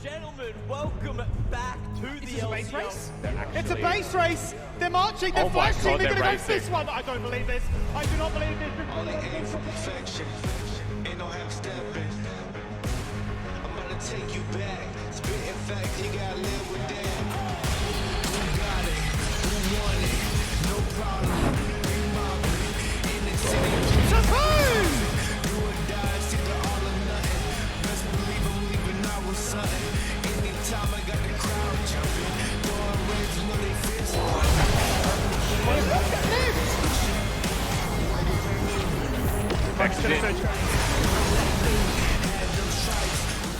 Gentlemen, welcome back to the LCO. Base race? It's a base race. They're marching. They're flashing. They're going to go for this one. I don't believe this. I do not believe this. Only aim for perfection. Ain't no half stepping. I'm gonna take you back. Spitting facts, you gotta live with that. Who got it? Who won it? No problem. We mobbing in the city. Do or die, it's either all or nothing. Best believe I'm leaving out with something. Anytime I got the crowd jumping, throwing rings, you know they fist.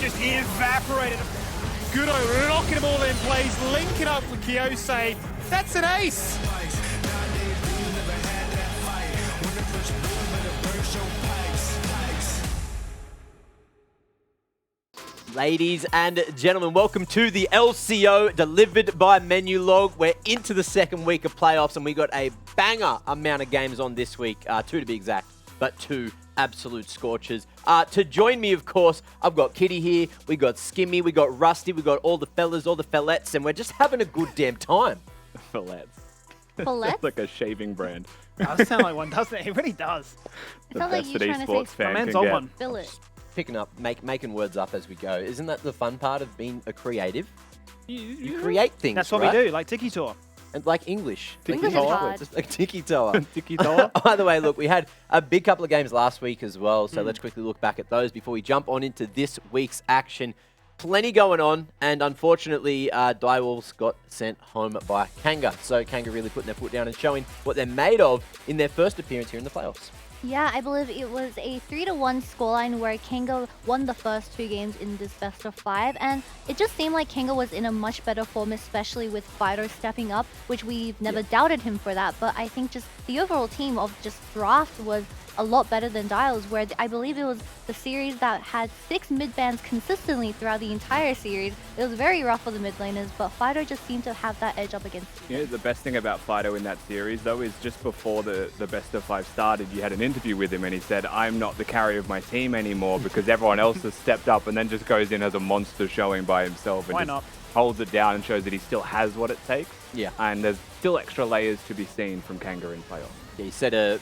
Just evaporated. Gudo locking them all in place, linking up with Kiyose. That's an ace. Ladies and gentlemen, welcome to the LCO delivered by Menulog. We're into the second week of playoffs and we got a banger amount of games on this week, 2 to be exact, but 2 absolute scorchers. To join me, of course, I've got Kitty here, we got Skimmy, we got Rusty, we got all the fellas, all the fellettes, and we're just having a good damn time. Fillets. Fillets? It's like a shaving brand. Does sound like one, doesn't it? It really does. It sounds like you trying to say fan man's can on get. one. billet. Picking up, making words up as we go. Isn't that the fun part of being a creative? You create things, That's what right? we do, like Tiki Tour. And like English. English is hard. Just like tiki-toa. Tiki-toa. By the way, look, we had a big couple of games last week as well, so let's quickly look back at those before we jump on into this week's action. Plenty going on, and unfortunately, Direwolves got sent home by Kanga. So Kanga really putting their foot down and showing what they're made of in their first appearance here in the playoffs. Yeah, I believe it was a 3-1 scoreline where Kanga won the first 2 games in this best of 5, and it just seemed like Kanga was in a much better form, especially with Fido stepping up, which we've never doubted him for that. But I think just the overall team of just Draft was a lot better than Dials, where I believe it was the series that had 6 mid-bans consistently throughout the entire series. It was very rough for the mid laners, but Fido just seemed to have that edge up against them. Yeah, the best thing about Fido in that series, though, is just before the best of 5 started, you had an interview with him and he said, I'm not the carry of my team anymore because everyone else has stepped up, and then just goes in as a monster showing by himself and Why just not? holds it down and shows that he still has what it takes. Yeah. And there's still extra layers to be seen from Kanga in playoffs. Yeah, he said a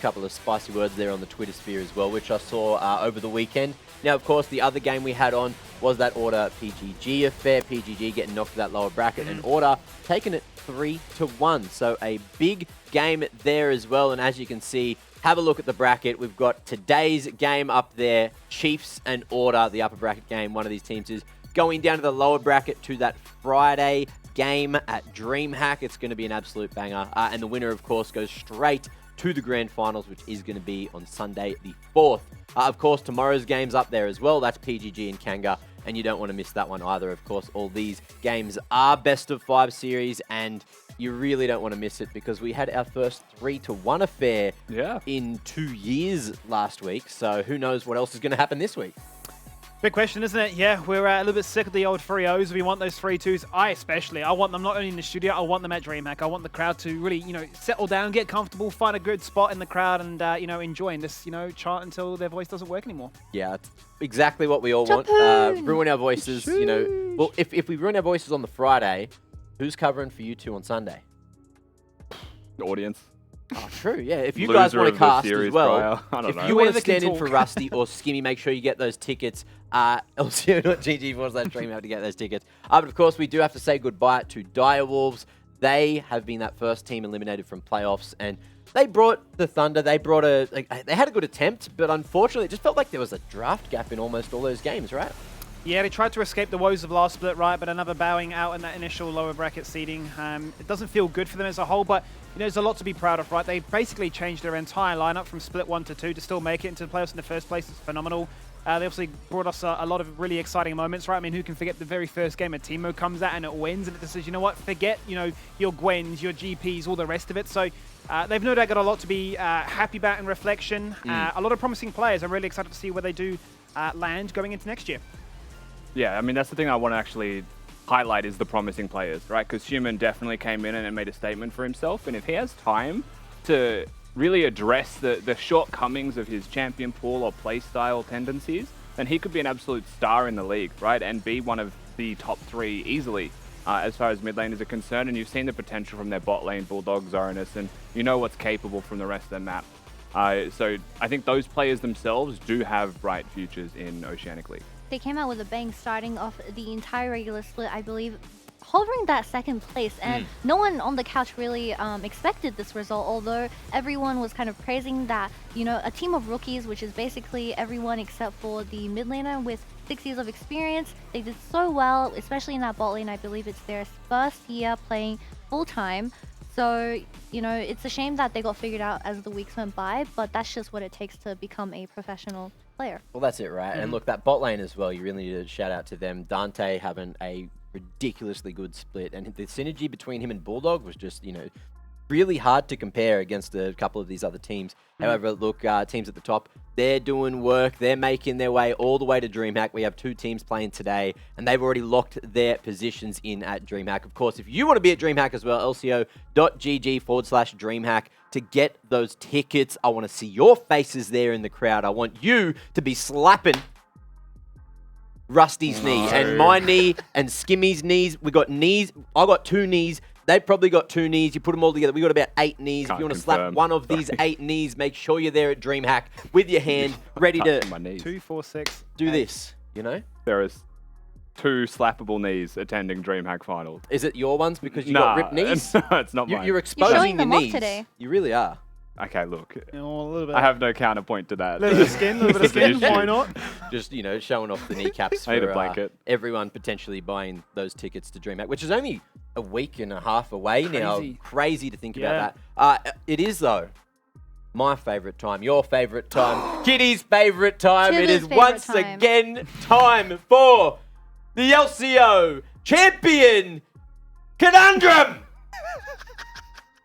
couple of spicy words there on the Twitter sphere as well, which I saw over the weekend. Now, of course, the other game we had on was that Order PGG affair. PGG getting knocked to that lower bracket, and Order taking it 3-1. So a big game there as well. And as you can see, have a look at the bracket. We've got today's game up there, Chiefs and Order, the upper bracket game. One of these teams is going down to the lower bracket to that Friday game at DreamHack. It's going to be an absolute banger. And the winner, of course, goes straight to the grand finals, which is going to be on Sunday the 4th. Of course, tomorrow's game's up there as well. That's PGG and Kanga, and you don't want to miss that one either. Of course, all these games are best of 5 series, and you really don't want to miss it because we had our first 3-1 affair in 2 years last week. So who knows what else is going to happen this week? Big question, isn't it? Yeah, we're a little bit sick of the old 3-0s. We want those 3-2s. I want them not only in the studio, I want them at DreamHack. I want the crowd to really, settle down, get comfortable, find a good spot in the crowd and, enjoy and just, chant until their voice doesn't work anymore. Yeah, it's exactly what we all want. Ruin our voices, Well, if we ruin our voices on the Friday, who's covering for you two on Sunday? The audience. Oh, true, yeah. If you guys want to cast as well, if you want to stand in for Rusty or Skimmy, make sure you get those tickets. LCO.GG/stream to get those tickets. But of course, we do have to say goodbye to Direwolves. They have been that first team eliminated from playoffs, and they brought the Thunder. They had a good attempt, but unfortunately, it just felt like there was a draft gap in almost all those games, right? Yeah, they tried to escape the woes of last split, right? But another bowing out in that initial lower bracket seeding. It doesn't feel good for them as a whole, but there's a lot to be proud of, right? They basically changed their entire lineup from split 1 to 2 to still make it into the playoffs in the first place. It's phenomenal. They obviously brought us a lot of really exciting moments, right? I mean, who can forget the very first game a Teemo comes out and it wins, and it just says, you know what, forget, your Gwens, your GPs, all the rest of it. So they've no doubt got a lot to be happy about in reflection. A lot of promising players. I'm really excited to see where they do land going into next year. Yeah, I mean, that's the thing I want to actually highlight is the promising players, right? Because Human definitely came in and made a statement for himself. And if he has time to really address the shortcomings of his champion pool or playstyle tendencies, then he could be an absolute star in the league, right? And be one of the top 3 easily as far as mid laners are concerned. And you've seen the potential from their bot lane, Bulldog, Zoranus, and you know what's capable from the rest of the map. So I think those players themselves do have bright futures in Oceanic League. They came out with a bang starting off the entire regular split, I believe, hovering that second place, and no one on the couch really expected this result, although everyone was kind of praising that, you know, a team of rookies, which is basically everyone except for the mid laner with 6 years of experience. They did so well, especially in that bot lane. I believe it's their first year playing full-time. So, you know, it's a shame that they got figured out as the weeks went by, but that's just what it takes to become a professional player. Well, that's it, right? And look, that bot lane as well, you really need to shout out to them. Dante having a ridiculously good split, and the synergy between him and Bulldog was just, you know, really hard to compare against a couple of these other teams. However, look, teams at the top, they're doing work. They're making their way all the way to DreamHack. We have 2 teams playing today, and they've already locked their positions in at DreamHack. Of course, if you want to be at DreamHack as well, lco.gg/DreamHack to get those tickets. I want to see your faces there in the crowd. I want you to be slapping Rusty's knee and my knee and Skimmy's knees. We got knees. I got 2 knees. They probably got 2 knees. You put them all together. We got about 8 knees. If you want to slap one of these 8 knees, make sure you're there at DreamHack with your hand ready to 2, 4, 6. do this. You know, There is 2 slappable knees attending DreamHack finals. is it your ones because you got ripped knees? No, it's not mine. You're exposing showing your them off knees today. You really are. Okay, look. You know, a little bit. I have no counterpoint to that. little bit of skin, little bit of skin. It's an Why issue. not? Just, you know, showing off the kneecaps I need a for blanket. everyone potentially buying those tickets to DreamHack, which is only a week and a half away now. Crazy. Crazy to think Yeah. about that. It is, though, my favourite time, your favourite time, Kitty's favourite time. It Tibbers' is favourite once time. again time for the LCO Champion Conundrum!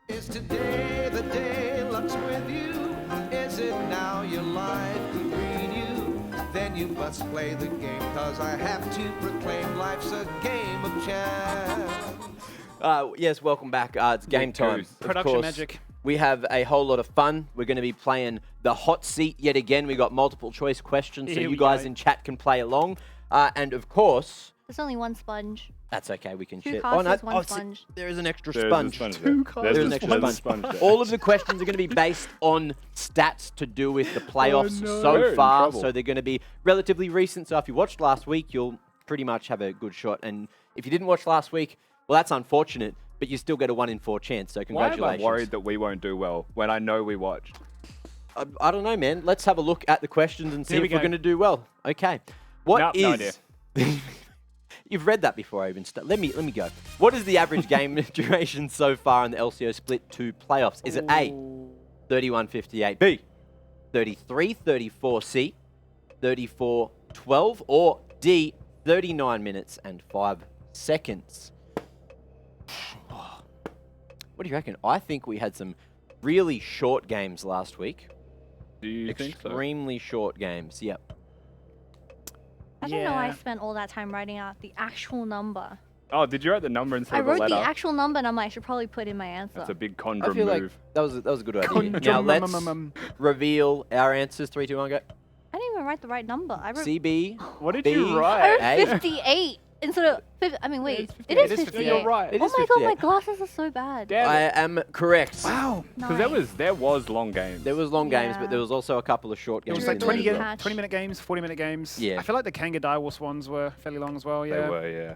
Is today the day luck's with you? Is it now your life could read you? Then you must play the game, cause I have to proclaim life's a game of chance. Yes, welcome back. It's game time. Of Production course, magic. We have a whole lot of fun. We're going to be playing the hot seat yet again. We got multiple choice questions, so Here you we guys go. in chat can play along. And of course, There's only one sponge. that's okay. We can 2 share. casters, 1 see, sponge. there is an extra There's a sponge. sponge Two there. cards. There's an extra a sponge. there. All of the questions are going to be based on stats to do with the playoffs no. so We're in far. trouble. So they're going to be relatively recent. So if you watched last week, you'll pretty much have a good shot. And if you didn't watch last week, well, that's unfortunate. But you still get a 1 in 4 chance. So Why congratulations. am I worried that we won't do well when I know we watched? I don't know, man. Let's have a look at the questions and see Here if we we're go. going to do well. Okay. What Nope, no idea. is... You've read that before I even start. Let me go. What is the average game duration so far in the LCO Split 2 playoffs? Is it A, 31:58, B, 33:34, C, 34:12, or D, 39 minutes and 5 seconds? What do you reckon? I think we had some really short games last week. Do you think so? Extremely short games, yep. I don't know why I Yeah. spent all that time writing out the actual number. Oh, did you write the number instead I of the wrote letter? the actual number and I'm like, I should probably put in my answer. That's a big I conundrum feel like move. that was a good idea. Now let's reveal our answers. 3, 2, 1, go. I didn't even write the right number. I wrote, CB. What did B, you I write? wrote A. 58 instead of... I mean, wait. It It is is 58. You're right. It Oh is my god, my 58. glasses are so bad. Damn I it. am correct. Wow. Because Nice. there was long games. There was long games, Yeah. but there was also a couple of short It games. was True, like in there 20, as well. Catch. 20-minute games, 40-minute games. Yeah. I feel like the Kanga Direwolves ones were fairly long as well, yeah. They were, yeah.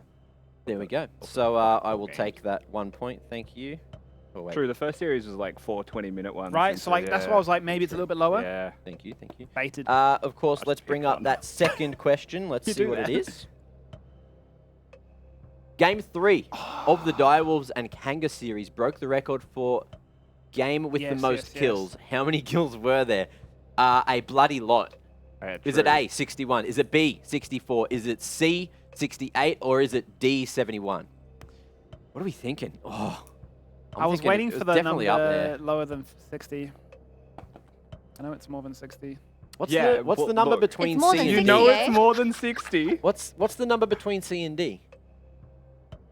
There we go. So I will take that 1 point. Thank you. Oh, wait. True, the first series was like 4 20-minute ones. Right, and so like that's yeah. why I was like, maybe it's a little bit lower. Yeah. Thank you. Thank you. Baited. Of course, let's pick bring up one. that second question. Let's You see do what it that. is. Game 3 of the Direwolves and Kanga series broke the record for game with the Yes, most yes, yes. kills. How many kills were there? A bloody lot. Yeah, Is it true. A, 61? Is it B, 64? Is it C, 68? Or is it D, 71? What are we thinking? Oh, I'm I was thinking waiting it for was the definitely number up there. lower than 60. I know it's more than 60. What's Yeah, the what's well, the number look. between It's more C than and You D? 60, know eh? it's more than 60. What's the number between C and D?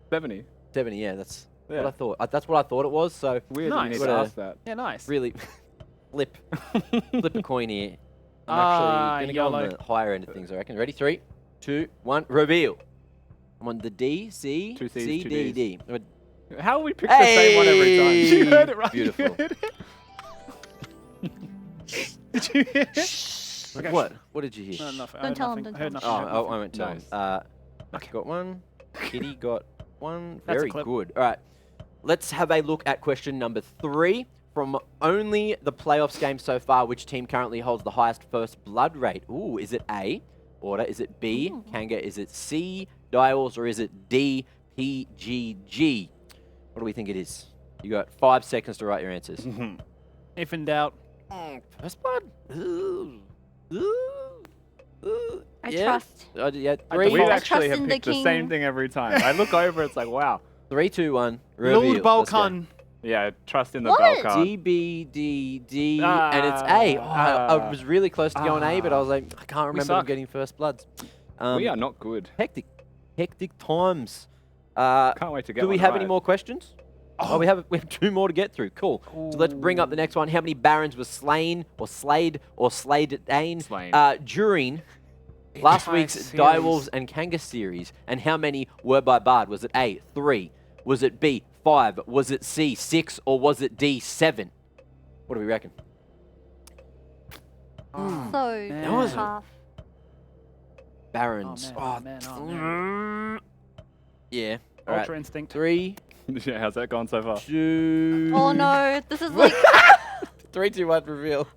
70. 70. Yeah, that's Yeah. what I thought. That's what I thought it was. So Weird Nice. that you need to Gotta- ask that. Yeah, nice. really flip a coin here. I'm actually going to go on yellow. the higher end of things, I reckon. Ready? 3, 2, 1, reveal. I'm on the D, C, Two Cs, C, two D, Ds. D. How we pick the same one every time? Hey! You heard it right. Beautiful. You heard it. Did you hear it? Okay. What? What did you hear? No, nothing. I Don't heard tell him, nothing. don't I heard tell him. nothing. Oh, I heard I won't tell him. Nice. I've got one. Kitty got one. That's a Very clip. good. All right. Let's have a look at question number 3. From only the playoffs game so far, which team currently holds the highest first blood rate? Ooh, is it A, Order? Is it B, Kanga? Is it C, Dials? Or is it D, PGG? What do we think it is? You got 5 seconds to write your answers. If in doubt. First blood? Ooh. Ooh. Ooh. I Yeah. trust. Yeah, I 3, We default. actually trust have in the picked the king. same thing every time. I look over, it's like, wow. 3, 2, 1. Reveal. Lord Let's go. Balkan. Yeah, trust in the What? bell card. D, B, D, D, and it's A. Oh, I was really close to going A, but I was like, I can't remember them suck. getting first bloods. We are not good. Hectic times. Can't wait to get Do we one have any right. more questions? Oh, we have 2 more to get through. Cool. So let's bring up the next one. How many Barons were slain or slayed Slain. during last Entire week's series. Direwolves and Kanga series? And how many were by Bard? Was it A, 3? Was it B, 5? Was it C, 6? Or was it D, 7? What do we reckon? So man. was- tough. Barons. Oh, man. Oh, man. Yeah. All right. Ultra Instinct. 3, Yeah, how's that gone so far? 2. Oh no, this is like 3, 2, 1, reveal.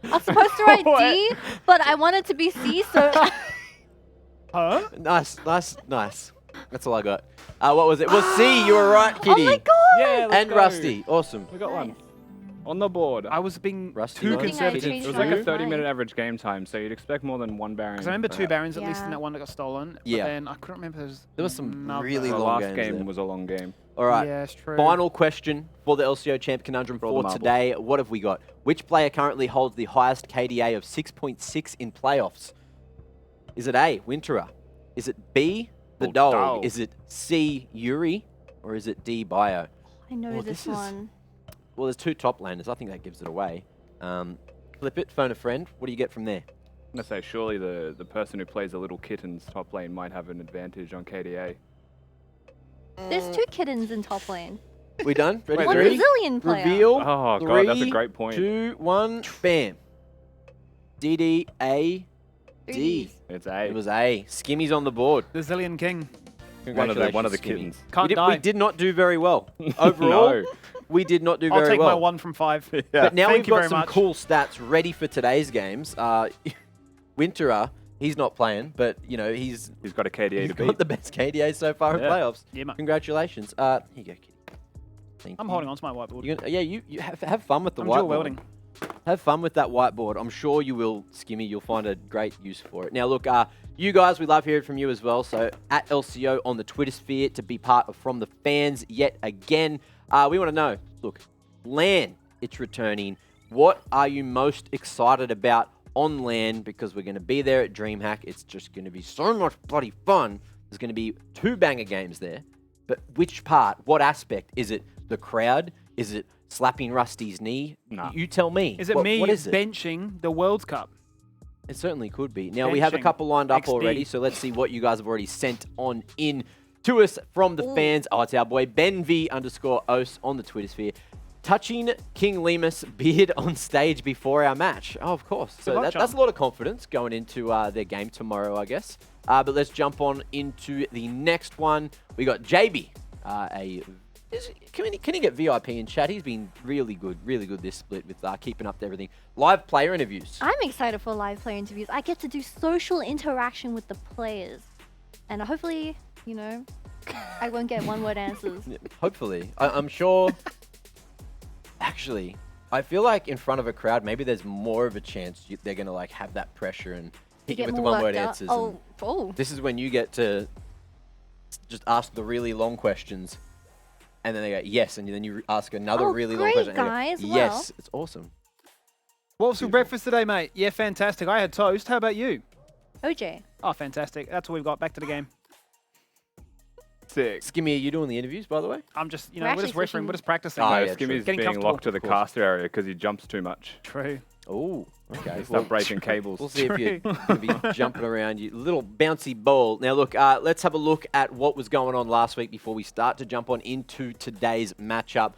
I was supposed to write D, but I want it to be C, so Huh? Nice. That's all I got. What was it? Was C. You were right, Kitty. oh my god! Yeah, let's And go. Rusty. Awesome. We got one. On the board. I was being Rusty too one. I think I conservative. changed It was mine. like a Fine. 30-minute average game time, so you'd expect more than one Baron. Because I remember 2 Barons at least in Yeah. that one that got stolen. Yeah. But then I couldn't remember There was some another. really The long last games game there. was a long game. All right. Yeah, it's true. Final question for the LCO Champ Conundrum For all the for marbles. today. What have we got? Which player currently holds the highest KDA of 6.6 in playoffs? Is it A, Winterer? Is it B, the Oh, Dog? Dog. Is it C, Yuri? Or is it D, Bio? I know Well, this this is- one. Well, there's 2 top laners. I think that gives it away. Flip it, phone a friend. What do you get from there? I'm going to say, surely the person who plays the little kittens top lane might have an advantage on KDA. There's 2 kittens in top lane. We done? Ready? Wait, One there is? Brazilian player. Reveal. Oh, God, that's a 3, great point. 2, 1, bam. DD, A, D. Threes. It's A. It was A. Skimmy's on the board. The Zillion King. one of the Congratulations, Skimmy. kittens. Can't We die. did not do very well. Overall, No. we did not do I'll very take well. my 1 from 5. But now Thank we've you got very some much. cool stats ready for today's games. Winterer, he's not playing, but you know he's He's got a KDA he's to got beat. the best KDA so far in Yeah. playoffs. Yeah, man. Congratulations. Here you go, Kitty. Thank I'm you. holding on to my whiteboard. You have fun with the I'm whiteboard. dual welding. Have fun with that whiteboard. I'm sure you will, Skimmy. You'll find a great use for it. Now, look, you guys, we love hearing from you as well. So, at LCO on the Twitter sphere to be part of From the Fans yet again. We want to know, look, LAN, it's returning. What are you most excited about on LAN? Because we're going to be there at DreamHack. It's just going to be so much bloody fun. There's going to be 2 banger games there. But which part, what aspect? Is it the crowd? Is it slapping Rusty's knee? Nah. You tell me. Is it What- me what is it? benching the World Cup? It certainly could be. Now, we have a Benching. couple lined up XD. already, so let's see what you guys have already sent on in to us from the fans. Oh, it's our boy BenV_Os on the Twitter sphere. Touching King Lemus beard on stage before our match. Oh, of course. So luck, that's a John. lot of confidence going into their game tomorrow, I guess. But let's jump on into the next one. We got JB. Can he get VIP in chat? He's been really good this split with keeping up to everything. Live player interviews. I'm excited for live player interviews. I get to do social interaction with the players. And hopefully, you know, I won't get one-word answers. Yeah, hopefully. I'm sure. Actually, I feel like in front of a crowd, maybe there's more of a chance they're going to like have that pressure and hit you Get with the more one-word worked up. answers. Oh, and oh. this is when you get to just ask the really long questions. And then they go, yes. And then you ask another Oh, really long great, question. and they go, guys. yes. Well. It's awesome. What was for breakfast today, mate? Yeah, fantastic. I had toast. How about you? OJ. Oh, fantastic. That's all we've got. Back to the game. Sick. Skimmy, are you doing the interviews, by the way? I'm just, We're we're just actually riffing. switching- We're just practicing. Oh, No, yeah, Skimmy's Getting being comfortable. locked to the Of course. caster area because he jumps too much. True. Oh, okay. Start breaking cables. We'll see if you're going to be jumping around, you little bouncy ball. Now, look, let's have a look at what was going on last week before we start to jump on into today's matchup.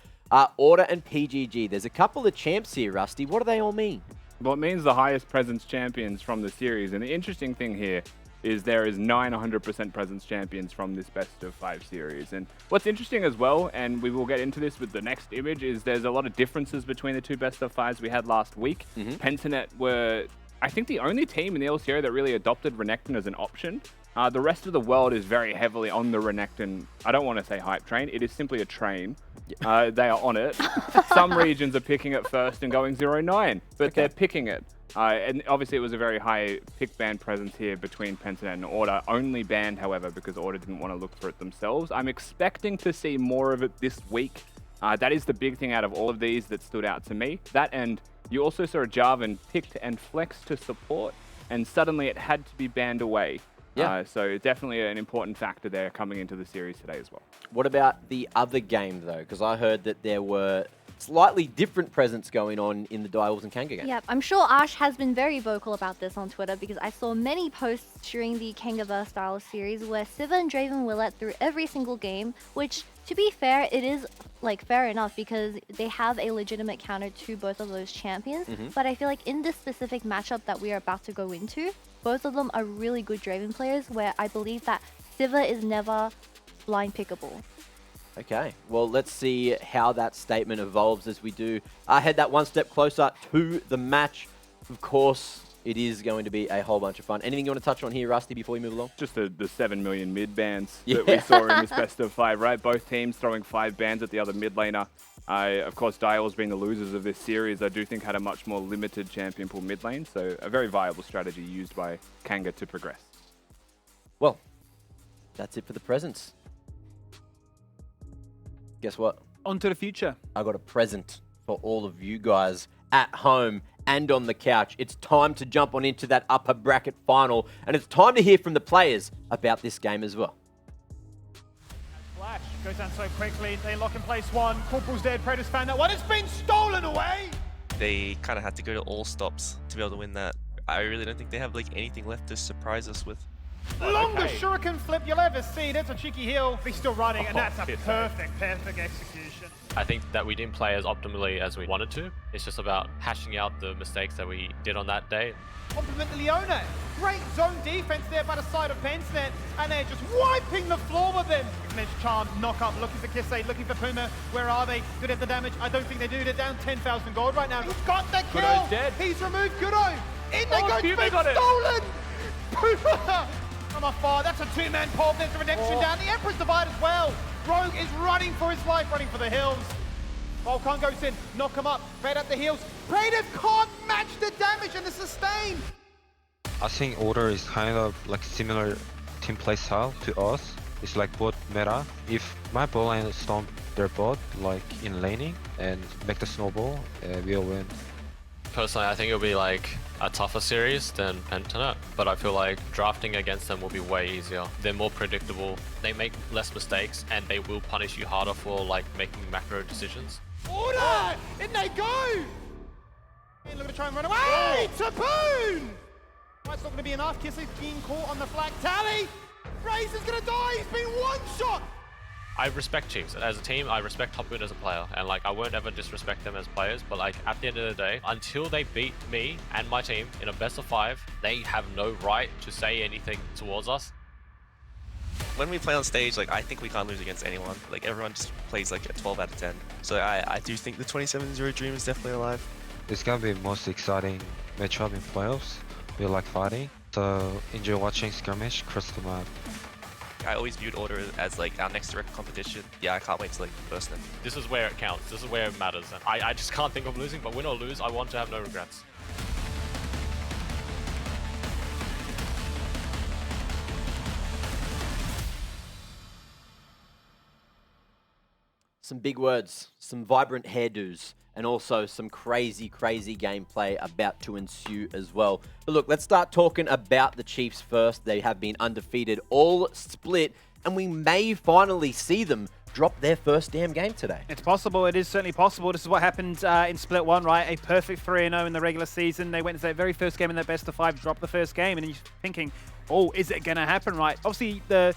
Order and PGG. There's a couple of champs here, Rusty. What do they all mean? Well, it means the highest presence champions from the series. And the interesting thing here is there is 9 100% presence champions from this best of 5 series. And what's interesting as well, and we will get into this with the next image, is there's a lot of differences between the 2 best of 5s we had last week. Pentanet were, I think, the only team in the LCO that really adopted Renekton as an option. The rest of the world is very heavily on the Renekton, I don't want to say hype train, it is simply a train. They are on it. Some regions are picking it first and going 0-9, but they're picking it. And obviously it was a very high pick ban presence here between Pentanet and Order. Only banned, however, because Order didn't want to look for it themselves. I'm expecting to see more of it this week. That is the big thing out of all of these that stood out to me. That, and you also saw a Jarvan picked and flexed to support, and suddenly it had to be banned away. Yeah. So definitely an important factor there coming into the series today as well. What about the other game, though? Because I heard that there were slightly different presence going on in the Direwolves and Kanga game. Yeah, I'm sure Ash has been very vocal about this on Twitter because I saw many posts during the Kangaverse style series where Siva and Draven were let through every single game, which, to be fair, it is like fair enough because they have a legitimate counter to both of those champions. But I feel like in this specific matchup that we are about to go into, both of them are really good Draven players where I believe that Siva is never blind pickable. Okay, well, let's see how that statement evolves as we do head that one step closer to the match. Of course, it is going to be a whole bunch of fun. Anything you want to touch on here, Rusty, before we move along? Just the 7 million mid bans that we saw in this best of 5, right? Both teams throwing 5 bans at the other mid laner. Of course, Direwolves being the losers of this series, I do think had a much more limited champion pool mid lane, so a very viable strategy used by Kanga to progress. Well, that's it for the presents. Guess what? On to the future. I got a present for all of you guys at home and on the couch. It's time to jump on into that upper bracket final, and it's time to hear from the players about this game as well. Flash goes down so quickly. They lock in place one. Corporal's dead. Predator's found that one. It's been stolen away. They kind of had to go to all stops to be able to win that. I really don't think they have like anything left to surprise us with. Longest shuriken flip you'll ever see. That's a cheeky heal. He's still running, and that's a perfect execution. I think that we didn't play as optimally as we wanted to. It's just about hashing out the mistakes that we did on that day. Compliment to Leona. Great zone defense there by the side of Pentanet, and they're just wiping the floor with them. Mitch Charm, knock up, looking for Kissei, looking for Puma. Where are they? Good at the damage. I don't think they do. They're down 10,000 gold right now. He's got the kill. Kudo's dead. He's removed Kudo. In they go. Puma Been got it. stolen. Puma from afar. That's a 2-man pop. There's the redemption down. The Emperor's Divide as well. Rogue is running for his life, running for the hills. Volcan goes in, knock him up, right at the heels. Praetor can't match the damage and the sustain. I think Order is kind of like similar team play style to us. It's like bot meta. If my bot lane stomp their bot like in laning and make the snowball, we'll win. Personally, I think it'll be like a tougher series than Pentanet, but I feel like drafting against them will be way easier. They're more predictable, they make less mistakes, and they will punish you harder for like making macro decisions. Order! In they go! Look at to try and run away! Taboon! That's not going to be enough. Kissei's being caught on the flag tally. Razor's going to die. He's been one-shot. I respect Chiefs as a team. I respect Taboon as a player, and like I won't ever disrespect them as players. But like at the end of the day, until they beat me and my team in a best of 5, they have no right to say anything towards us. When we play on stage, like I think we can't lose against anyone. Like everyone just plays like a 12 out of 10. So I do think the 27-0 dream is definitely alive. It's gonna be the most exciting matchup in playoffs. We like fighting, so enjoy watching skirmish across the map. I always viewed Order as like our next direct competition. Yeah, I can't wait to like burst them. This is where it counts. This is where it matters. And I just can't think of losing, but win or lose, I want to have no regrets. Some big words, some vibrant hairdos, and also some crazy gameplay about to ensue as well. But look, let's start talking about the Chiefs first. They have been undefeated all split, and we may finally see them drop their first damn game today. It's possible. It is certainly possible. This is what happened in Split 1, right? A perfect 3-0 in the regular season. They went into that very first game in their best of 5, dropped the first game, and you're thinking, oh, is it going to happen, right? Obviously, the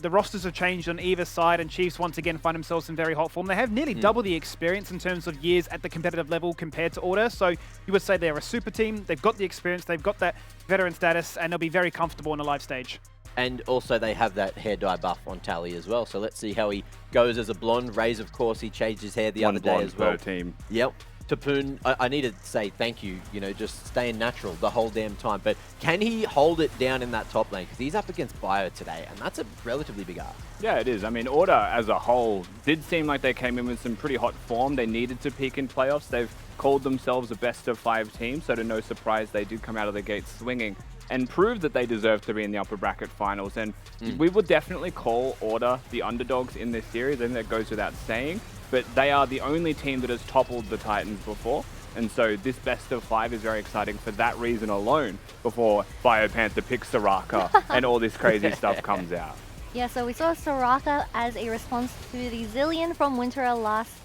rosters have changed on either side, and Chiefs once again find themselves in very hot form. They have nearly double the experience in terms of years at the competitive level compared to Order. So you would say they're a super team. They've got the experience. They've got that veteran status, and they'll be very comfortable on a live stage. And also they have that hair dye buff on Tally as well. So let's see how he goes as a blonde. Raze, of course, he changed his hair the other day as well. Per team. Yep. Tapoon, I need to say thank you, just staying natural the whole damn time. But can he hold it down in that top lane? Because he's up against Bio today, and that's a relatively big ask. Yeah, it is. I mean, Order as a whole did seem like they came in with some pretty hot form. They needed to peak in playoffs. They've called themselves a best of 5 team, so to no surprise, they did come out of the gate swinging and prove that they deserve to be in the upper bracket finals. And we would definitely call Order the underdogs in this series, and that goes without saying. But they are the only team that has toppled the Titans before. And so this best of 5 is very exciting for that reason alone before BioPanther picks Soraka and all this crazy stuff comes out. Yeah, so we saw Soraka as a response to the Zillion from Winter last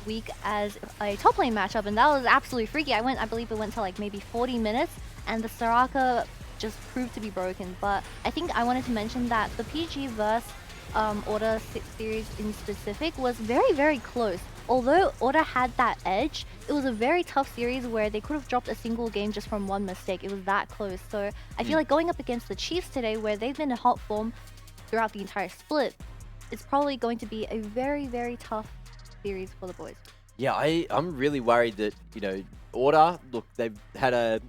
week as a top lane matchup, and that was absolutely freaky. I believe it went to like maybe 40 minutes, and the Soraka just proved to be broken. But I think I wanted to mention that the PG versus Order series in specific was very, very close. Although Order had that edge, it was a very tough series where they could have dropped a single game just from one mistake. It was that close. So I feel like going up against the Chiefs today, where they've been in hot form throughout the entire split, it's probably going to be a very, very tough series for the boys. Yeah, I'm really worried that, Order, look, they've had a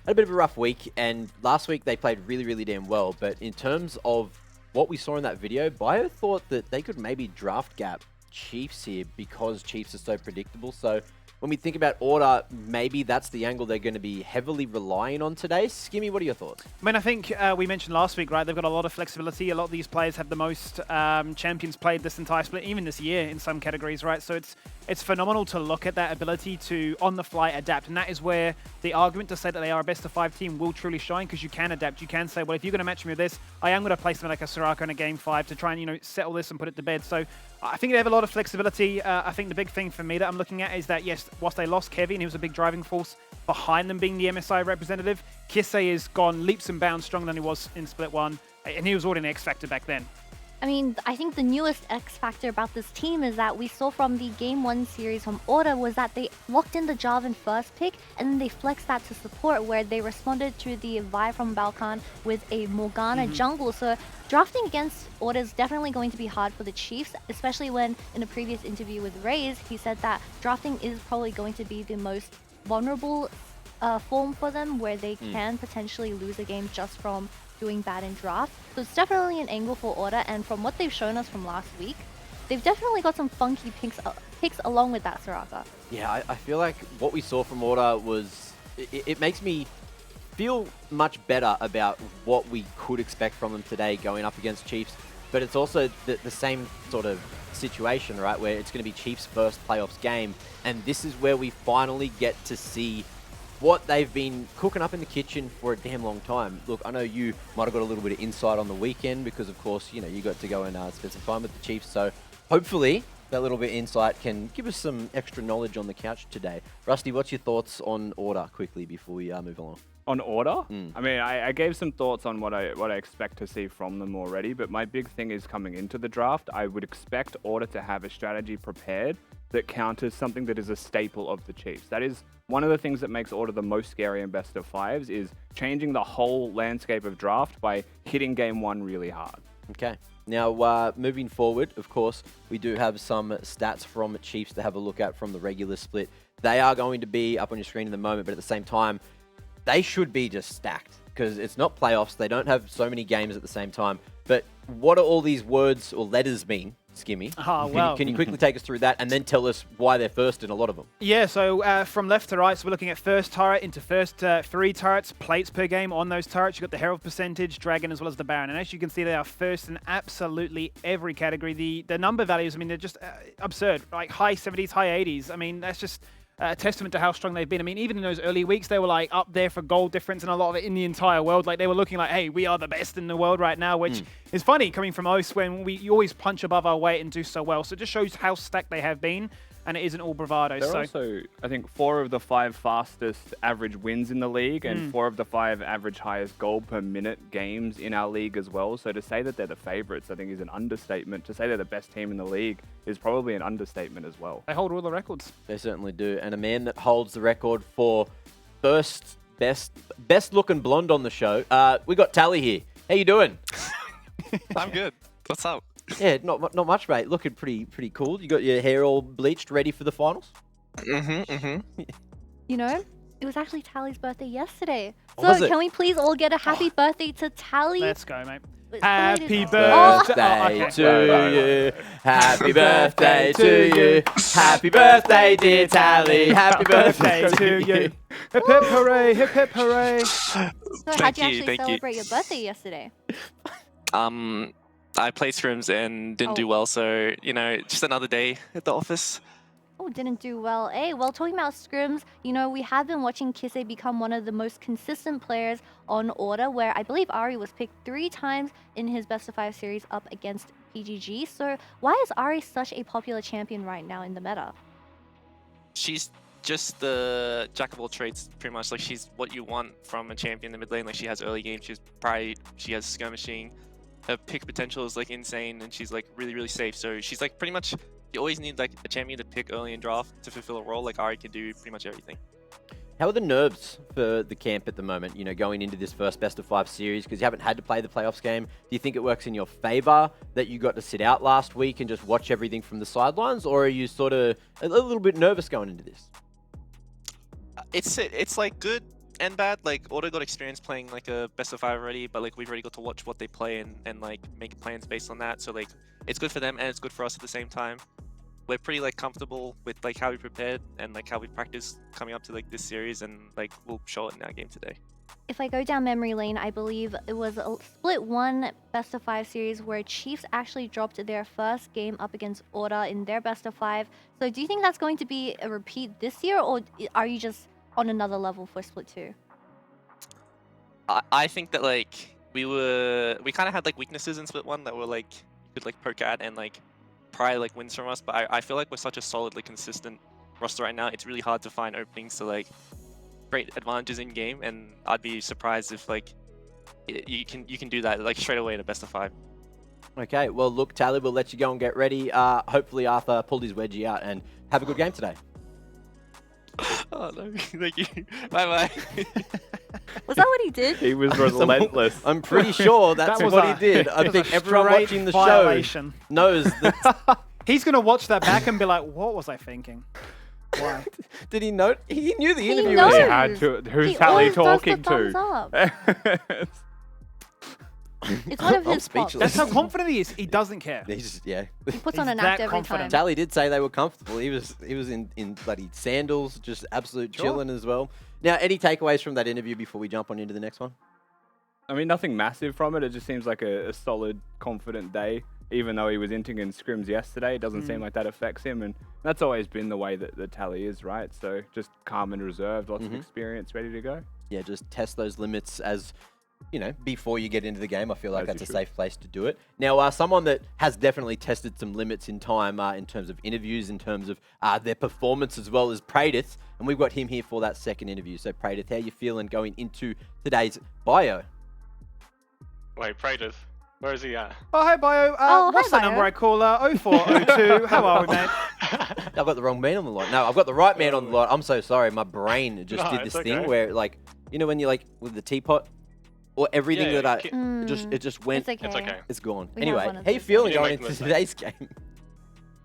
bit of a rough week, and last week they played really, really damn well. But in terms of what we saw in that video, Bio thought that they could maybe draft gap Chiefs here because Chiefs are so predictable. So when we think about Order, maybe that's the angle they're going to be heavily relying on today. Skimmy, what are your thoughts? I mean, I think we mentioned last week, right? They've got a lot of flexibility. A lot of these players have the most champions played this entire split, even this year in some categories, right? So it's phenomenal to look at that ability to on-the-fly adapt, and that is where the argument to say that they are a best-of-5 team will truly shine, because you can adapt. You can say, well, if you're going to match me with this, I am going to play something like a Soraka in a Game 5 to try and, settle this and put it to bed. So I think they have a lot of flexibility. I think the big thing for me that I'm looking at is that, yes, whilst they lost Kevin, he was a big driving force behind them being the MSI representative. Kisei has gone leaps and bounds stronger than he was in Split 1, and he was already an X Factor back then. I mean, I think the newest X factor about this team is that we saw from the Game 1 series from Order was that they locked in the Jarvan first pick, and then they flexed that to support, where they responded to the Vi from Balkan with a Morgana jungle. So drafting against Order is definitely going to be hard for the Chiefs, especially when in a previous interview with Raze, he said that drafting is probably going to be the most vulnerable form for them, where they can potentially lose a game just from doing bad in draft. So it's definitely an angle for Order, and from what they've shown us from last week, they've definitely got some funky picks along with that Soraka. Yeah, I feel like what we saw from Order was... It makes me feel much better about what we could expect from them today going up against Chiefs, but it's also the same sort of situation, right, where it's going to be Chiefs' first playoffs game, and this is where we finally get to see what they've been cooking up in the kitchen for a damn long time. Look, I know you might have got a little bit of insight on the weekend because, of course, you got to go and spend some time with the Chiefs. So hopefully that little bit of insight can give us some extra knowledge on the couch today. Rusty, what's your thoughts on Order quickly before we move along? On Order? I mean, I gave some thoughts on what I expect to see from them already, but my big thing is coming into the draft, I would expect Order to have a strategy prepared that counters something that is a staple of the Chiefs. That is one of the things that makes Order the most scary in best of 5s, is changing the whole landscape of draft by hitting Game 1 really hard. Okay. Now, moving forward, of course, we do have some stats from Chiefs to have a look at from the regular split. They are going to be up on your screen in the moment, but at the same time, they should be just stacked because it's not playoffs. They don't have so many games at the same time. But what do all these words or letters mean, Skimmy? Oh, well. Can you quickly take us through that and then tell us why they're first in a lot of them? Yeah, so from left to right, so we're looking at first turret into first 3 turrets, plates per game on those turrets. You've got the Herald percentage, Dragon, as well as the Baron. And as you can see, they are first in absolutely every category. The number values, I mean, they're just absurd. Like high 70s, high 80s. I mean, that's just a testament to how strong they've been. I mean, even in those early weeks, they were like up there for goal difference and a lot of it in the entire world. Like they were looking like, hey, we are the best in the world right now, which is funny coming from us when you always punch above our weight and do so well. So it just shows how stacked they have been. And it isn't all bravado. They're so also, I think, 4 of the 5 fastest average wins in the league and 4 of the 5 average highest goal per minute games in our league as well. So to say that they're the favourites, I think, is an understatement. To say they're the best team in the league is probably an understatement as well. they hold all the records. They certainly do. And a man that holds the record for first best looking blonde on the show. We got Tally here. How you doing? I'm good. What's up? Yeah, not much, mate. Looking pretty cool. You got your hair all bleached, ready for the finals? You know, it was actually Tally's birthday yesterday. Oh, was So it? can we please all get a happy birthday to Tally? Let's go, mate. Happy Birthday to you. Happy birthday to you. Happy birthday, dear Tally. Happy birthday to you. Hip hip hooray, hip hip hooray. So how'd you Thank you, actually thank you. celebrate your birthday yesterday? I played scrims and didn't do well, so you know, just another day at the office. Oh, didn't do well. Hey, well, talking about scrims, you know, we have been watching Kise become one of the most consistent players on Order, where I believe Ari was picked 3 times in his best of 5 series up against PGG. So why is Ari such a popular champion right now in the meta? She's just the jack of all trades, pretty much. Like she's what you want from a champion in the mid lane. Like she has early game, she has skirmishing. Her pick potential is like insane, and she's like really safe. So she's like pretty much, you always need like a champion to pick early in draft to fulfill a role. Like Ari can do pretty much everything. How are the nerves for the camp at the moment, you know, going into this first best of 5 series, because you haven't had to play the playoffs game? Do you think it works in your favor that you got to sit out last week and just watch everything from the sidelines, or are you sort of a little bit nervous going into this? It's like good and bad. Like Auto got experience playing like a best of 5 already, but like we've already got to watch what they play and like make plans based on that. So like it's good for them and it's good for us at the same time. We're pretty like comfortable with like how we prepared and like how we practiced coming up to like this series, and like we'll show it in our game today. If I go down memory lane, I believe it was a split 1 best of 5 series where Chiefs actually dropped their first game up against Order in their best of 5. So do you think that's going to be a repeat this year, or are you just on another level for split 2? I think that like we kind of had like weaknesses in split 1 that were like you could like poke at and like pry like wins from us, but I feel like we're such a solidly consistent roster right now. It's really hard to find openings to like great advantages in game, and I'd be surprised if like you can do that like straight away in a best of 5. Okay, well look, Tally, we'll let you go and get ready. Hopefully Arthur pulled his wedgie out, and have a good game today. Oh no, thank you. Bye bye. Was that what he did? He was relentless. I'm pretty sure that's That was what a- he did. I it was think a everyone straight watching the violation. show knows that. He's going to watch that back and be like, what was I thinking? Why? Did he know? He knew the He interview knows. was He had to. Who's He Tally always does the talking thumbs to? up. It's one of I'm his spots. speechless. That's how confident he is. He doesn't care. He's just, yeah. He puts on He's an that act every confident. time. Tally did say they were comfortable. He was in bloody sandals, just absolute Sure. chilling as well. Now, any takeaways from that interview before we jump on into the next one? I mean, nothing massive from it. It just seems like a solid, confident day. Even though he was inting in scrims yesterday, it doesn't seem like that affects him. And that's always been the way that Tally is, right? So just calm and reserved, lots of experience, ready to go. Yeah, just test those limits as, you know, before you get into the game. I feel like As that's you a should. safe place to do it. Now, someone that has definitely tested some limits in time in terms of interviews, in terms of their performance as well, as Pradith. And we've got him here for that second interview. So, Pradith, how you feeling going into today's bio? Wait, Praetor, where is he at? Oh, hi, Bio. Oh, what's hi, the number Bio. I call? 0402. How are we, mate? I've got the wrong man on the line. No, I've got the right man on the line. I'm so sorry. My brain just No, did it's this thing okay. where, like, you know, when you like with the teapot, or everything Yeah, that yeah, it just went. It's okay. It's okay. It's gone. We have Anyway, one of how you those. feeling You didn't going make the into mistake. today's game?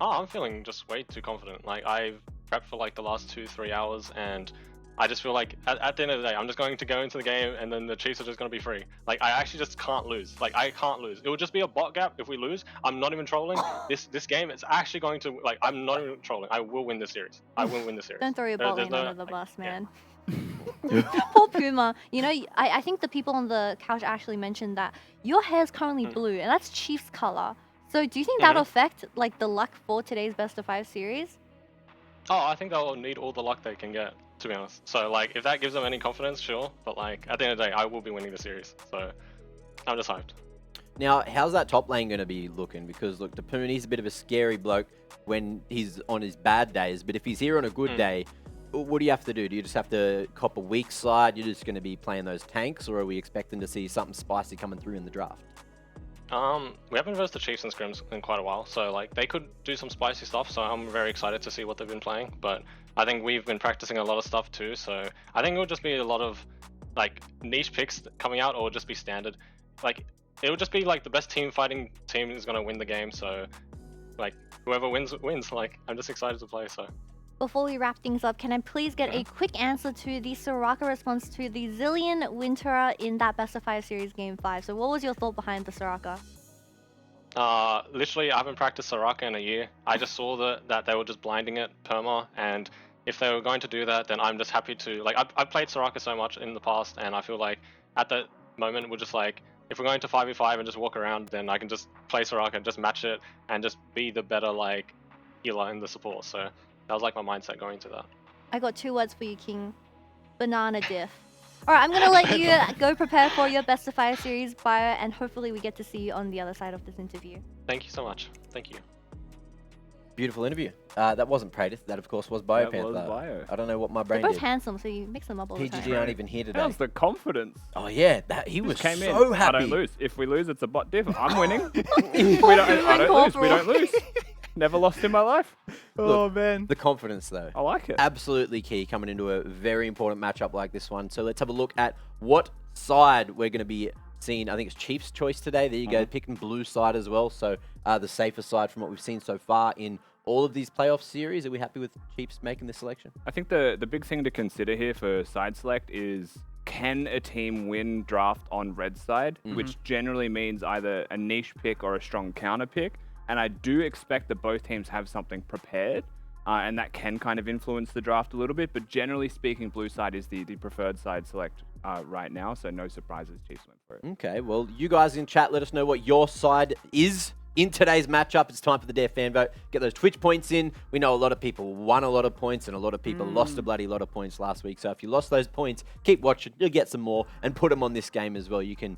Oh, I'm feeling just way too confident. Like, I've prepped for like the last 2-3 hours, and I just feel like at the end of the day, I'm just going to go into the game, and then the Chiefs are just going to be free. Like, I actually just can't lose. Like, I can't lose. It would just be a bot gap if we lose. I'm not even trolling. This game, it's actually going to, like, I'm not even trolling. I will win this series. I will win this series. Don't throw your There- bot there's lane no- under the like, bus, yeah. man. Poor Puma. You know, I think the people on the couch actually mentioned that your hair is currently blue, and that's Chiefs color. So do you think that'll affect like the luck for today's best of 5 series? Oh, I think they'll need all the luck they can get, to be honest. So, like, if that gives them any confidence, sure. But, like, at the end of the day, I will be winning the series. So, I'm just hyped. Now, how's that top lane going to be looking? Because, look, Dapoon, he's a bit of a scary bloke when he's on his bad days. But if he's here on a good day, what do you have to do? Do you just have to cop a weak side? You're just going to be playing those tanks? Or are we expecting to see something spicy coming through in the draft? We haven't versed the Chiefs in scrims in quite a while, so like they could do some spicy stuff. So I'm very excited to see what they've been playing. But I think we've been practicing a lot of stuff too. So I think it would just be a lot of like niche picks coming out, or just be standard. Like it would just be like the best fighting team is gonna win the game. So like whoever wins. Like I'm just excited to play. So. Before we wrap things up, can I please get a quick answer to the Soraka response to the Zillion Winterer in that best of 5 series game 5? So what was your thought behind the Soraka? Literally, I haven't practiced Soraka in a year. I just saw that they were just blinding it perma, and if they were going to do that, then I'm just happy to, like, I've played Soraka so much in the past, and I feel like at that moment, we're just like, if we're going to 5v5 and just walk around, then I can just play Soraka and just match it, and just be the better, like, healer in the support. So that was like my mindset going to that. I got 2 words for you, King. Banana diff. Alright, I'm gonna let you go prepare for your best of 5 series bio, and hopefully we get to see you on the other side of this interview. Thank you so much. Thank you. Beautiful interview. That wasn't Praedyth. That, of course, was Bio That was Panther. Bio. I don't know what my brain They're both did. handsome, so you mix them up all the time. PGG aren't even here today. How's the confidence? Oh, yeah. He was Came in. so happy. I don't lose. If we lose, it's a bot diff. I'm winning. I don't lose. We don't lose. Never lost in my life. Oh, man. The confidence, though. I like it. Absolutely key coming into a very important matchup like this one. So let's have a look at what side we're going to be seeing. I think it's Chiefs' choice today. There you go, picking blue side as well. So the safer side from what we've seen so far in all of these playoff series. Are we happy with Chiefs making this selection? I think the big thing to consider here for side select is, can a team win draft on red side, which generally means either a niche pick or a strong counter pick. And I do expect that both teams have something prepared, and that can kind of influence the draft a little bit. But generally speaking, blue side is the preferred side select right now, so no surprises, Chiefs went for it. Okay, well, you guys in chat, let us know what your side is in today's matchup. It's time for the Dare fan vote. Get those Twitch points in. We know a lot of people won a lot of points, and a lot of people lost a bloody lot of points last week. So if you lost those points, keep watching. You'll get some more, and put them on this game as well. You can,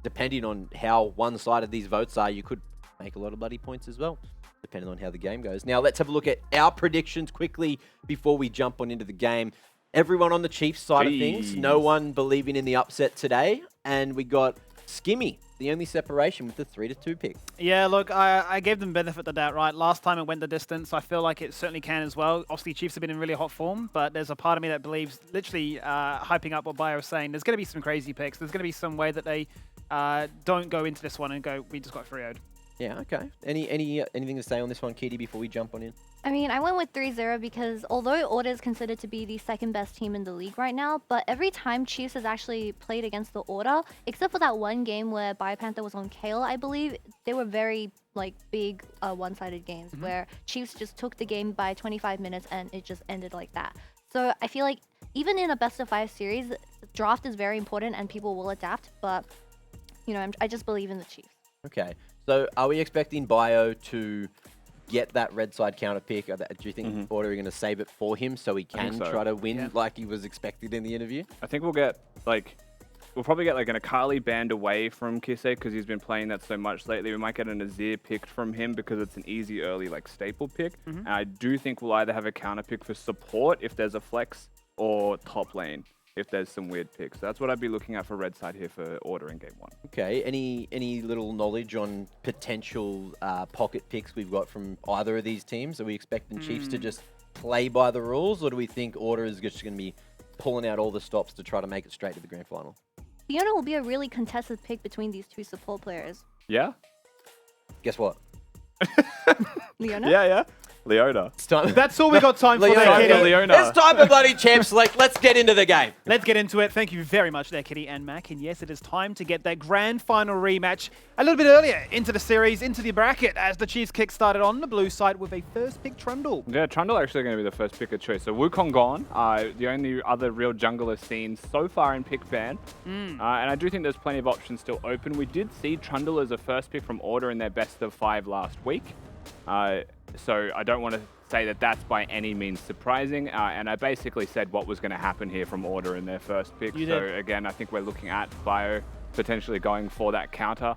depending on how one-sided these votes are, you could make a lot of bloody points as well, depending on how the game goes. Now, let's have a look at our predictions quickly before we jump on into the game. Everyone on the Chiefs side of things, no one believing in the upset today. And we got Skimmy, the only separation with the 3-2 pick. Yeah, look, I gave them benefit of the doubt, right? Last time it went the distance. I feel like it certainly can as well. Obviously, Chiefs have been in really hot form, but there's a part of me that believes, literally hyping up what Bio was saying, there's going to be some crazy picks. There's going to be some way that they don't go into this one and go, we just got 3-0'd. Yeah, okay. Anything to say on this one, Kitty, before we jump on in? I mean, I went with 3-0 because although Order is considered to be the second best team in the league right now, but every time Chiefs has actually played against the Order, except for that one game where Biopanther was on Kale, I believe, they were very like big one-sided games where Chiefs just took the game by 25 minutes and it just ended like that. So I feel like even in a best of 5 series, draft is very important and people will adapt, but you know, I just believe in the Chiefs. Okay. So are we expecting Bio to get that red side counter pick? Do you think Order are going to save it for him so he can try to win like he was expected in the interview? I think we'll probably get like an Akali banned away from Kisei because he's been playing that so much lately. We might get an Azir picked from him because it's an easy early like staple pick. And I do think we'll either have a counter pick for support if there's a flex, or top lane if there's some weird picks. So that's what I'd be looking at for red side here for Order in game 1. Okay, any little knowledge on potential pocket picks we've got from either of these teams? Are we expecting Chiefs to just play by the rules, or do we think Order is just going to be pulling out all the stops to try to make it straight to the grand final? Fiona will be a really contested pick between these two support players. Yeah? Guess what? Leona? Yeah. Leona. It's time. That's all we got time for there, Leona. Kitty. Leona. It's time for bloody champ select. Let's get into the game. Let's get into it. Thank you very much there, Kitty and Mac. And yes, it is time to get that grand final rematch a little bit earlier into the series, into the bracket, as the Chiefs kick started on the blue side with a first pick Trundle. Yeah, Trundle actually going to be the first pick of choice. So Wukong gone, the only other real jungler seen so far in pick ban. And I do think there's plenty of options still open. We did see Trundle as a first pick from Order in their best of 5 last week. So I don't want to say that that's by any means surprising, and I basically said what was going to happen here from Order in their first pick. You so did. again, I think we're looking at Bio potentially going for that counter.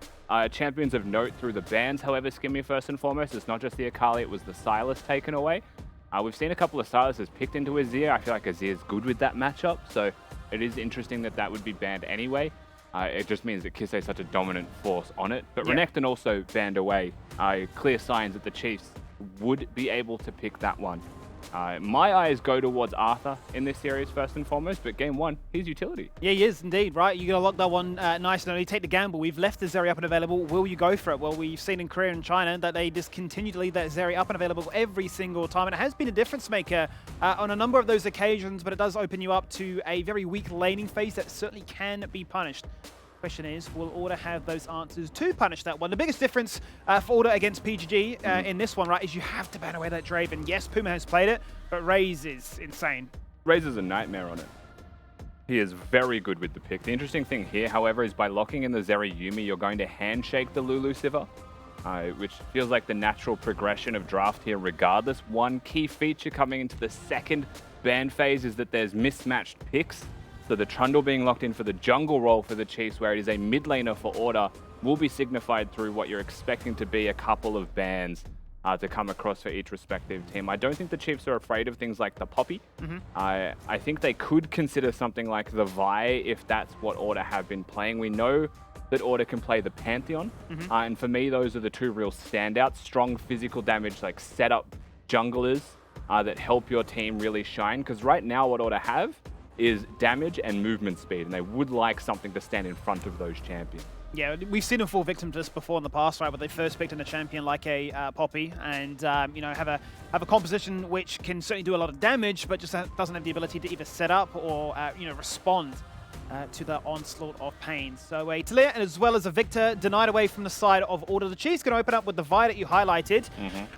Champions of note through the bans, however, Skimmy first and foremost. It's not just the Akali, it was the Sylas taken away. We've seen a couple of Sylases picked into Azir. I feel like Azir's good with that matchup, so it is interesting that that would be banned anyway. It just means that Kisei's such a dominant force on it. But Renekton also banned away. Clear signs that the Chiefs would be able to pick that one. My eyes go towards Arthur in this series first and foremost, but game one, he's utility. Yeah, he is indeed, right? You're going to lock that one nice and early. Take the gamble. We've left the Zeri up and available. Will you go for it? Well, we've seen in Korea and China that they just continue to leave that Zeri up and available every single time. And it has been a difference maker on a number of those occasions, but it does open you up to a very weak laning phase that certainly can be punished. Question is, will Order have those answers to punish that one? The biggest difference for Order against PGG in this one, right, is you have to ban away that Draven. Yes, Puma has played it, but Raze is insane. Raze is a nightmare on it. He is very good with the pick. The interesting thing here, however, is by locking in the Zeri Yuumi, you're going to handshake the Lulu Sivir, which feels like the natural progression of draft here regardless. One key feature coming into the second ban phase is that there's mismatched picks. So the Trundle being locked in for the jungle role for the Chiefs, where it is a mid laner for Order, will be signified through what you're expecting to be a couple of bans to come across for each respective team. I don't think the Chiefs are afraid of things like the Poppy. I think they could consider something like the Vi if that's what Order have been playing. We know that Order can play the Pantheon, and for me, those are the two real standouts. Strong physical damage, like setup junglers that help your team really shine, because right now what Order have is damage and movement speed, and they would like something to stand in front of those champions. Yeah, we've seen them fall victim to this before in the past, right? Where they first picked in a champion like a Poppy, and you know, have a composition which can certainly do a lot of damage, but just doesn't have the ability to either set up or you know, respond to the onslaught of pain. So a Talia as well as a Victor denied away from the side of Order. The Chiefs going to open up with the Vi that you highlighted,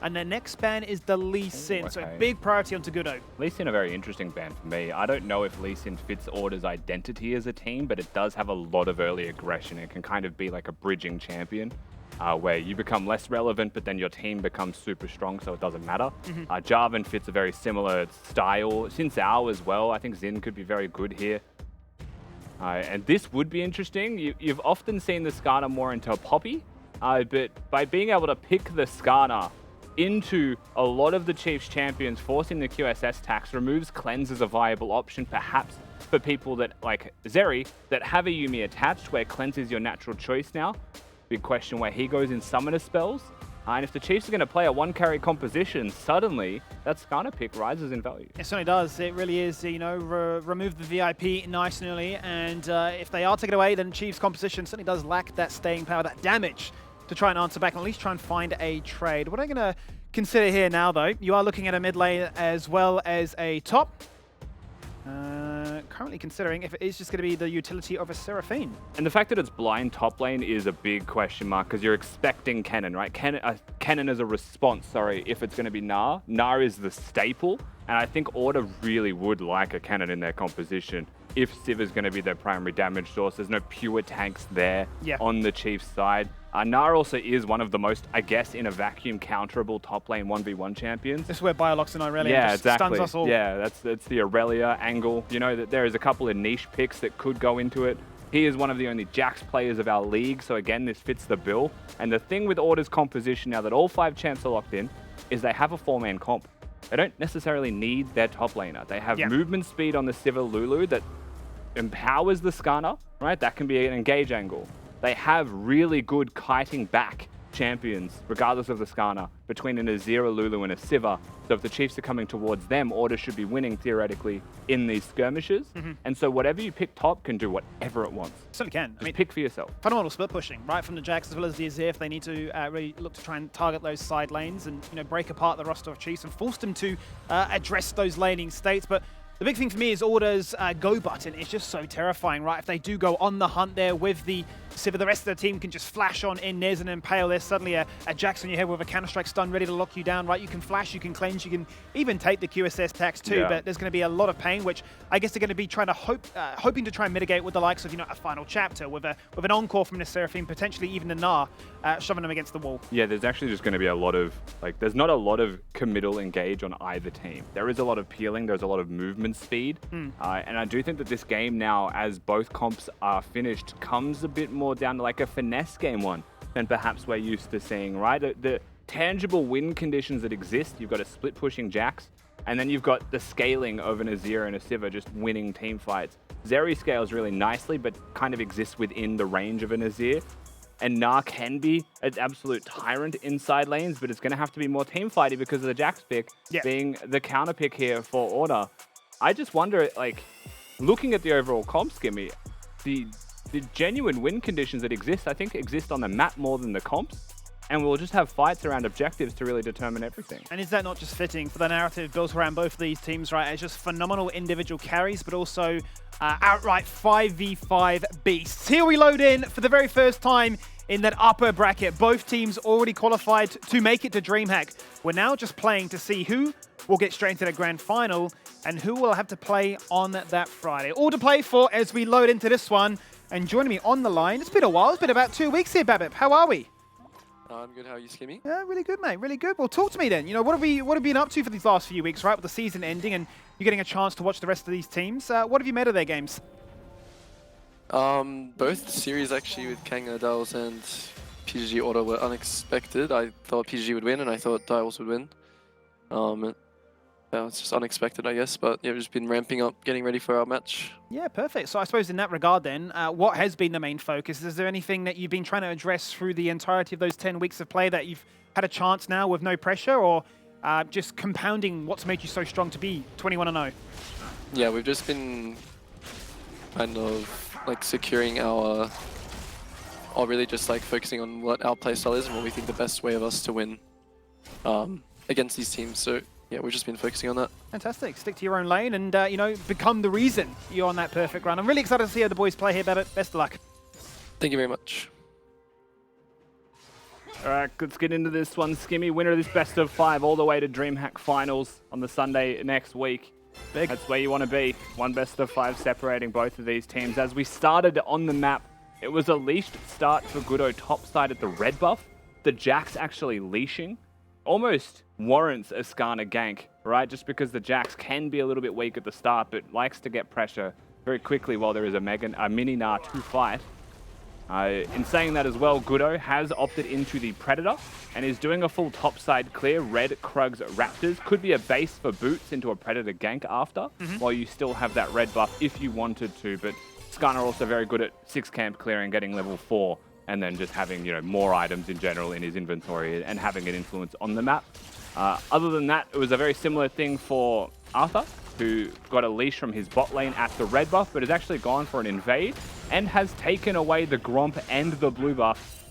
and their next ban is the Lee Sin. So a big priority on Tagudo. Lee Sin a very interesting ban for me. I don't know if Lee Sin fits Order's identity as a team, but it does have a lot of early aggression. It can kind of be like a bridging champion. Where you become less relevant, but then your team becomes super strong, so it doesn't matter. Jarvan fits a very similar style. Xin Zhao as well. I think Xin could be very good here. And this would be interesting. You've often seen the Skarner more into a Poppy, but by being able to pick the Skarner into a lot of the Chiefs champions, forcing the QSS tax, removes Cleanse as a viable option, perhaps for people that, like Zeri, that have a Yuumi attached, where Cleanse is your natural choice now. Big question where he goes in Summoner spells. And if the Chiefs are going to play a one-carry composition, suddenly that Skarner pick rises in value. It certainly does. It really is, you know, remove the VIP nice and early. And if they are taken away, then Chiefs' composition certainly does lack that staying power, that damage to try and answer back, and at least try and find a trade. What I'm going to consider here now, though, you are looking at a mid lane as well as a top. Currently considering if it is just going to be the utility of a Seraphine. And the fact that it's blind top lane is a big question mark, because you're expecting Kennen, right? Kennen as a response, if it's going to be Gnar. Gnar is the staple, and I think Order really would like a Kennen in their composition if Civ is going to be their primary damage source. There's no pure tanks there on the Chiefs side. Gnar also is one of the most, I guess, in a vacuum counterable top lane 1v1 champions. This is where Biolox and Irelia just stuns us all. Yeah, that's the Aurelia angle. You know that there is a couple of niche picks that could go into it. He is one of the only Jax players of our league, so again, this fits the bill. And the thing with Order's composition, now that all 5 champs are locked in, is they have a 4-man comp. They don't necessarily need their top laner. They have movement speed on the Sivir Lulu that empowers the Skarner, right? That can be an engage angle. They have really good kiting back champions, regardless of the Skarner, between an Azir, a Lulu, and a Sivir. So if the Chiefs are coming towards them, Order should be winning, theoretically, in these skirmishes. And so whatever you pick top can do whatever it wants. Certainly can. Just pick for yourself. Fundamental split pushing, right from the Jax as well as the Azir, if they need to really look to try and target those side lanes and, you know, break apart the roster of Chiefs and force them to address those laning states. But the big thing for me is Order's go button is just so terrifying, right? If they do go on the hunt there with the Sivir, the rest of the team can just flash on in, there's an Impale, there's suddenly a Jax on your head with a Counter-Strike stun ready to lock you down, right? You can flash, you can cleanse, you can even take the QSS tax too, but there's going to be a lot of pain, which I guess they're going to be trying to hoping to try and mitigate with the likes of, a final chapter, with an encore from the Seraphine, potentially even the Gnar, shoving them against the wall. Yeah, there's actually just going to be a lot of, there's not a lot of committal engage on either team. There is a lot of peeling, there's a lot of movement speed, and I do think that this game now, as both comps are finished, comes a bit more down to like a finesse game one than perhaps we're used to seeing, right? The tangible win conditions that exist, you've got a split pushing Jax, and then you've got the scaling of an Azir and a Sivir just winning team fights. Zeri scales really nicely, but kind of exists within the range of an Azir. And Gnar can be an absolute tyrant inside lanes, but it's going to have to be more team fighty because of the Jax pick being the counter pick here for Order. I just wonder, looking at the overall comp, Skimmy, the genuine win conditions that exist, I think exist on the map more than the comps. And we'll just have fights around objectives to really determine everything. And is that not just fitting for the narrative built around both of these teams, right? It's just phenomenal individual carries, but also outright 5v5 beasts. Here we load in for the very first time in that upper bracket. Both teams already qualified to make it to DreamHack. We're now just playing to see who will get straight into the grand final and who will have to play on that Friday. All to play for as we load into this one. And joining me on the line, it's been a while. It's been about 2 weeks here, Babip. How are we? I'm good. How are you, Skimmy? Yeah, really good, mate. Really good. Well, talk to me then. What have you been up to for these last few weeks, right? With the season ending and you're getting a chance to watch the rest of these teams. What have you made of their games? Both series actually with Kang Dials and PGG Order were unexpected. I thought PGG would win and I thought Dials would win. Yeah, it's just unexpected, I guess, but yeah, we've just been ramping up, getting ready for our match. Yeah, perfect. So I suppose in that regard then, what has been the main focus? Is there anything that you've been trying to address through the entirety of those 10 weeks of play that you've had a chance now with no pressure, or just compounding what's made you so strong to be 21-0? Yeah, we've just been kind of securing our, or really just focusing on what our playstyle is and what we think the best way of us to win against these teams. So yeah, we've just been focusing on that. Fantastic. Stick to your own lane and, become the reason you're on that perfect run. I'm really excited to see how the boys play here, Babbitt. Best of luck. Thank you very much. All right, let's get into this one. Skimmy, winner of this best of 5 all the way to DreamHack Finals on the Sunday next week. Big. That's where you want to be. One best of 5 separating both of these teams. As we started on the map, it was a leashed start for Goodo topside at the red buff. The Jax actually leashing almost warrants a Skarner gank, right? Just because the Jax can be a little bit weak at the start, but likes to get pressure very quickly while there is a mini Gnar to fight. In saying that as well, Goodo has opted into the Predator and is doing a full topside clear. Red Krugs Raptors could be a base for boots into a Predator gank after, while you still have that red buff if you wanted to. But Skarner also very good at 6 camp clearing, getting level 4, and then just having more items in general in his inventory and having an influence on the map. Other than that, it was a very similar thing for Arthur, who got a leash from his bot lane at the red buff, but has actually gone for an invade and has taken away the Gromp and the blue buff.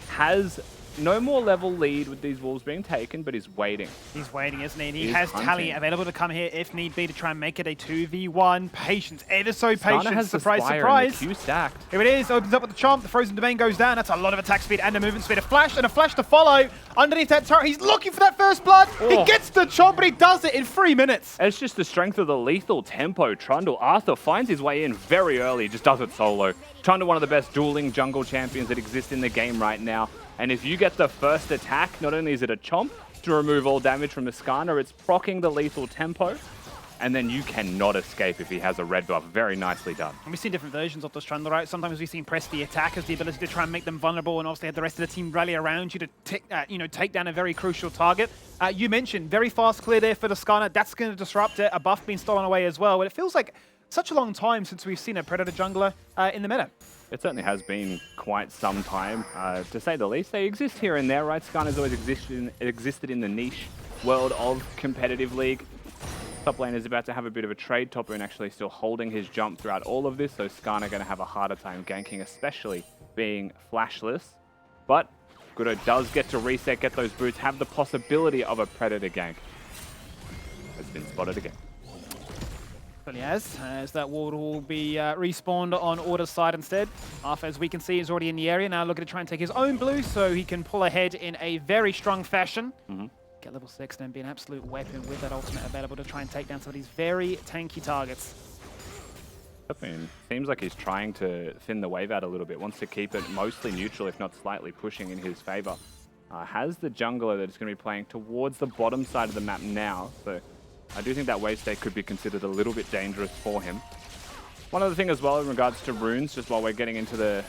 Has no more level lead with these wolves being taken, but is waiting. He's waiting, isn't he? And he has Tally available to come here if need be to try and make it a 2v1. Patience, ever so patient. Has surprise, surprise. Q stacked. Here it is, opens up with the Chomp, the Frozen Domain goes down. That's a lot of attack speed and a movement speed. A flash to follow. Underneath that turret, he's looking for that first blood. He gets the Chomp, but he does it in 3 minutes. It's just the strength of the lethal tempo. Trundle, Arthur finds his way in very early, just does it solo. Trundle, one of the best dueling jungle champions that exist in the game right now. And if you get the first attack, not only is it a Chomp to remove all damage from the Skarner, it's proccing the lethal tempo. And then you cannot escape if he has a red buff. Very nicely done. And we've seen different versions of this Trundle, right? Sometimes we've seen press the attack as the ability to try and make them vulnerable, and obviously have the rest of the team rally around you to take down a very crucial target. You mentioned very fast clear there for the Skarner. That's going to disrupt it. A buff being stolen away as well. But it feels like such a long time since we've seen a Predator jungler in the meta. It certainly has been quite some time, to say the least. They exist here and there, right? Skarner's always existed in the niche world of competitive league. Top lane is about to have a bit of a trade. Top lane actually still holding his jump throughout all of this, so Skarner going to have a harder time ganking, especially being flashless. But Goodo does get to reset, get those boots, have the possibility of a Predator gank. Has been spotted again. But yes, as that ward will be respawned on Order's side instead. Arthur, as we can see, is already in the area now, looking to try and take his own blue so he can pull ahead in a very strong fashion. Get level 6 and be an absolute weapon with that ultimate available to try and take down some of these very tanky targets. I mean, seems like he's trying to thin the wave out a little bit, wants to keep it mostly neutral, if not slightly pushing in his favor. Has the jungler that is going to be playing towards the bottom side of the map now, so I do think that wave state could be considered a little bit dangerous for him. One other thing as well in regards to runes, just while we're getting into the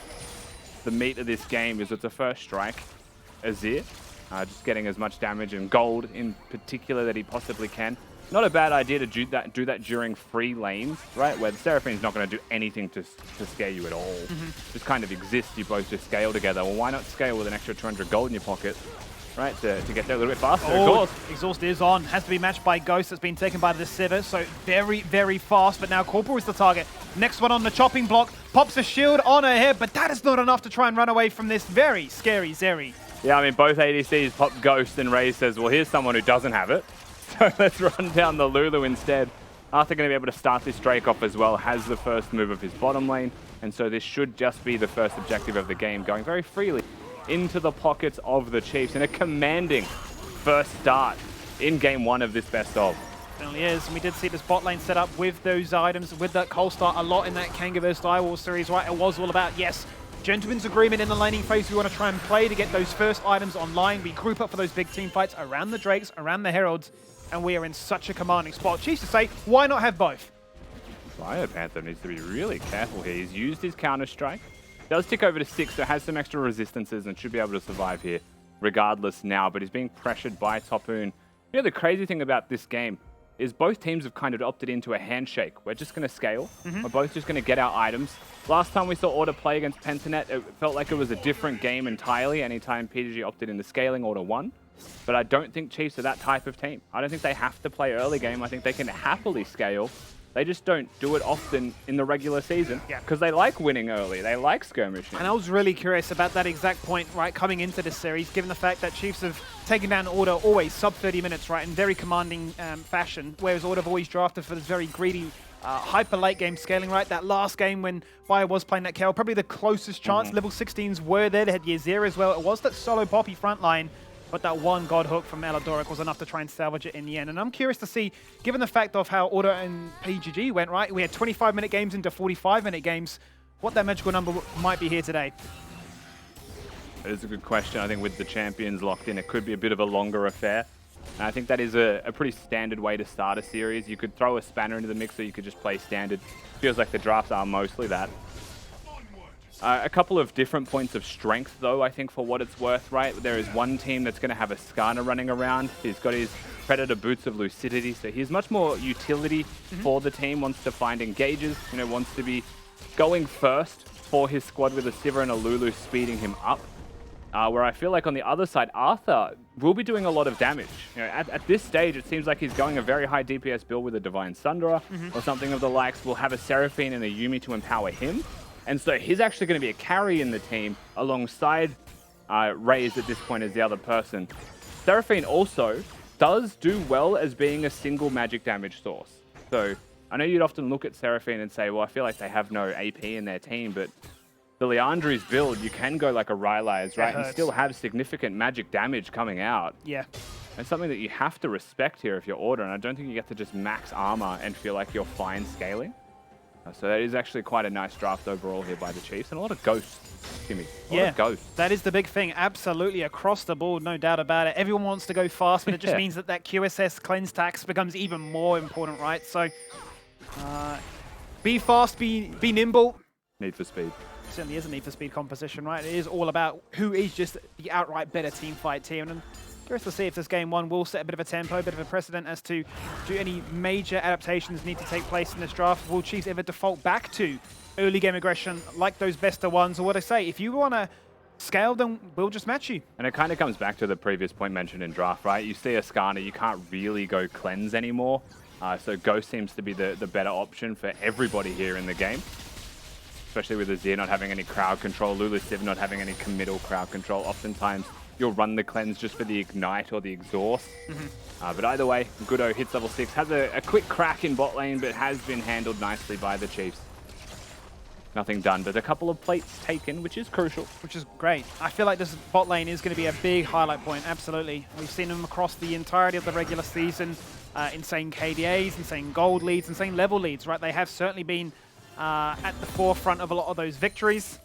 meat of this game, is it's a first strike Azir. Just getting as much damage and gold in particular that he possibly can. Not a bad idea to do that during free lanes, right? Where the Seraphine's not going to do anything to scare you at all. Just kind of exists, you both just scale together. Well, why not scale with an extra 200 gold in your pocket, right? To get there a little bit faster, of course. Exhaust is on. Has to be matched by Ghost that's been taken by the Sivir. So very, very fast. But now Corporal is the target. Next one on the chopping block. Pops a shield on her head, but that is not enough to try and run away from this very scary Zeri. Yeah, I mean, both ADCs pop Ghost, and Ray says, well, here's someone who doesn't have it. So let's run down the Lulu instead. Arthur going to be able to start this Drake off as well, has the first move of his bottom lane, and so this should just be the first objective of the game, going very freely into the pockets of the Chiefs in a commanding first start in game 1 of this best of. Certainly is, and we did see this bot lane set up with those items, with that cold start a lot in that Kanga vs. Direwolf series, right? It was all about, yes, gentleman's agreement in the laning phase. We want to try and play to get those first items online. We group up for those big team fights around the Drakes, around the Heralds, and we are in such a commanding spot. Chiefs to say, why not have both? Fire Panther needs to be really careful here. He's used his counter-strike. Does tick over to 6, so has some extra resistances and should be able to survive here regardless now, but he's being pressured by Topoon. You know, the crazy thing about this game is both teams have kind of opted into a handshake. We're just going to scale. We're both just going to get our items. Last time we saw Order play against Pentanet, it felt like it was a different game entirely anytime PGG opted into scaling, Order won. But I don't think Chiefs are that type of team. I don't think they have to play early game. I think they can happily scale. They just don't do it often in the regular season because they like winning early. They like skirmishing. And I was really curious about that exact point, right, coming into this series, given the fact that Chiefs have taken down Order always sub 30 minutes, right, in very commanding fashion, whereas Order have always drafted for this very greedy hyper late game scaling, right? That last game when Fire was playing that KO, probably the closest chance. Level 16s were there. They had Year as well. It was that solo Poppy front line. But that one God Hook from Eladoric was enough to try and salvage it in the end. And I'm curious to see, given the fact of how Order and PGG went, right? We had 25-minute games into 45-minute games, what that magical number might be here today. That is a good question. I think with the champions locked in, it could be a bit of a longer affair. And I think that is a pretty standard way to start a series. You could throw a spanner into the mix, or you could just play standard. Feels like the drafts are mostly that. A couple of different points of strength, though, I think, for what it's worth, right? There is one team that's going to have a Skarner running around. He's got his Predator Boots of Lucidity, so he's much more utility for the team, wants to find engages, you know, wants to be going first for his squad with a Sivir and a Lulu speeding him up. Where I feel like on the other side, Arthur will be doing a lot of damage. You know, at this stage, it seems like he's going a very high DPS build with a Divine Sundra or something of the likes. We'll have a Seraphine and a Yuumi to empower him. And so he's actually going to be a carry in the team alongside Raze at this point as the other person. Seraphine also does do well as being a single magic damage source. So I know you'd often look at Seraphine and say, well, I feel like they have no AP in their team, but the Leandri's build, you can go like a Rylai's, right? And still have significant magic damage coming out. Yeah. It's something that you have to respect here if you're Order, and I don't think you get to just max armor and feel like you're fine scaling. So that is actually quite a nice draft overall here by the Chiefs, and a lot of ghosts, Timmy. A lot of ghosts. That is the big thing. Absolutely across the board, no doubt about it. Everyone wants to go fast, but it just means that QSS cleanse tax becomes even more important, right? So be fast, be nimble. Need for speed. Certainly is a need for speed composition, right? It is all about who is just the outright better team fight team. And I'm curious to see if this game one will set a bit of a tempo, a bit of a precedent as to do any major adaptations need to take place in this draft. Will Chiefs ever default back to early game aggression like those bester ones? Or what I say, if you want to scale, then we'll just match you. And it kind of comes back to the previous point mentioned in draft, right? You see a Skarner, you can't really go cleanse anymore. So Ghost seems to be the better option for everybody here in the game. Especially with Azir not having any crowd control, Lulu Civ not having any committal crowd control. Oftentimes, you'll run the cleanse just for the ignite or the exhaust. But either way, Goodo hits level 6, has a quick crack in bot lane, but has been handled nicely by the Chiefs. Nothing done, but a couple of plates taken, which is crucial. Which is great. I feel like this bot lane is going to be a big highlight point, absolutely. We've seen them across the entirety of the regular season. Insane KDAs, insane gold leads, insane level leads, right? They have certainly been at the forefront of a lot of those victories.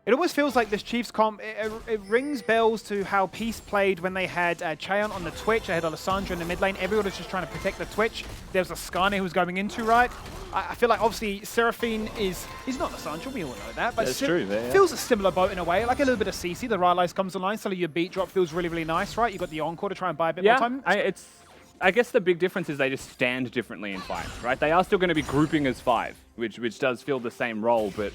It always feels like this Chiefs comp, it rings bells to how Peace played when they had Cheon on the Twitch, they had Alessandro in the mid lane. Everyone was just trying to protect the Twitch. There was a Skarner who was going into, right? I feel like obviously Seraphine he's not Alessandro, we all know that. But that's true, yeah. Feels a similar boat in a way, like a little bit of CC. The Rylai's comes online, so your beat drop feels really, really nice, right? You got the Encore to try and buy a bit more time. I guess the big difference is they just stand differently in fights, right? They are still going to be grouping as 5, which does fill the same role, but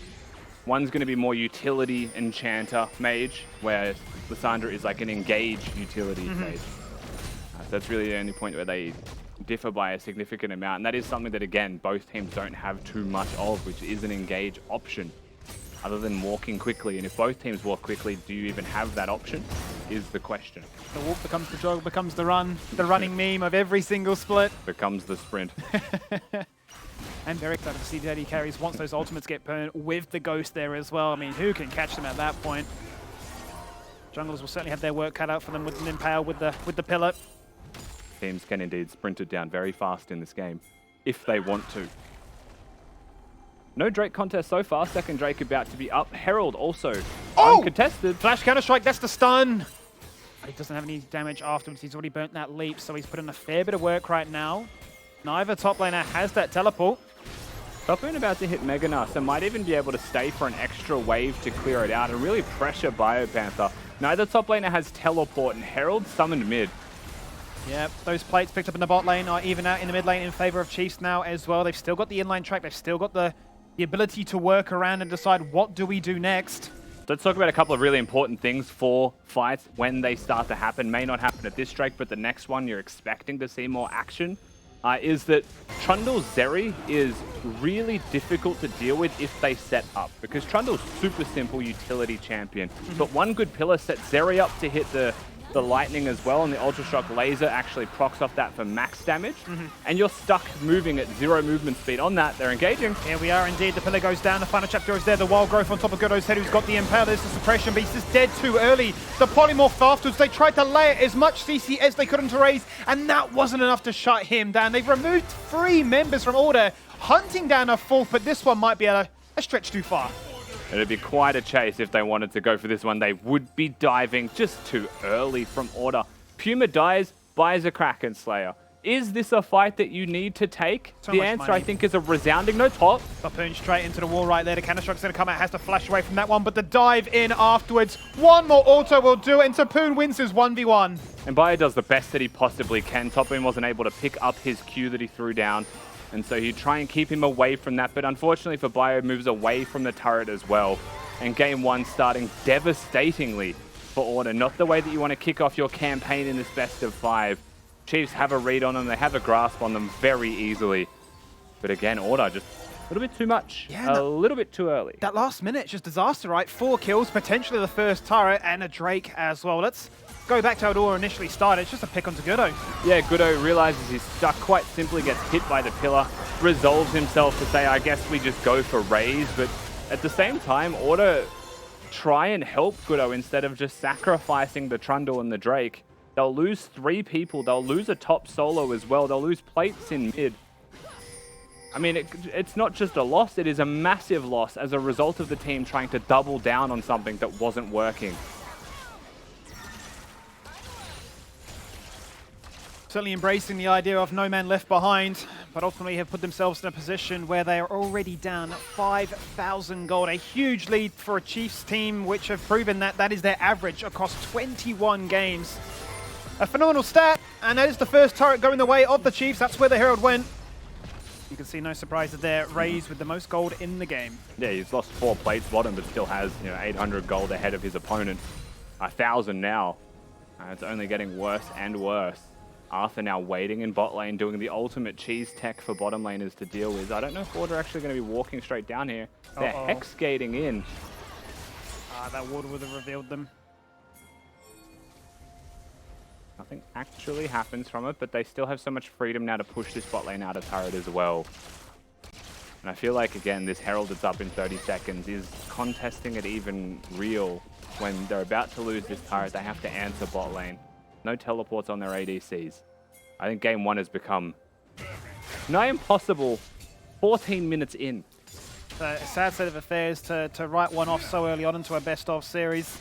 one's going to be more utility enchanter mage, where Lissandra is like an engage utility mage. So that's really the only point where they differ by a significant amount, and that is something that, again, both teams don't have too much of, which is an engage option, other than walking quickly. And if both teams walk quickly, do you even have that option, is the question. The walk becomes the jog, becomes the run, the running meme of every single split. Becomes the sprint. And very excited to see the AD carries once those ultimates get burned with the Ghost there as well. I mean, who can catch them at that point? Junglers will certainly have their work cut out for them with an Impale, with the Pillar. Teams can indeed sprint it down very fast in this game, if they want to. No Drake contest so far. Second Drake about to be up. Herald also uncontested. Flash Counter-Strike, that's the stun. He doesn't have any damage afterwards. He's already burnt that leap, so he's put in a fair bit of work right now. Neither top laner has that teleport. Top lane about to hit Mega Nast and might even be able to stay for an extra wave to clear it out and really pressure Biopanther. Neither top laner has teleport, and Herald summoned mid. Yep, those plates picked up in the bot lane are even out in the mid lane in favor of Chiefs now as well. They've still got the inline track. They've still got the ability to work around and decide what do we do next. Let's talk about a couple of really important things for fights when they start to happen. May not happen at this Drake, but the next one you're expecting to see more action. Is that Trundle's Zeri is really difficult to deal with if they set up, because Trundle's super simple utility champion, but one good pillar sets Zeri up to hit the lightning as well, and the Ultra Shock laser actually procs off that for max damage, and you're stuck moving at 0 movement speed. On that, they're engaging. Here we are indeed. The pillar goes down. The final chapter is there. The wild growth on top of Goodo's head, who's got the Impale. There's the suppression beast. Is dead too early. The polymorph afterwards. They tried to lay as much CC as they could into Raze, and that wasn't enough to shut him down. They've removed 3 members from Order, hunting down a 4th, but this one might be a stretch too far. It'd be quite a chase if they wanted to go for this one. They would be diving just too early from Order. Puma dies, buys a Kraken Slayer. Is this a fight that you need to take? The answer, I think, is a resounding no. Top. Bapoon straight into the wall right there. The Counter-Strike's going to come out, has to flash away from that one, but the dive in afterwards. One more auto will do it, and Tapoon wins his 1v1. And Bio does the best that he possibly can. Topoon wasn't able to pick up his Q that he threw down, and so you try and keep him away from that, but unfortunately for Bio, moves away from the turret as well. And game 1 starting devastatingly for Order. Not the way that you want to kick off your campaign in this best of 5. Chiefs have a read on them, they have a grasp on them very easily. But again, Order just a little bit too much, a little bit too early. That last minute, just disaster, right? 4 kills, potentially the first turret, and a Drake as well. Let's go back to how it all initially started. It's just a pick onto Goodo. Yeah, Goodo realizes he's stuck, quite simply gets hit by the pillar, resolves himself to say, I guess we just go for Raze, but at the same time, Order try and help Goodo instead of just sacrificing the Trundle and the Drake. They'll lose 3 people, they'll lose a top solo as well, they'll lose plates in mid. I mean, it's not just a loss, it is a massive loss as a result of the team trying to double down on something that wasn't working. Certainly embracing the idea of no man left behind, but ultimately have put themselves in a position where they are already down 5,000 gold. A huge lead for a Chiefs team, which have proven that that is their average across 21 games. A phenomenal stat, and that is the first turret going the way of the Chiefs. That's where the Herald went. You can see no surprises there. Raze with the most gold in the game. Yeah, he's lost 4 plates bottom, but still has 800 gold ahead of his opponent. 1,000 now. It's only getting worse and worse. Arthur now waiting in bot lane, doing the ultimate cheese tech for bottom laners to deal with. I don't know if Order are actually going to be walking straight down here. They're hex gating in. That water would have revealed them. Nothing actually happens from it, but they still have so much freedom now to push this bot lane out of turret as well. And I feel like, again, this Herald that's up in 30 seconds is contesting it even real. When they're about to lose this turret, they have to answer bot lane. No teleports on their ADCs. I think game 1 has become nigh impossible 14 minutes in. So a sad state of affairs to write one off so early on into a best-of series.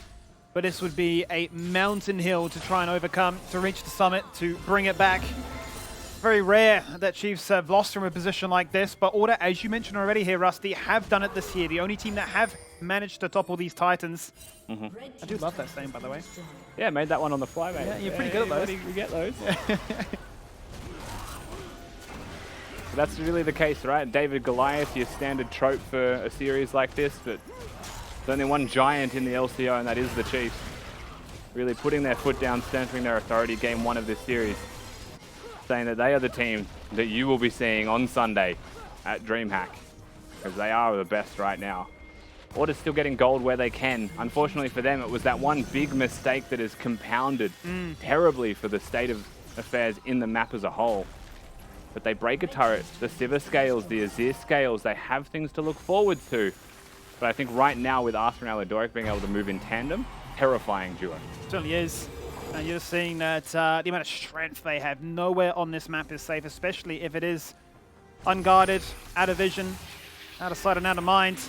But this would be a mountain hill to try and overcome, to reach the summit, to bring it back. Very rare that Chiefs have lost from a position like this, but Order, as you mentioned already here, Rusty, have done it this year. The only team that have managed to topple these Titans. I do love that saying, by the way. Yeah, made that one on the fly, mate. Yeah, you're pretty good at those. We get those. That's really the case, right? David Goliath, your standard trope for a series like this, but there's only one giant in the LCO, and that is the Chiefs. Really putting their foot down, centering their authority game 1 of this series. Saying that they are the team that you will be seeing on Sunday at DreamHack. Because they are the best right now. Order's still getting gold where they can. Unfortunately for them, it was that one big mistake that has compounded terribly for the state of affairs in the map as a whole. But they break a turret, the Sivir scales, the Azir scales, they have things to look forward to. But I think right now with Arthur and Alidoric being able to move in tandem, terrifying duo. It certainly is. And you're seeing that the amount of strength they have nowhere on this map is safe, especially if it is unguarded, out of vision, out of sight and out of mind.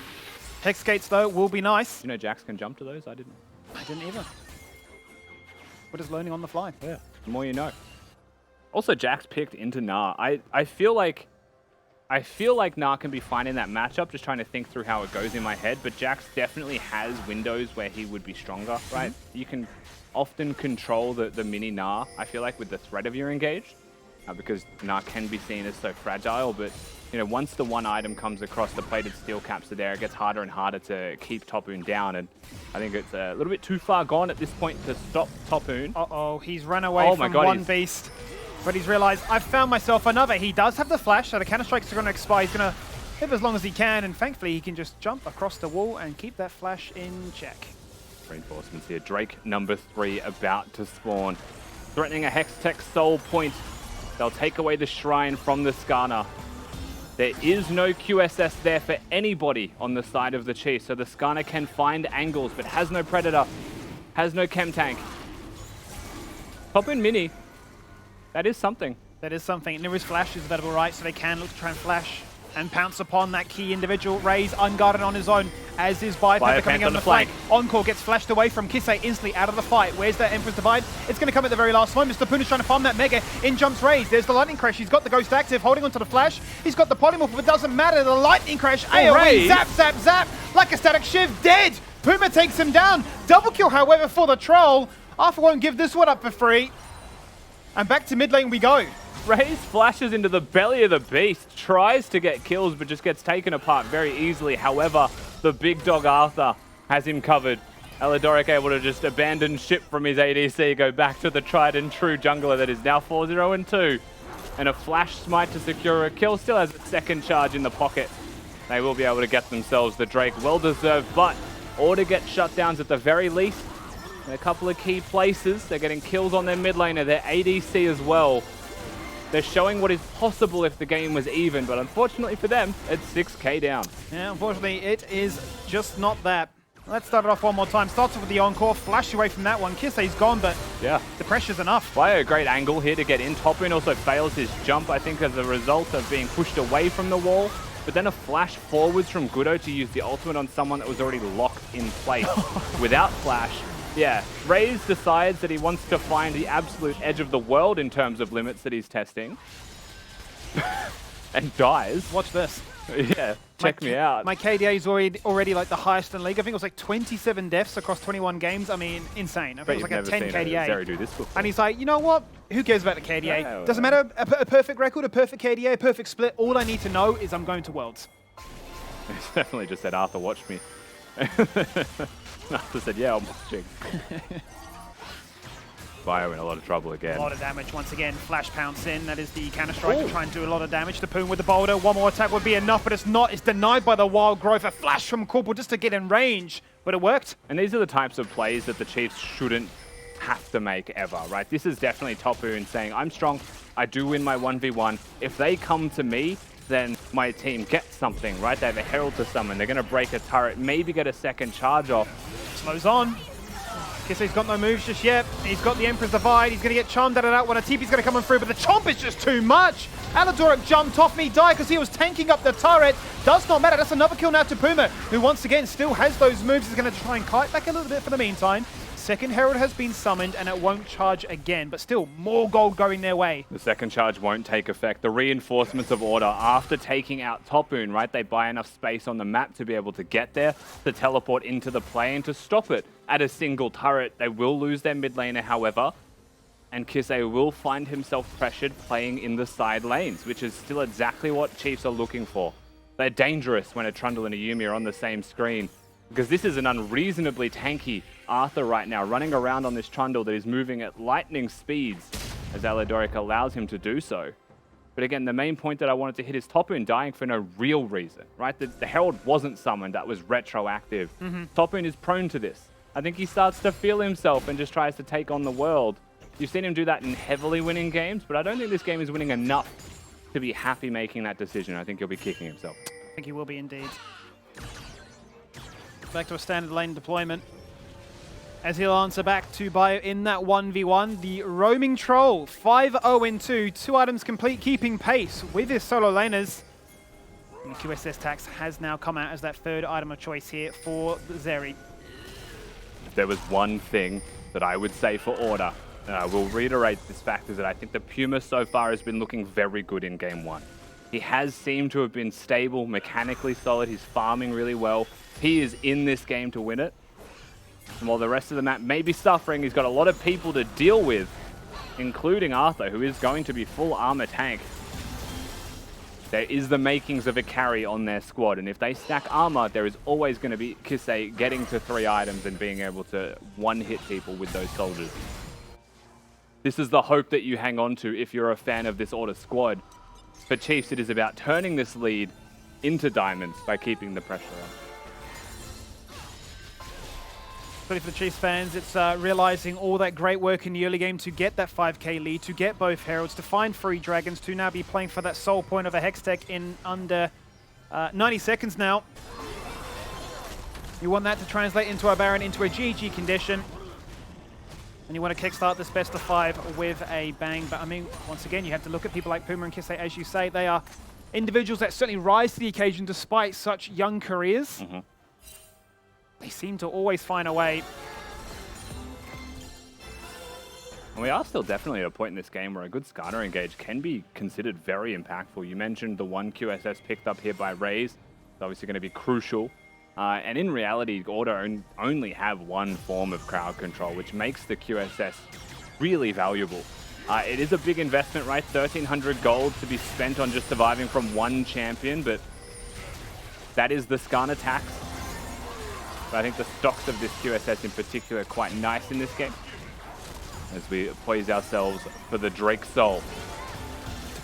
Hex gates, though, will be nice. You know Jax can jump to those? I didn't either. We're just learning on the fly. Yeah, the more you know. Also, Jax picked into Gnar. I feel like Gnar can be fine in that matchup, just trying to think through how it goes in my head, but Jax definitely has windows where he would be stronger, right? You can often control the mini Gnar, I feel like, with the threat of your engaged, because Gnar can be seen as so fragile, but you know, once the one item comes across, the plated steel caps are there, it gets harder and harder to keep Topoon down, and I think it's a little bit too far gone at this point to stop Topoon. Uh-oh, he's run away from one beast. But he's realized, I've found myself another. He does have the flash, so the counter strikes are going to expire. He's going to live as long as he can, and thankfully he can just jump across the wall and keep that flash in check. Reinforcements here. Drake number 3 about to spawn. Threatening a Hextech soul point. They'll take away the shrine from the Skarner. There is no QSS there for anybody on the side of the Chiefs, so the Skarner can find angles, but has no Predator, has no Chem Tank. Topoon mini. That is something. That is something. And there is flashes available, right? So they can look to try and flash and pounce upon that key individual. Ray's unguarded on his own, as is Biopanther coming on the flank. Encore gets flashed away from Kisei instantly out of the fight. Where's that Emperor's Divide? It's going to come at the very last moment. Mr. Poon is trying to farm that Mega. In jumps Raze. There's the Lightning Crash. He's got the Ghost active, holding onto the Flash. He's got the Polymorph, but it doesn't matter. The Lightning Crash, AoE, zap, zap, zap. Like a static shiv, dead. Puma takes him down. Double kill, however, for the Troll. Arthur won't give this one up for free. And back to mid lane we go. Raze flashes into the belly of the beast, tries to get kills, but just gets taken apart very easily. However, the big dog Arthur has him covered. Alidoric able to just abandon ship from his ADC, go back to the tried and true jungler that is now 4-0-2. And a flash smite to secure a kill. Still has a second charge in the pocket. They will be able to get themselves the Drake. Well deserved, but Order gets shutdowns at the very least. In a couple of key places. They're getting kills on their mid laner, their ADC as well. They're showing what is possible if the game was even, but unfortunately for them, it's 6k down. Yeah, unfortunately, it is just not that. Let's start it off one more time. Starts off with the Encore, flash away from that one. Kisei's gone, but yeah, the pressure's enough. By a great angle here to get in. Topoon also fails his jump, I think, as a result of being pushed away from the wall. But then a flash forwards from Gudo to use the ultimate on someone that was already locked in place without flash. Yeah, Raze decides that he wants to find the absolute edge of the world in terms of limits that he's testing. And dies. Watch this. Yeah, check me out. My KDA is already like the highest in the league. I think it was like 27 deaths across 21 games. I mean, insane. I think it was like a 10 KDA. Zeri do this before. And he's like, you know what? Who cares about the KDA? Doesn't matter. A perfect record, a perfect KDA, a perfect split. All I need to know is I'm going to Worlds. He's definitely just said, Arthur, watch me. Arthur said, yeah, I'm watching. Bio in a lot of trouble again. A lot of damage once again. Flash pounce in. That is the counter strike to try and do a lot of damage to Poon with the boulder. One more attack would be enough, but it's not. It's denied by the wild growth. A flash from Corporal just to get in range, but it worked. And these are the types of plays that the Chiefs shouldn't have to make ever, right? This is definitely Topoon saying, I'm strong, I do win my 1v1. If they come to me, then my team gets something, right? They have a Herald to summon. They're going to break a turret, maybe get a second charge off. Slows on. Kisei's got no moves just yet. He's got the Emperor's Divide. He's going to get charmed out of that one. A TP's going to come on through, but the chomp is just too much. Aladoric jumped off and he died because he was tanking up the turret. Does not matter. That's another kill now to Puma, who once again still has those moves. He's going to try and kite back a little bit for the meantime. Second Herald has been summoned and it won't charge again, but still more gold going their way. The second charge won't take effect. The reinforcements of order after taking out Topoon, right? They buy enough space on the map to be able to get there, to teleport into the play and to stop it at a single turret. They will lose their mid laner, however, and Kisei will find himself pressured playing in the side lanes, which is still exactly what Chiefs are looking for. They're dangerous when a Trundle and a Yuumi are on the same screen, because this is an unreasonably tanky Arthur right now, running around on this Trundle that is moving at lightning speeds as Aladoric allows him to do so. But again, the main point that I wanted to hit is Topoon dying for no real reason, right? The Herald wasn't summoned, that was retroactive. Topoon is prone to this. I think he starts to feel himself and just tries to take on the world. You've seen him do that in heavily winning games, but I don't think this game is winning enough to be happy making that decision. I think he'll be kicking himself. I think he will be indeed. Back to a standard lane deployment. As he'll answer back to Bio in that 1v1. The Roaming Troll, 5-0-2, 2 items complete, keeping pace with his solo laners. And QSS Tax has now come out as that third item of choice here for Zeri. If there was one thing that I would say for Order, and I will reiterate this fact, is that I think the Puma so far has been looking very good in Game 1. He has seemed to have been stable, mechanically solid, he's farming really well. He is in this game to win it. And while the rest of the map may be suffering, he's got a lot of people to deal with, including Arthur, who is going to be full armor tank. There is the makings of a carry on their squad, and if they stack armor, there is always going to be Kisei getting to 3 items and being able to one-hit people with those soldiers. This is the hope that you hang on to if you're a fan of this Order squad. For Chiefs, it is about turning this lead into diamonds by keeping the pressure on. For the Chiefs fans, it's realizing all that great work in the early game to get that 5k lead, to get both Heralds, to find 3 Dragons, to now be playing for that sole point of a Hextech in under 90 seconds now. You want that to translate into a Baron, into a GG condition. And you want to kickstart this best of 5 with a bang. But I mean, once again, you have to look at people like Puma and Kisei, as you say. They are individuals that certainly rise to the occasion despite such young careers. They seem to always find a way. And we are still definitely at a point in this game where a good Skarner engage can be considered very impactful. You mentioned the one QSS picked up here by Raze. It's obviously going to be crucial. And in reality, Order only have one form of crowd control, which makes the QSS really valuable. It is a big investment, right? 1,300 gold to be spent on just surviving from one champion, but that is the Skarner tax. But I think the stocks of this QSS in particular are quite nice in this game, as we poise ourselves for the Drake Soul.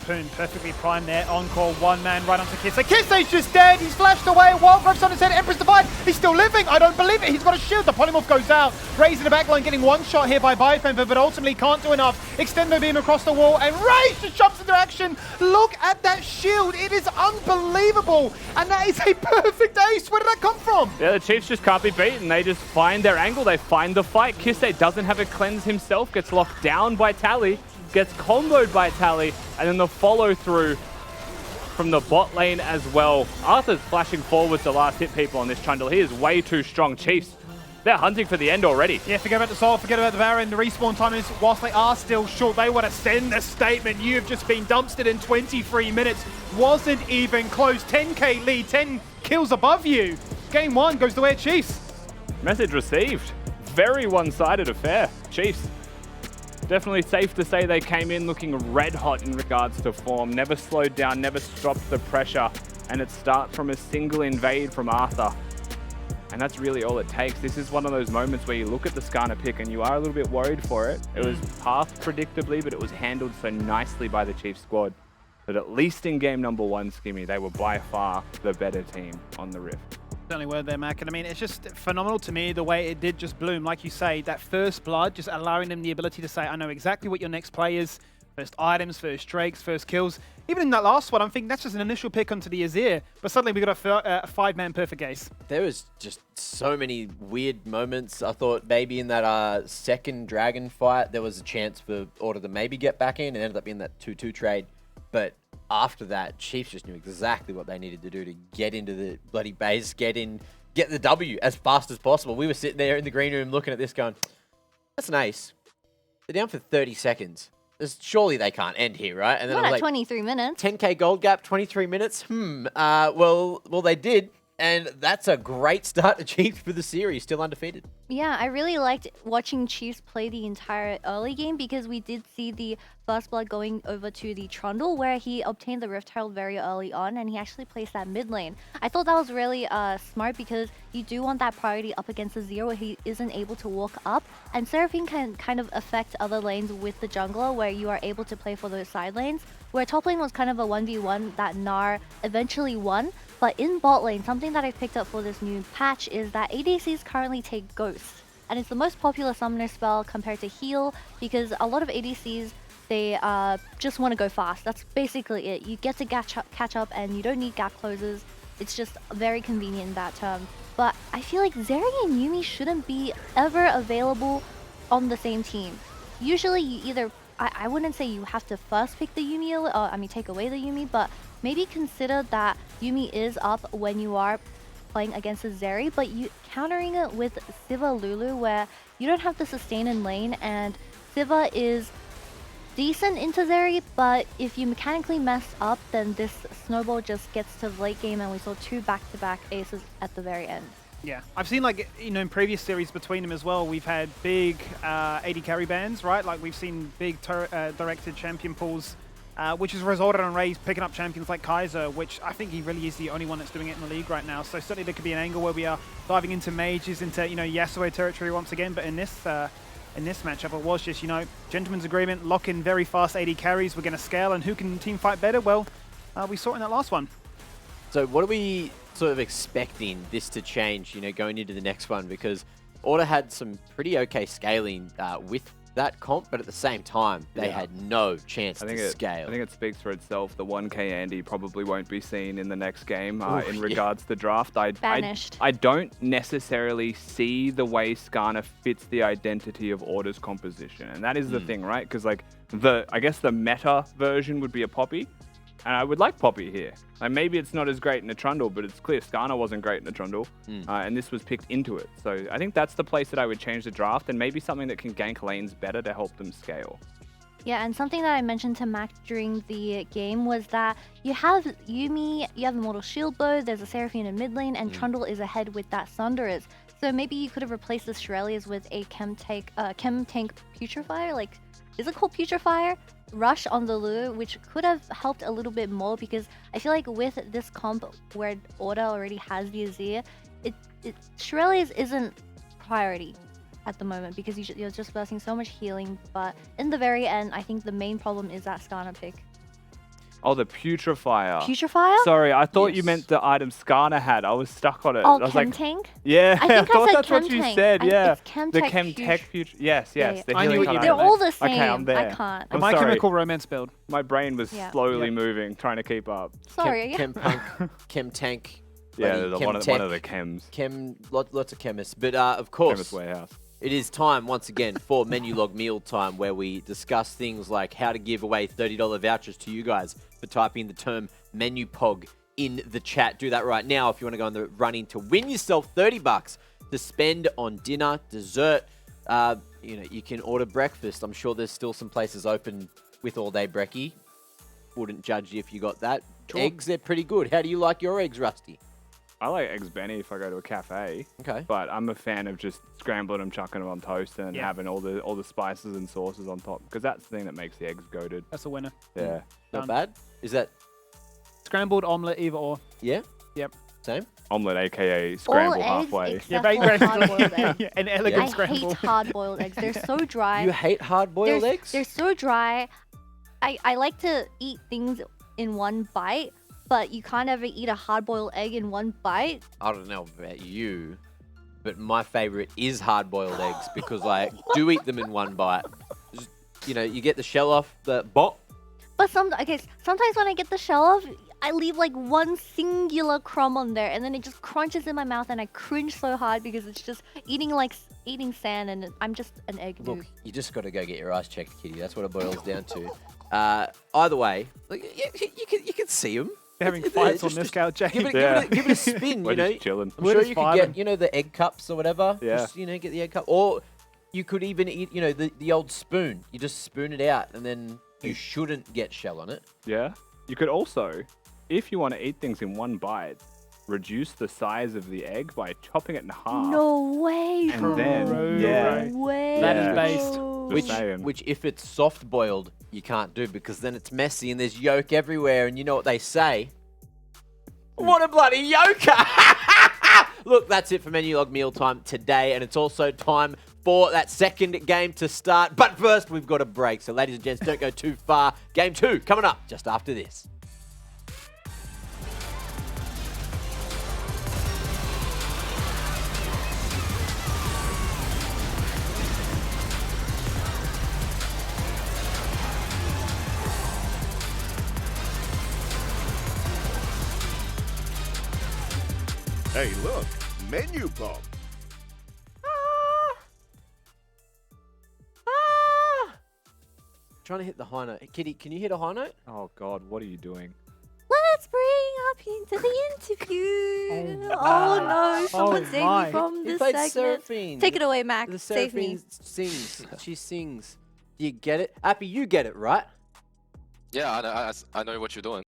Tapoon perfectly primed there. Encore, one man right onto Kisei. Kisei's just dead. He's flashed away. Wild Growth's on his head. Emperor's Divide. He's still living. I don't believe it. He's got a shield. The polymorph goes out. Raze in the backline getting one shot here by Biofember, but ultimately can't do enough. Extendo beam across the wall, and Raze just jumps into action. Look at that shield. It is unbelievable. And that is a perfect ace. Where did that come from? Yeah, the Chiefs just can't be beaten. They just find their angle. They find the fight. Kisei doesn't have a cleanse himself. Gets locked down by Tally. Gets comboed by Tally, and then the follow-through from the bot lane as well. Arthur's flashing forward to last hit people on this Trundle. He is way too strong. Chiefs, they're hunting for the end already. Yeah, forget about the Soul, forget about the Baron. The respawn time is, whilst they are still short, they want to send a statement. You have just been dumpstered in 23 minutes. Wasn't even close. 10k lead, 10 kills above you. Game 1 goes the way of Chiefs. Message received. Very one-sided affair. Chiefs. Definitely safe to say they came in looking red hot in regards to form. Never slowed down, never stopped the pressure. And it starts from a single invade from Arthur. And that's really all it takes. This is one of those moments where you look at the Skarner pick and you are a little bit worried for it. It was passed predictably, but it was handled so nicely by the Chiefs squad that at least in game number 1, Skimmy, they were by far the better team on the Rift. Certainly were there, Mac. And I mean, it's just phenomenal to me the way it did just bloom. Like you say, that first blood, just allowing them the ability to say, I know exactly what your next play is. First items, first drakes, first kills. Even in that last one, I'm thinking that's just an initial pick onto the Azir. But suddenly we got a 5-man perfect ace. There was just so many weird moments. I thought maybe in that second dragon fight, there was a chance for Order to maybe get back in. It ended up being that 2-2 trade. But after that, Chiefs just knew exactly what they needed to do to get into the bloody base, get the W as fast as possible. We were sitting there in the green room looking at this going, that's an ace. They're down for 30 seconds. Surely they can't end here, right? And then Not I'm at like, 23 minutes. 10k gold gap, 23 minutes. Well, they did. And that's a great start achieved for the series, still undefeated. Yeah, I really liked watching Chiefs play the entire early game because we did see the first blood going over to the Trundle where he obtained the Rift Herald very early on and he actually placed that mid lane. I thought that was really smart because you do want that priority up against the Zero where he isn't able to walk up, and Seraphine can kind of affect other lanes with the jungler where you are able to play for those side lanes, where top lane was kind of a 1v1 that Gnar eventually won. But in bot lane, something that I picked up for this new patch is that ADCs currently take Ghost. And it's the most popular summoner spell compared to heal because a lot of ADCs, they just want to go fast. That's basically it. You get to catch up and you don't need gap closes. It's just very convenient in that term. But I feel like Zeri and Yuumi shouldn't be ever available on the same team. Usually you either, I wouldn't say you have to first pick the Yuumi, or take away the Yuumi, but maybe consider that Yuumi is up when you are playing against a Zeri, but you countering it with Siva Lulu where you don't have to sustain in lane, and Siva is decent into Zeri, but if you mechanically mess up, then this snowball just gets to the late game and we saw 2 back-to-back aces at the very end. Yeah, I've seen in previous series between them as well, we've had big AD carry bans, right? Like we've seen big directed champion pools, which has resulted in Raze picking up champions like Kaiser, which I think he really is the only one that's doing it in the league right now. So certainly there could be an angle where we are diving into mages, into Yasuo territory once again. But in this matchup, it was just gentleman's agreement, lock in very fast AD carries. We're going to scale, and who can team fight better? Well, we saw it in that last one. So what are we sort of expecting this to change, going into the next one? Because Order had some pretty okay scaling with that comp, but at the same time, they had no chance to scale. I think it speaks for itself. The 1k Andy probably won't be seen in the next game in regards to draft. Banished. I don't necessarily see the way Skarner fits the identity of Order's composition, and that is the thing, right? Because I guess the meta version would be a Poppy. And I would like Poppy here. Maybe it's not as great in a Trundle, but it's clear Skarner wasn't great in a Trundle, and this was picked into it. So I think that's the place that I would change the draft, and maybe something that can gank lanes better to help them scale. Yeah, and something that I mentioned to Mac during the game was that you have Yuumi, you have Immortal Shield Bow, there's a Seraphine in mid lane, and Trundle is ahead with that Sunderers. So maybe you could have replaced the Shurelya's with a Chem Tank Putrefier, is it called Putrefier? Rush on the Lure, which could have helped a little bit more because I feel like with this comp where Order already has the Azir, Shurelya's isn't priority at the moment because you're just bursting so much healing, but in the very end, I think the main problem is that Skarner pick. Oh, the Putrefier. Putrefier? Sorry, I thought you meant the item Skarner had. I was stuck on it. Oh, I was Chem Tank? Yeah, I thought that's what you said. Yeah, it's Chem the Tech Chem Tech Putrefier. Yes. I The knew healing what you card meant. They're all the same. Okay, I'm there. I can't. The My Chemical Romance build. My brain was slowly moving, trying to keep up. Sorry. Chem Punk, Chem Tank. Yeah, Chem one of the chems. Lots of chemists. But of course, Chemist Warehouse. It is time once again for Menulog Meal Time, where we discuss things like how to give away $30 vouchers to you guys for typing the term MENUPOG in the chat. Do that right now if you want to go on the running to win yourself $30 to spend on dinner, dessert. You can order breakfast. I'm sure there's still some places open with all-day brekkie. Wouldn't judge you if you got that. Sure. Eggs, they're pretty good. How do you like your eggs, Rusty? I like eggs Benny if I go to a cafe. Okay. But I'm a fan of just scrambling them, chucking them on toast, and having all the spices and sauces on top, because that's the thing that makes the eggs goated. That's a winner. Yeah. Not bad. Is that scrambled omelet, either or? Yeah. Yep. Same. Omelet, aka scramble all halfway. Eggs Yeah, very hard-boiled eggs. An elegant I scramble. hate hard-boiled eggs. They're so dry. You hate hard-boiled eggs? They're so dry. I like to eat things in one bite, but you can't ever eat a hard-boiled egg in one bite. I don't know about you, but my favorite is hard-boiled eggs because like do eat them in one bite. Just, you know, you get the shell off the bop. But sometimes when I get the shell off, I leave like one singular crumb on there, and then it just crunches in my mouth, and I cringe so hard because it's just eating sand, and I'm just an egg noob. Look, you just got to go get your eyes checked, Kitty. That's what it boils down to. Either way, like, you can see them. They're having fights on this couch, Jake. Give it a spin, We're you know. just chilling. I'm We're sure just you could vibing. get, you know, the egg cups or whatever. Yeah. Just, you know, get the egg cup. Or you could even eat, you know, the old spoon. You just spoon it out, and then you shouldn't get shell on it. Yeah. You could also, if you want to eat things in one bite, reduce the size of the egg by chopping it in half. No way, And bro. then, yeah. No way. That is based. bro. Just saying. Which, if it's soft boiled, you can't do because then it's messy and there's yolk everywhere. And you know what they say? What a bloody yoker! Look, that's it for Menulog Mealtime today, and it's also time for that second game to start. But first, we've got a break. So, ladies and gents, don't go too far. Game 2 coming up just after this. Hey, look, menu bump. Trying to hit the high note. Kitty, can you hit a high note? Oh, God, what are you doing? Let's bring up into the interview. Oh no, someone save my. me from You this played segment. Seraphine. Take it away, Mac. The Save me. Seraphine sings. She sings. Do you get it? Appy, you get it, right? Yeah, I know what you're doing.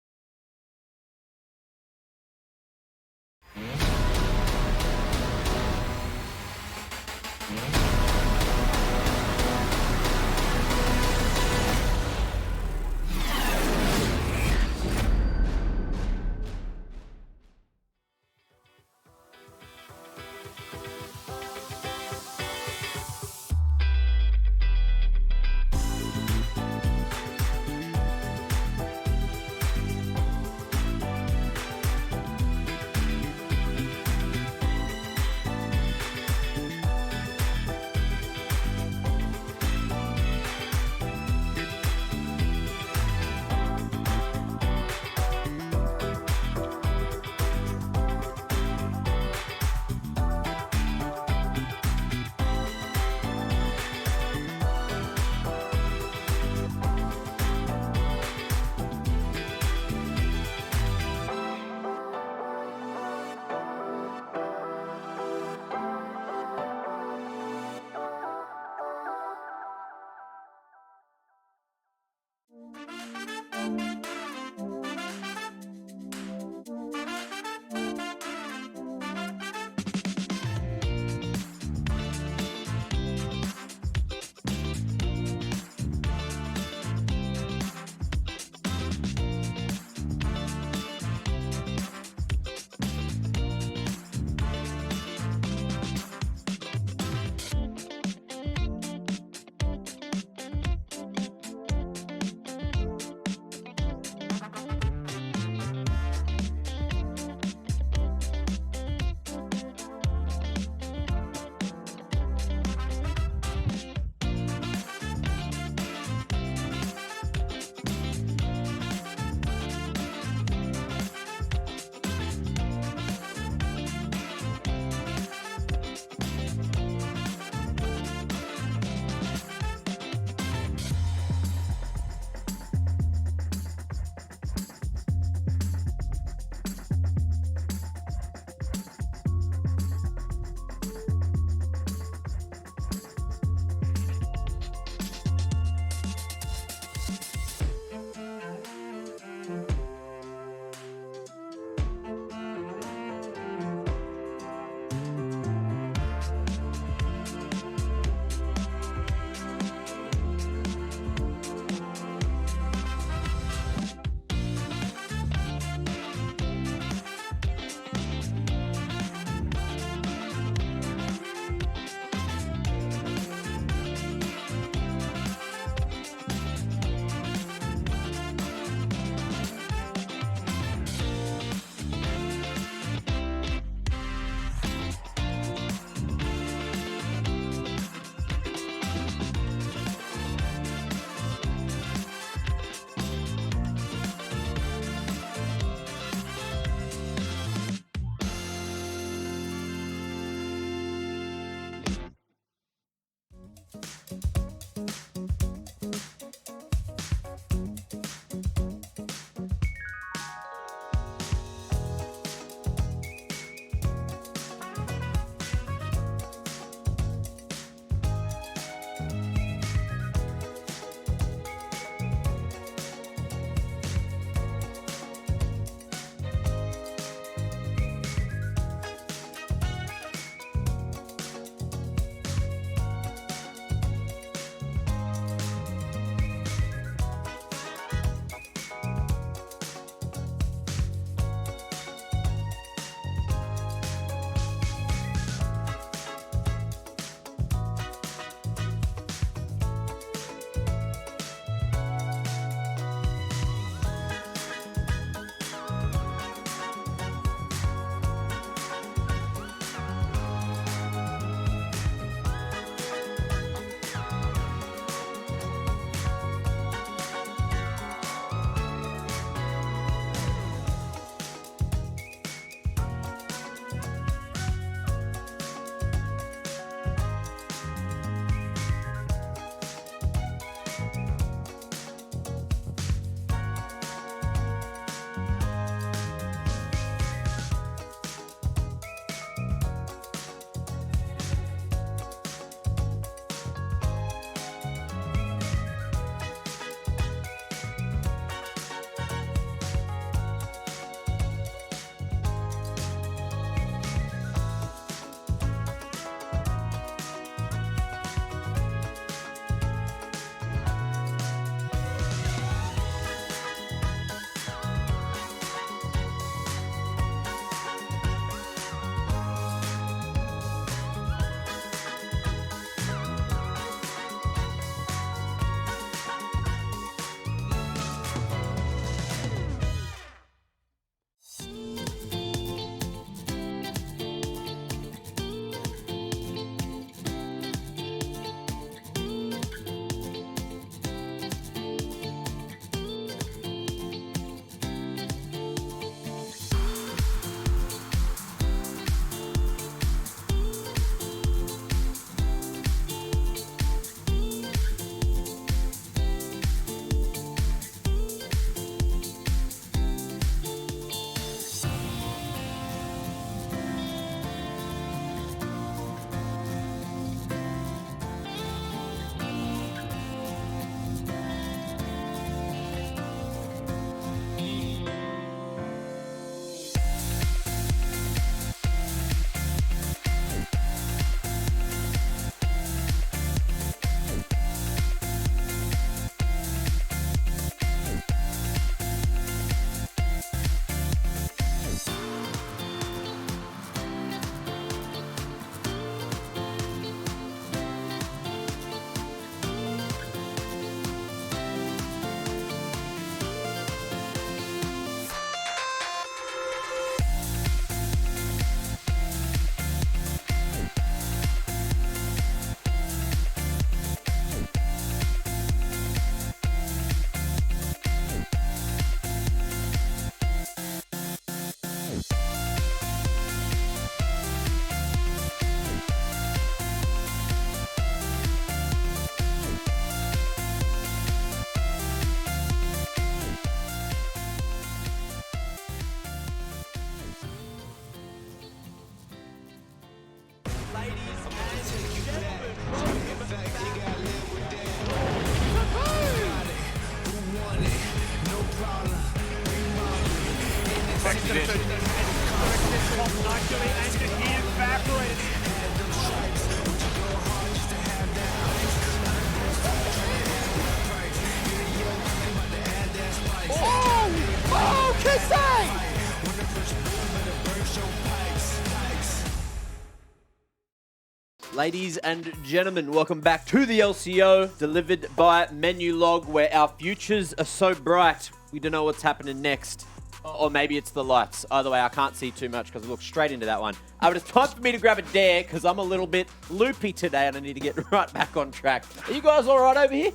Ladies and gentlemen, welcome back to the LCO, delivered by Menulog, where our futures are so bright, we don't know what's happening next. Or maybe it's the lights. Either way, I can't see too much because I look straight into that one. But it's time for me to grab a dare because I'm a little bit loopy today and I need to get right back on track. Are you guys all right over here?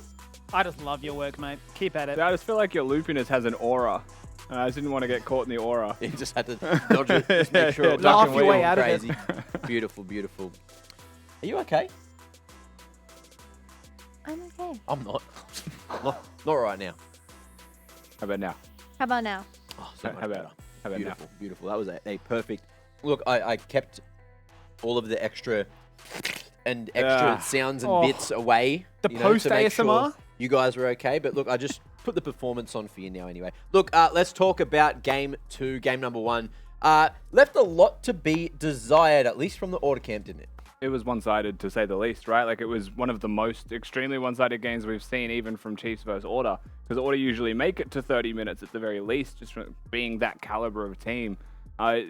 I just love your work, mate. Keep at it. I just feel like your loopiness has an aura. I just didn't want to get caught in the aura. You just had to dodge it, just make sure it was Laugh your way all out of crazy. it. Beautiful, beautiful. Are you okay? I'm okay. I'm not. not right now. How about now? How about now? Oh, so much How better. about now? Beautiful, beautiful. That was a perfect. Look, I kept all of the extra sounds and bits away. The to post make ASMR? sure you guys were okay, but look, I just put the performance on for you now anyway. Look, let's talk about game 2, game number 1. Left a lot to be desired, at least from the order camp, didn't it? It was one-sided, to say the least, right? Like, it was one of the most extremely one-sided games we've seen, even from Chiefs versus Order, because Order usually make it to 30 minutes at the very least, just from being that caliber of team.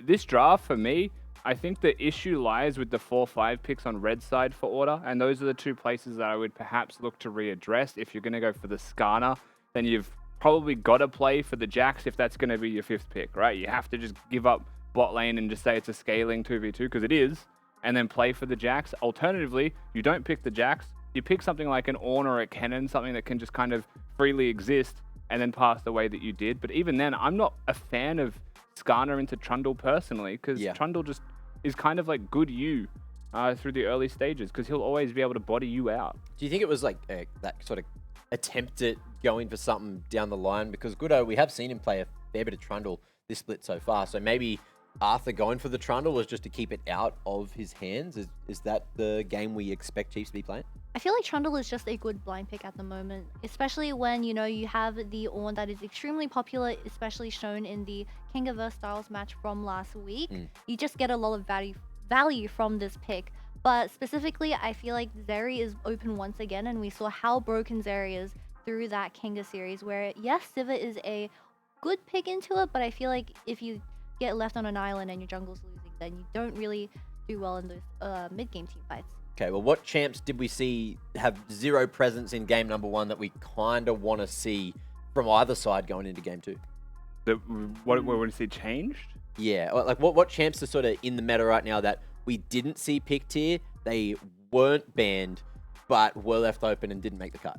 This draft, for me, I think the issue lies with the 4-5 picks on red side for Order, and those are the two places that I would perhaps look to readdress. If you're going to go for the Skarner, then you've probably got to play for the Jax if that's going to be your 5th pick, right? You have to just give up bot lane and just say it's a scaling 2v2, because it is, and then play for the Jax. Alternatively, you don't pick the Jax, you pick something like an Ornn or a Kennen, something that can just kind of freely exist and then pass the way that you did. But even then, I'm not a fan of Skarner into Trundle personally, because Trundle just is kind of like good you through the early stages, because he'll always be able to body you out. Do you think it was like that sort of attempt at going for something down the line? Because Goodo, we have seen him play a fair bit of Trundle this split so far, so maybe Arthur going for the Trundle was just to keep it out of his hands. Is that the game we expect Chiefs to be playing? I feel like Trundle is just a good blind pick at the moment, especially when, you have the Ornn that is extremely popular, especially shown in the Kinga vs Styles match from last week. You just get a lot of value from this pick. But specifically, I feel like Zeri is open once again, and we saw how broken Zeri is through that Kinga series, where, yes, Siva is a good pick into it, but I feel like if you get left on an island and your jungle's losing, then you don't really do well in those mid-game team fights. Okay, well, what champs did we see have zero presence in game number 1 that we kind of want to see from either side going into game 2? What we want to see changed? Yeah, like what champs are sort of in the meta right now that we didn't see picked here? They weren't banned, but were left open and didn't make the cut.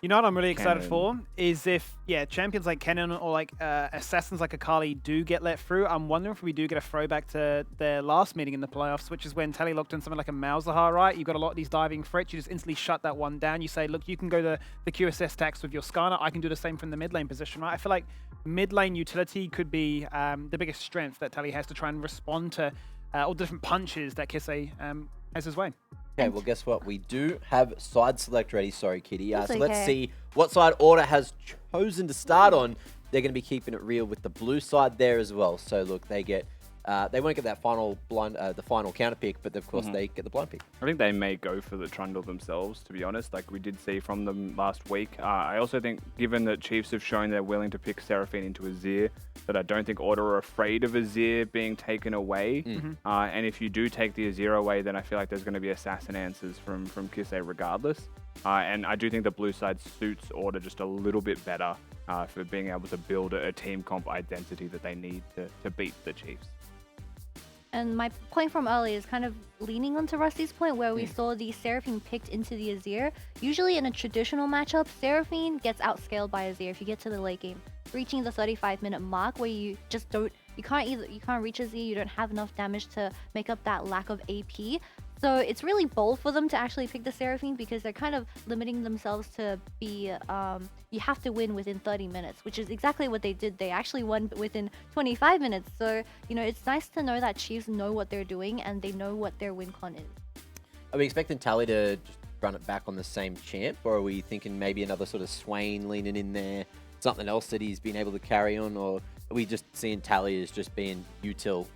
You know what I'm really excited for is if, champions like Kennen or like assassins like Akali do get let through. I'm wondering if we do get a throwback to their last meeting in the playoffs, which is when Tally locked in something like a Malzahar, right? You've got a lot of these diving threats. You just instantly shut that one down. You say, look, you can go to the QSS tax with your Skarner. I can do the same from the mid lane position, right? I feel like mid lane utility could be the biggest strength that Tally has to try and respond to all the different punches that Kisei has his way. Okay, well, guess what? We do have side select ready. Sorry, Kitty. So okay. let's see what side Order has chosen to start on. They're going to be keeping it real with the blue side there as well. So look, they get they won't get that final blind, the final counter pick, but of course they get the blind pick. I think they may go for the Trundle themselves, to be honest, like we did see from them last week. I also think, given that Chiefs have shown they're willing to pick Seraphine into Azir, that I don't think Order are afraid of Azir being taken away. And if you do take the Azir away, then I feel like there's going to be assassin answers from Kisei regardless. And I do think the blue side suits Order just a little bit better for being able to build a team comp identity that they need to beat the Chiefs. And my point from earlier is kind of leaning onto Rusty's point, where we saw the Seraphine picked into the Azir. Usually in a traditional matchup, Seraphine gets outscaled by Azir if you get to the late game, reaching the 35-minute mark where you just don't, you can't reach Azir, you don't have enough damage to make up that lack of AP. So it's really bold for them to actually pick the Seraphine, because they're kind of limiting themselves to be, you have to win within 30 minutes, which is exactly what they did. They actually won within 25 minutes. So, it's nice to know that Chiefs know what they're doing and they know what their win con is. Are we expecting Tally to just run it back on the same champ, or are we thinking maybe another sort of Swain leaning in there, something else that he's been able to carry on, or are we just seeing Tally as just being util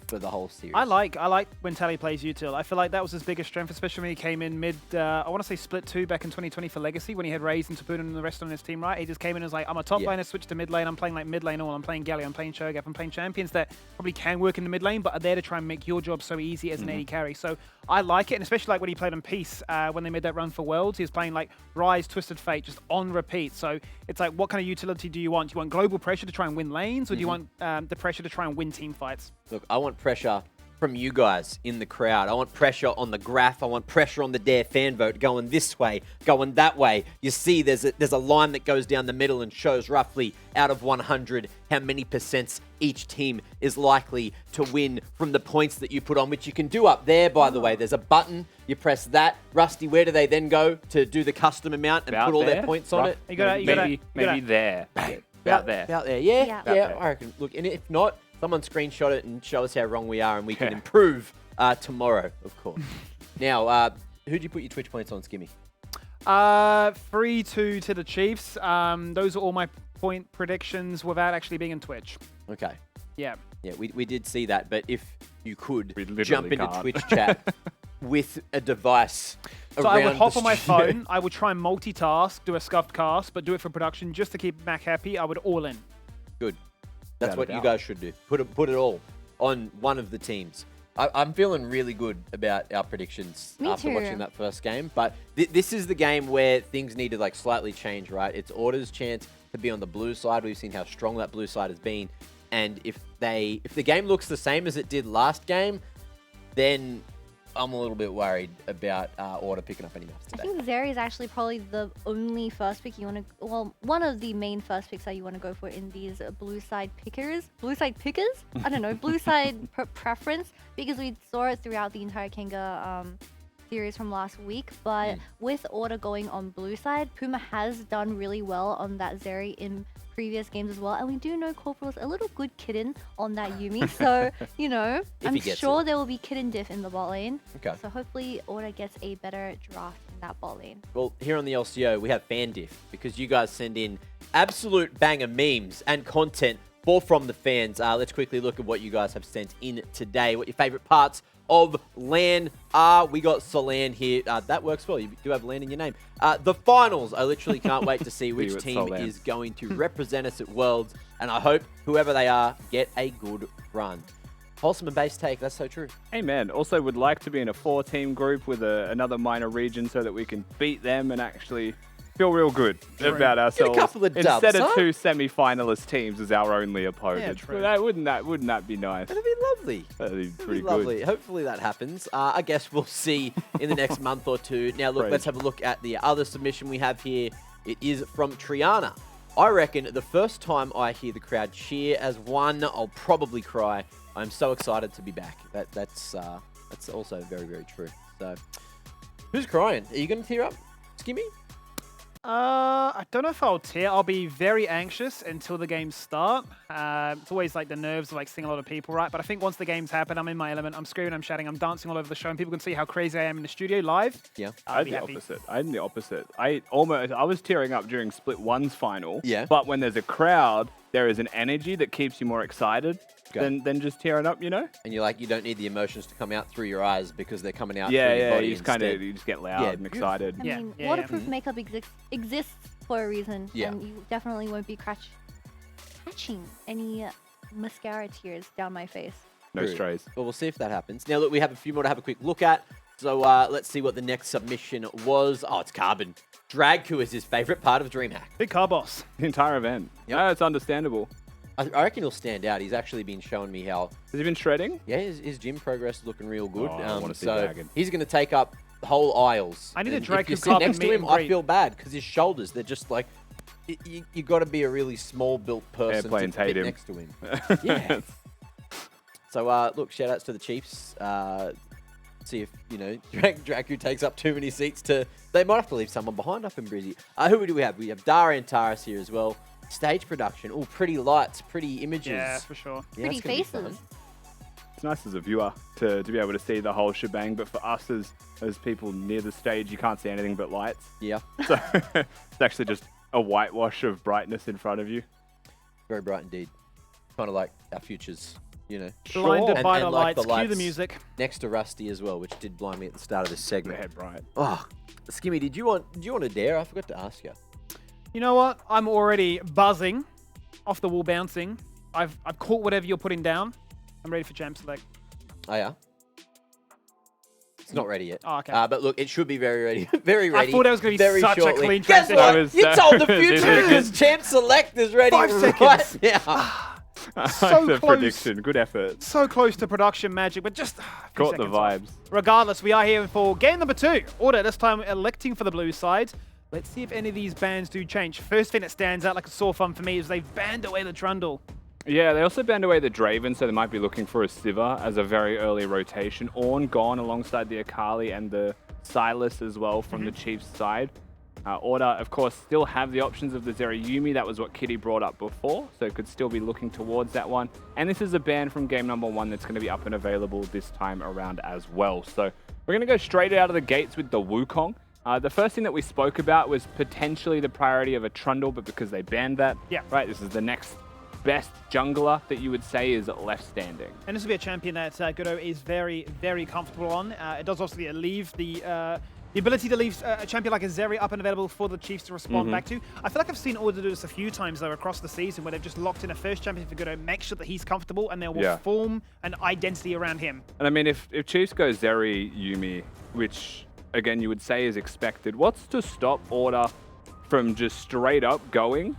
for the whole series. I like when Tally plays util. I feel like that was his biggest strength, especially when he came in mid, I want to say split 2 back in 2020 for Legacy, when he had Raze and Taboon and the rest on his team, right? He just came in and was like, I'm a top laner, switch to mid lane, I'm playing like mid lane all, I'm playing Galio, I'm playing Cho'Gath, I'm playing champions that probably can work in the mid lane, but are there to try and make your job so easy as an AD carry. So I like it, and especially like when he played on Peace, when they made that run for Worlds, he was playing like Rise, Twisted Fate, just on repeat. So it's like, what kind of utility do you want? Do you want global pressure to try and win lanes, or do you want the pressure to try and win team fights? Look, I want pressure from you guys in the crowd. I want pressure on the graph. I want pressure on the Dare fan vote going this way, going that way. You see there's a line that goes down the middle and shows roughly out of 100 how many percents each team is likely to win from the points that you put on, which you can do up there, by the way. There's a button. You press that. Rusty, where do they then go to do the custom amount and put all their points on it? Maybe there. About there. About there, yeah. there. I reckon. Look, and if not, someone screenshot it and show us how wrong we are, and we can improve tomorrow, of course. Now, who'd you put your Twitch points on, Skimmy? 3-2 to the Chiefs. Those are all my point predictions without actually being in Twitch. Okay. Yeah. Yeah, we did see that, but if you could literally jump into can't. Twitch chat with a device So around I would hop the on my studio. phone, I would try and multitask, do a scuffed cast, but do it for production just to keep Mac happy. I would all in. Good. That's Without a what you doubt. guys should do. Put it all on one of the teams. I'm feeling really good about our predictions Me after too. watching that first game. But this is the game where things need to like slightly change, right? It's Order's chance to be on the blue side. We've seen how strong that blue side has been. And if the game looks the same as it did last game, then I'm a little bit worried about Order picking up any maps I today. think Zeri is actually probably the only first pick you want to, well, one of the main first picks that you want to go for in these blue side pickers. I don't know, blue side preference, because we saw it throughout the entire Kenga series from last week. But with Order going on blue side, Puma has done really well on that Zeri in previous games as well, and we do know Corporal's a little good kitten on that Yuumi, so you know, If I'm he gets sure there will be kitten diff in the bot lane. Okay. So hopefully Order gets a better draft in that bot lane. Well, here on the LCO, we have fan diff because you guys send in absolute banger memes and content for From the Fans. Let's quickly look at what you guys have sent in today. What your favorite parts of LAN are. We got Solan here. That works well. You do have LAN in your name. The finals. I literally can't wait to see which with team Solan. is going to represent us at Worlds. And I hope whoever they are get a good run. Wholesome and base take. That's so true. Amen. Also would like to be in a 4-team group with another minor region so that we can beat them and actually feel real good about ourselves. couple of dubs, instead of huh? 2 semi-finalist teams as our only opponent. true. Wouldn't that be nice? That'd be lovely. That'd be That'd pretty be lovely. good. Hopefully that happens. I guess we'll see in the next month or two. Now, look, Right. let's have a look at the other submission we have here. It is from Triana. I reckon the first time I hear the crowd cheer as one, I'll probably cry. I'm so excited to be back. That's also very, very true. So, who's crying? Are you going to tear up, Skimmy? I don't know if I'll tear. I'll be very anxious until the games start. It's always like the nerves of like seeing a lot of people, right? But I think once the games happen, I'm in my element. I'm screaming, I'm shouting, I'm dancing all over the show, and people can see how crazy I am in the studio live. Yeah. I'll I'm be the happy. opposite. I'm the opposite. I was tearing up during Split 1's final. Yeah. But when there's a crowd, there is an energy that keeps you more excited Okay. than just tearing up, you know? And you're like, you don't need the emotions to come out through your eyes because they're coming out Yeah, through your yeah. body You just kind of instead. you just get loud Yeah, and beautiful. excited. I Yeah, mean, yeah, waterproof yeah. makeup exists for a reason, Yeah. and you definitely won't be catching any mascara tears down my face. No True. strays. Well, we'll see if that happens. Now, look, we have a few more to have a quick look at. So let's see what the next submission was. Oh, it's Carbon. Dragku is his favorite part of DreamHack. Big car boss. The entire event. Yep. Yeah, it's understandable. I reckon he'll stand out. He's actually been showing me how, Has he been shredding? yeah, his gym progress is looking real good. Oh, I wanna see so Dragon. he's going to take up the whole aisles. I need a And Dragku If you sit Carbon next to meet him, and I greet. feel bad because his shoulders, they're just like, you got to be a really small-built person to Airplanes fit hate him. next to him. Yeah. So, look, shout-outs to the Chiefs. See if, you know, Dragku takes up too many seats to... They might have to leave someone behind up in Brizzy. Who do we have? We have Dara and Taris here as well. Stage production. Oh, pretty lights, pretty images. Yeah, for sure. Yeah, Pretty it's gonna be fun. faces. It's nice as a viewer to be able to see the whole shebang, but for us as people near the stage, you can't see anything but lights. Yeah, So it's actually just a whitewash of brightness in front of you. very bright indeed. Kind of like our futures you know. Blinded by the like lights. Cue the music. Next to Rusty as well, which did blind me at the start of this segment. Head right. Oh, Skimmy, did you want a dare? I forgot to ask you. You know what? I'm already buzzing, off the wall bouncing. I've caught whatever you're putting down. I'm ready for Champ Select. Oh yeah. It's not ready yet. Oh, okay. But look, it should be very ready. Very ready. I thought it was going to be very such shortly. a clean Guess transition. what? You told the future because Champ Select is ready 5 right seconds. now. So the close. prediction. Good effort. So close to production magic, but just a few Caught the seconds off. vibes. Regardless, we are here for game number 2. Order, this time electing for the blue side. Let's see if any of these bans do change. First thing that stands out like a sore thumb for me is they've banned away the Trundle. Yeah, they also banned away the Draven, so they might be looking for a Sivir as a very early rotation. Ornn gone alongside the Akali and the Sylas as well from the Chiefs side. Order, of course, still have the options of the Zeri Yuumi. That was what Kitty brought up before, so could still be looking towards that one. And this is a ban from game number 1 that's going to be up and available this time around as well. So we're going to go straight out of the gates with the Wukong. The first thing that we spoke about was potentially the priority of a Trundle, but because they banned that, right, this is the next best jungler that you would say is left standing. And this will be a champion that Gudo is very, very comfortable on. It does obviously leave the ability to leave a champion like a Zeri up and available for the Chiefs to respond back to. I feel like I've seen Order do this a few times though across the season where they've just locked in a first champion for Gudo, make sure that he's comfortable, and they will form an identity around him. And I mean, if Chiefs go Zeri Yuumi, which again you would say is expected, what's to stop Order from just straight up going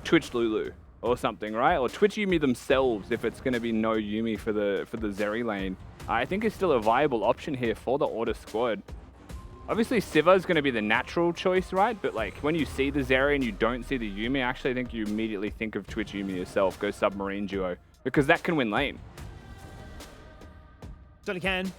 Twitch Lulu or something, right? Or Twitch Yuumi themselves if it's going to be no Yuumi for the Zeri lane. I think it's still a viable option here for the Order squad. Obviously, Sivir is going to be the natural choice, right? But like when you see the Zeri and you don't see the Yuumi, I actually think you immediately think of Twitch Yuumi yourself. Go Submarine Duo because that can win lane. Certainly can.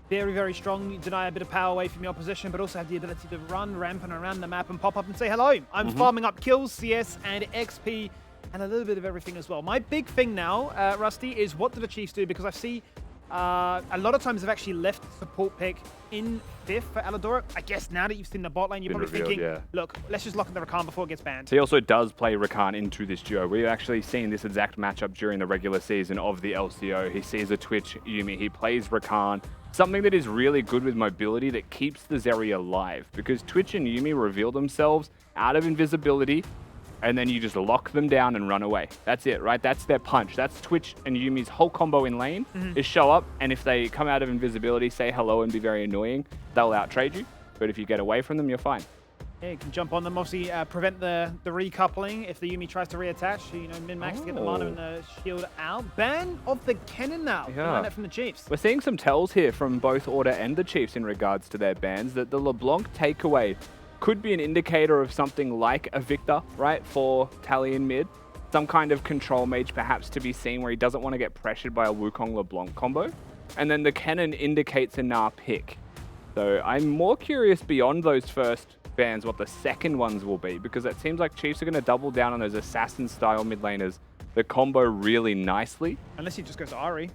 Very, very strong. You deny a bit of power away from your opposition, but also have the ability to run rampant around the map and pop up and say, hello, I'm farming up kills, CS, and XP, and a little bit of everything as well. My big thing now, Rusty, is what do the Chiefs do? Because I see a lot of times they've actually left the support pick in 5th for Aladora. I guess now that you've seen the bot lane, you're probably thinking, look, let's just lock in the Rakan before it gets banned. He also does play Rakan into this duo. We've actually seen this exact matchup during the regular season of the LCO. He sees a Twitch Yuumi, he plays Rakan. Something that is really good with mobility that keeps the Zeri alive, because Twitch and Yuumi reveal themselves out of invisibility, and then you just lock them down and run away. That's it, right? That's their punch. That's Twitch and Yumi's whole combo in lane, is show up, and if they come out of invisibility, say hello and be very annoying, they'll out-trade you. But if you get away from them, you're fine. Yeah, you can jump on them, obviously prevent the recoupling if the Yuumi tries to reattach. You know, min-max to get the mana and the shield out. Ban of the cannon now. Learn that from the Chiefs. We're seeing some tells here from both Order and the Chiefs in regards to their bans, that the LeBlanc takeaway could be an indicator of something like a Victor, right, for Tally in mid. Some kind of control mage perhaps to be seen where he doesn't want to get pressured by a Wukong LeBlanc combo. And then the cannon indicates a Nah pick. So I'm more curious beyond those first bans what the second ones will be, because it seems like Chiefs are going to double down on those assassin-style mid laners that combo really nicely. Unless he just goes to Ahri.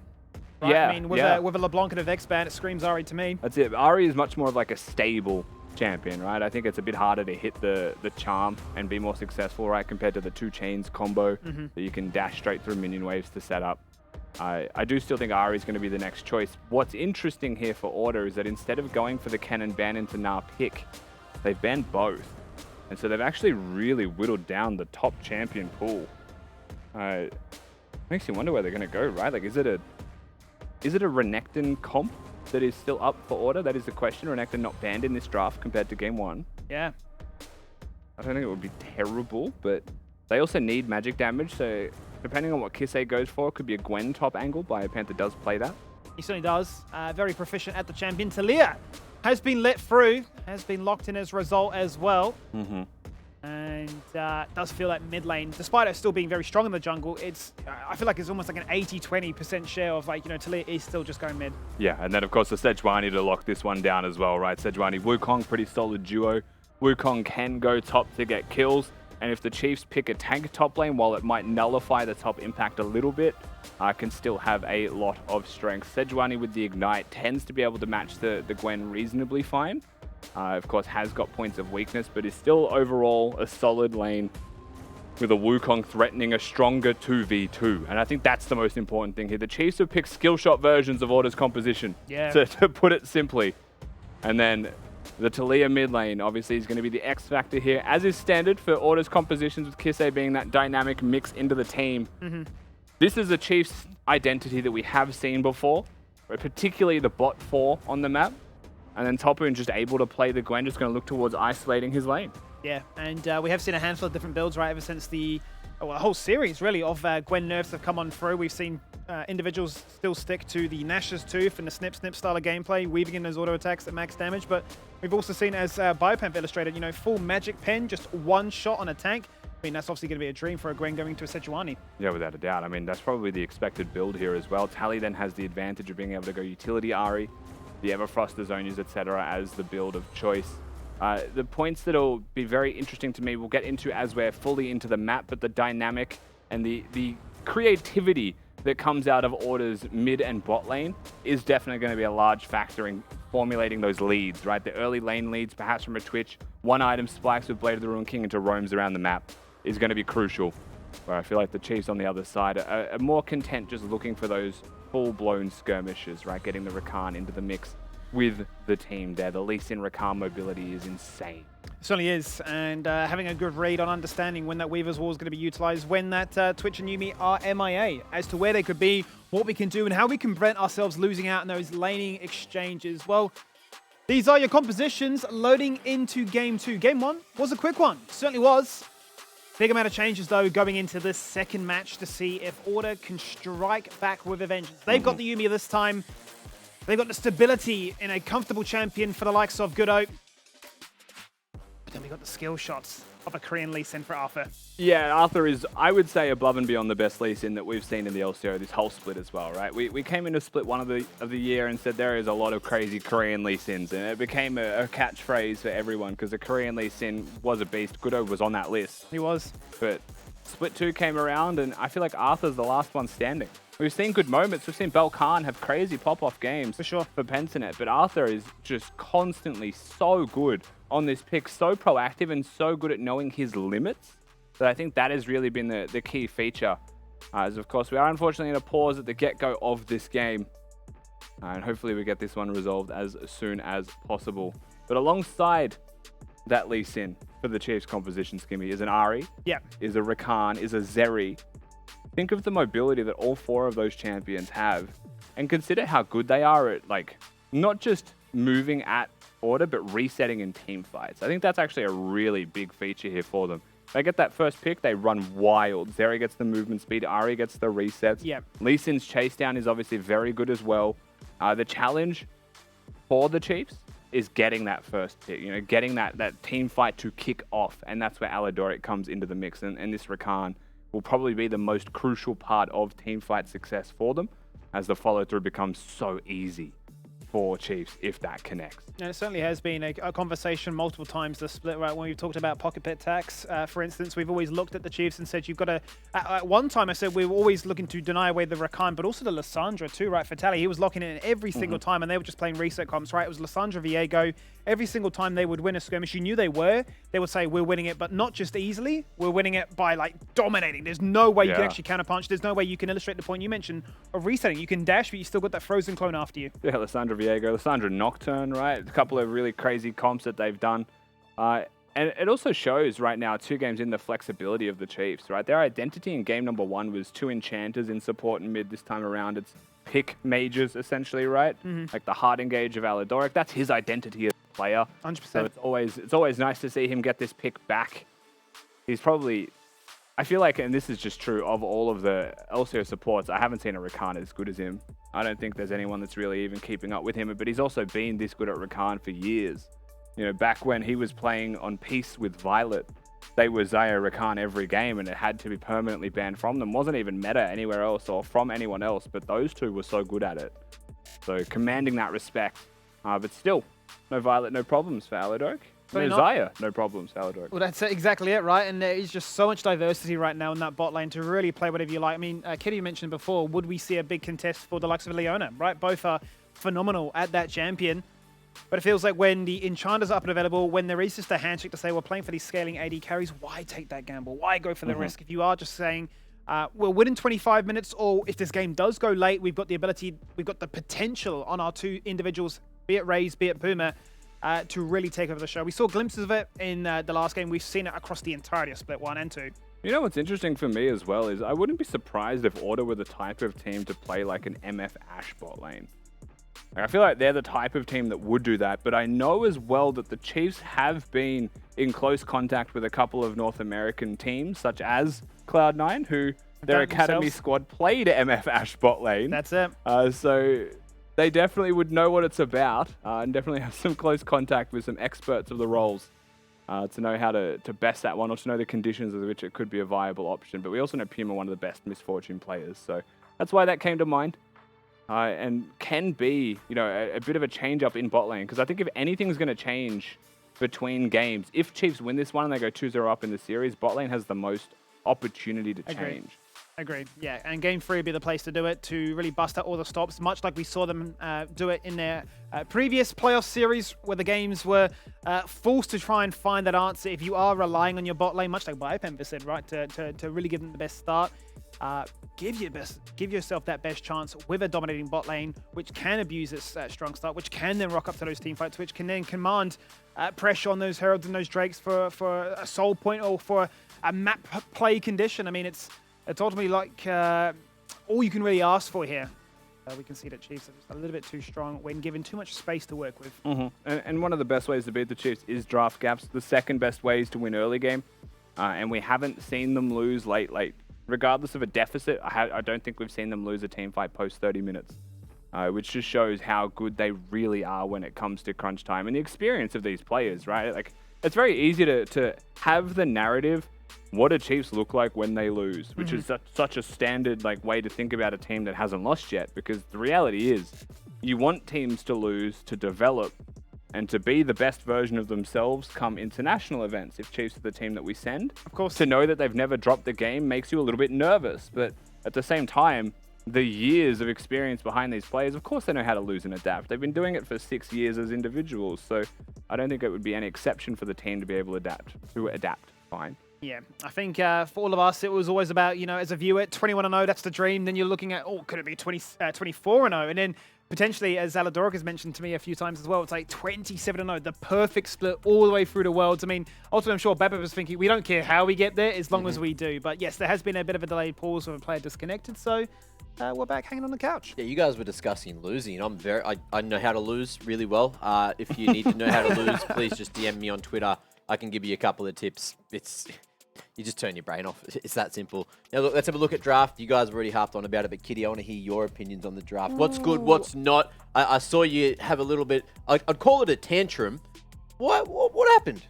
Right? Yeah, I mean, with a LeBlanc and a Vex ban, it screams Ahri to me. That's it. Ahri is much more of like a stable champion, right? I think it's a bit harder to hit the charm and be more successful, right, compared to the 2 chains combo that you can dash straight through minion waves to set up. I do still think Ahri is going to be the next choice. What's interesting here for Order is that instead of going for the cannon ban into Nah pick, they've banned both. And so they've actually really whittled down the top champion pool. Makes you wonder where they're going to go, right? Like, is it a Renekton comp that is still up for Order? That is the question. Renekton not banned in this draft compared to game 1. Yeah. I don't think it would be terrible, but they also need magic damage, so depending on what Kisei goes for, it could be a Gwen top angle. Biopanther does play that. He certainly does. Very proficient at the champion. Talia has been let through, has been locked in as a result as well. And does feel like mid lane, despite it still being very strong in the jungle, I feel like it's almost like an 80-20% share of, like, you know, Talia is still just going mid. Yeah, and then of course the Sejuani to lock this one down as well, right? Sejuani, Wukong, pretty solid duo. Wukong can go top to get kills, and if the Chiefs pick a tank top lane, while it might nullify the top impact a little bit, can still have a lot of strength. Sejuani with the Ignite tends to be able to match the Gwen reasonably fine. Of course, has got points of weakness, but is still overall a solid lane. with a Wukong threatening a stronger 2v2. And I think that's the most important thing here. The Chiefs have picked skill shot versions of Order's composition, to put it simply. And then the Taliyah mid lane obviously is going to be the X factor here, as is standard for Order's compositions, with Kisei being that dynamic mix into the team. This is a Chiefs identity that we have seen before, particularly the bot 4 on the map. And then Topoon just able to play the Gwen, just going to look towards isolating his lane. Yeah, and we have seen a handful of different builds, right, ever since the whole series, really, of Gwen nerfs have come on through. We've seen individuals still stick to the Nash's Tooth and the Snip style of gameplay, weaving in those auto attacks at max damage. But we've also seen, as Biopamp illustrated, you know, full magic pen, just one shot on a tank. I mean, that's obviously going to be a dream for a Gwen going to a Sejuani. Yeah, without a doubt. I mean, that's probably the expected build here as well. Tally then has the advantage of being able to go utility Ahri, the Everfrost, the Zonias, etc. as the build of choice. The points that'll be very interesting to me, we'll get into as we're fully into the map, but the dynamic and the creativity that comes out of Order's mid and bot lane is definitely going to be a large factor in formulating those leads, right? The early lane leads, perhaps from a Twitch, one item spikes with Blade of the Ruined King into roams around the map is going to be crucial. Where I feel like the Chiefs on the other side are more content just looking for those full-blown skirmishes, right? Getting the Rakan into the mix with the team there. The Lee Sin Rakan mobility is insane. It certainly is, and having a good read on understanding when that Weaver's Wall is going to be utilized, when that Twitch and Yuumi are MIA, as to where they could be, what we can do, and how we can prevent ourselves losing out in those laning exchanges. Well, these are your compositions loading into Game 2. Game 1 was a quick one, certainly was. Big amount of changes, though, going into this second match to see if Order can strike back with a vengeance. They've got the Yuumi this time. They've got the stability in a comfortable champion for the likes of Goodo. But then we got the skill shots of a Korean Lee Sin for Arthur. Yeah, Arthur is, I would say, above and beyond the best Lee Sin that we've seen in the LCO this whole split as well, right? We came into split 1 of the year and said there is a lot of crazy Korean Lee Sins, and it became a catchphrase for everyone because the Korean Lee Sin was a beast. Goodo was on that list. He was. But split 2 came around, and I feel like Arthur's the last one standing. We've seen good moments. We've seen Belkan have crazy pop-off games for sure for Pentanet, but Arthur is just constantly so good on this pick, so proactive and so good at knowing his limits, that I think that has really been the key feature. As of course, we are unfortunately in a pause at the get-go of this game, and hopefully we get this one resolved as soon as possible. But alongside that Lee Sin for the Chiefs composition, Skimmy, is an Ahri, is a Rakan, is a Zeri. Think of the mobility that all 4 of those champions have, and consider how good they are at, like, not just moving at Order, but resetting in team fights. I think that's actually a really big feature here for them. They get that first pick, they run wild. Zeri gets the movement speed, Ahri gets the resets. Lee Sin's chase down is obviously very good as well. The challenge for the Chiefs is getting that first pick, you know, getting that team fight to kick off, and that's where Aladoric comes into the mix, and this Rakan will probably be the most crucial part of team fight success for them, as the follow-through becomes so easy for Chiefs if that connects. And it certainly has been a conversation multiple times this split, right? When we've talked about pocket pit tax, for instance, we've always looked at the Chiefs and said, you've got to, at one time I said we were always looking to deny away the Rakan, but also the Lissandra too, right? For Tally, he was locking in every single time, and they were just playing reset comps, right? It was Lissandra Viego. Every single time they would win a skirmish, you knew they would say, we're winning it, but not just easily, we're winning it by like dominating. There's no way you can actually counterpunch. There's no way you can illustrate the point you mentioned of resetting. You can dash, but you still got that frozen clone after you. Yeah, Lissandra Viego, Lissandra Nocturne, right? A couple of really crazy comps that they've done. And it also shows right now, 2 games in, the flexibility of the Chiefs, right? Their identity in game number 1 was 2 enchanters in support and mid. This time around, it's pick mages, essentially, right? Like the hard engage of Aladoric. That's his identity as a player. 100%. So it's always nice to see him get this pick back. He's probably, I feel like, and this is just true of all of the LCO supports, I haven't seen a Rakan as good as him. I don't think there's anyone that's really even keeping up with him, but he's also been this good at Rakan for years. You know, back when he was playing on Peace with Violet, they were Zaya Rakan every game, and it had to be permanently banned from them. Wasn't even meta anywhere else or from anyone else, but those 2 were so good at it. So commanding that respect. But still, no Violet, no problems for Aladoric. No Zaya, no problems, Aladoric. Well, that's exactly it, right? And there is just so much diversity right now in that bot lane to really play whatever you like. I mean, Kitty mentioned before, would we see a big contest for the likes of Leona, right? Both are phenomenal at that champion. But it feels like when the enchanters are up and available, when there is just a handshake to say we're playing for these scaling AD carries, why take that gamble? Why go for the risk? If you are just saying, we'll win in 25 minutes, or if this game does go late, we've got the ability, we've got the potential on our two individuals, be it Raze, be it Puma, to really take over the show. We saw glimpses of it in the last game. We've seen it across the entirety of Split 1 and 2. You know what's interesting for me as well is I wouldn't be surprised if Order were the type of team to play like an MF Ashe bot lane. Like, I feel like they're the type of team that would do that, but I know as well that the Chiefs have been in close contact with a couple of North American teams, such as Cloud9, who their academy squad played MF Ashe bot lane. That's it. So they definitely would know what it's about and definitely have some close contact with some experts of the roles. To know how to best that one, or to know the conditions under which it could be a viable option. But we also know Puma, one of the best Misfortune players, so that's why that came to mind. And can be, you know, a bit of a change up in bot lane, because I think if anything's going to change between games, if Chiefs win this one and they go 2-0 up in the series, bot lane has the most opportunity to change. Agreed. Yeah, and Game 3 would be the place to do it, to really bust out all the stops, much like we saw them do it in their previous playoff series, where the games were forced to try and find that answer. If you are relying on your bot lane, much like Biopember said, right, to really give them the best start, give yourself that best chance with a dominating bot lane, which can abuse its strong start, which can then rock up to those team fights, which can then command pressure on those Heralds and those Drakes for a soul point or for a map play condition. I mean, it's ultimately like all you can really ask for here. We can see that Chiefs are just a little bit too strong when given too much space to work with. And one of the best ways to beat the Chiefs is draft gaps. The second best way is to win early game. And we haven't seen them lose late. Regardless of a deficit, I don't think we've seen them lose a team fight post 30 minutes. Which just shows how good they really are when it comes to crunch time. And the experience of these players, right? Like, it's very easy to have the narrative, what do Chiefs look like when they lose? Which is such a standard way to think about a team that hasn't lost yet. Because the reality is, you want teams to lose, to develop, and to be the best version of themselves come international events. If Chiefs are the team that we send, of course, to know that they've never dropped the game makes you a little bit nervous. But at the same time, the years of experience behind these players, of course they know how to lose and adapt. They've been doing it for 6 years as individuals. So I don't think it would be any exception for the team to be able to adapt fine. Yeah, I think for all of us, it was always about, as a viewer, 21-0, that's the dream. Then you're looking at, could it be 24-0? And then potentially, as Aladoric has mentioned to me a few times as well, it's like 27-0, the perfect split all the way through the worlds. I mean, ultimately, I'm sure Beppa was thinking, we don't care how we get there as long as we do. But yes, there has been a bit of a delayed pause with a player disconnected, so we're back hanging on the couch. Yeah, you guys were discussing losing. I know how to lose really well. If you need to know how to lose, please just DM me on Twitter. I can give you a couple of tips. You just turn your brain off. It's that simple. Now, look, let's have a look at draft. You guys have already harped on about it, but Kitty, I want to hear your opinions on the draft. What's good, what's not? I saw you have a little bit, I'd call it a tantrum. What happened?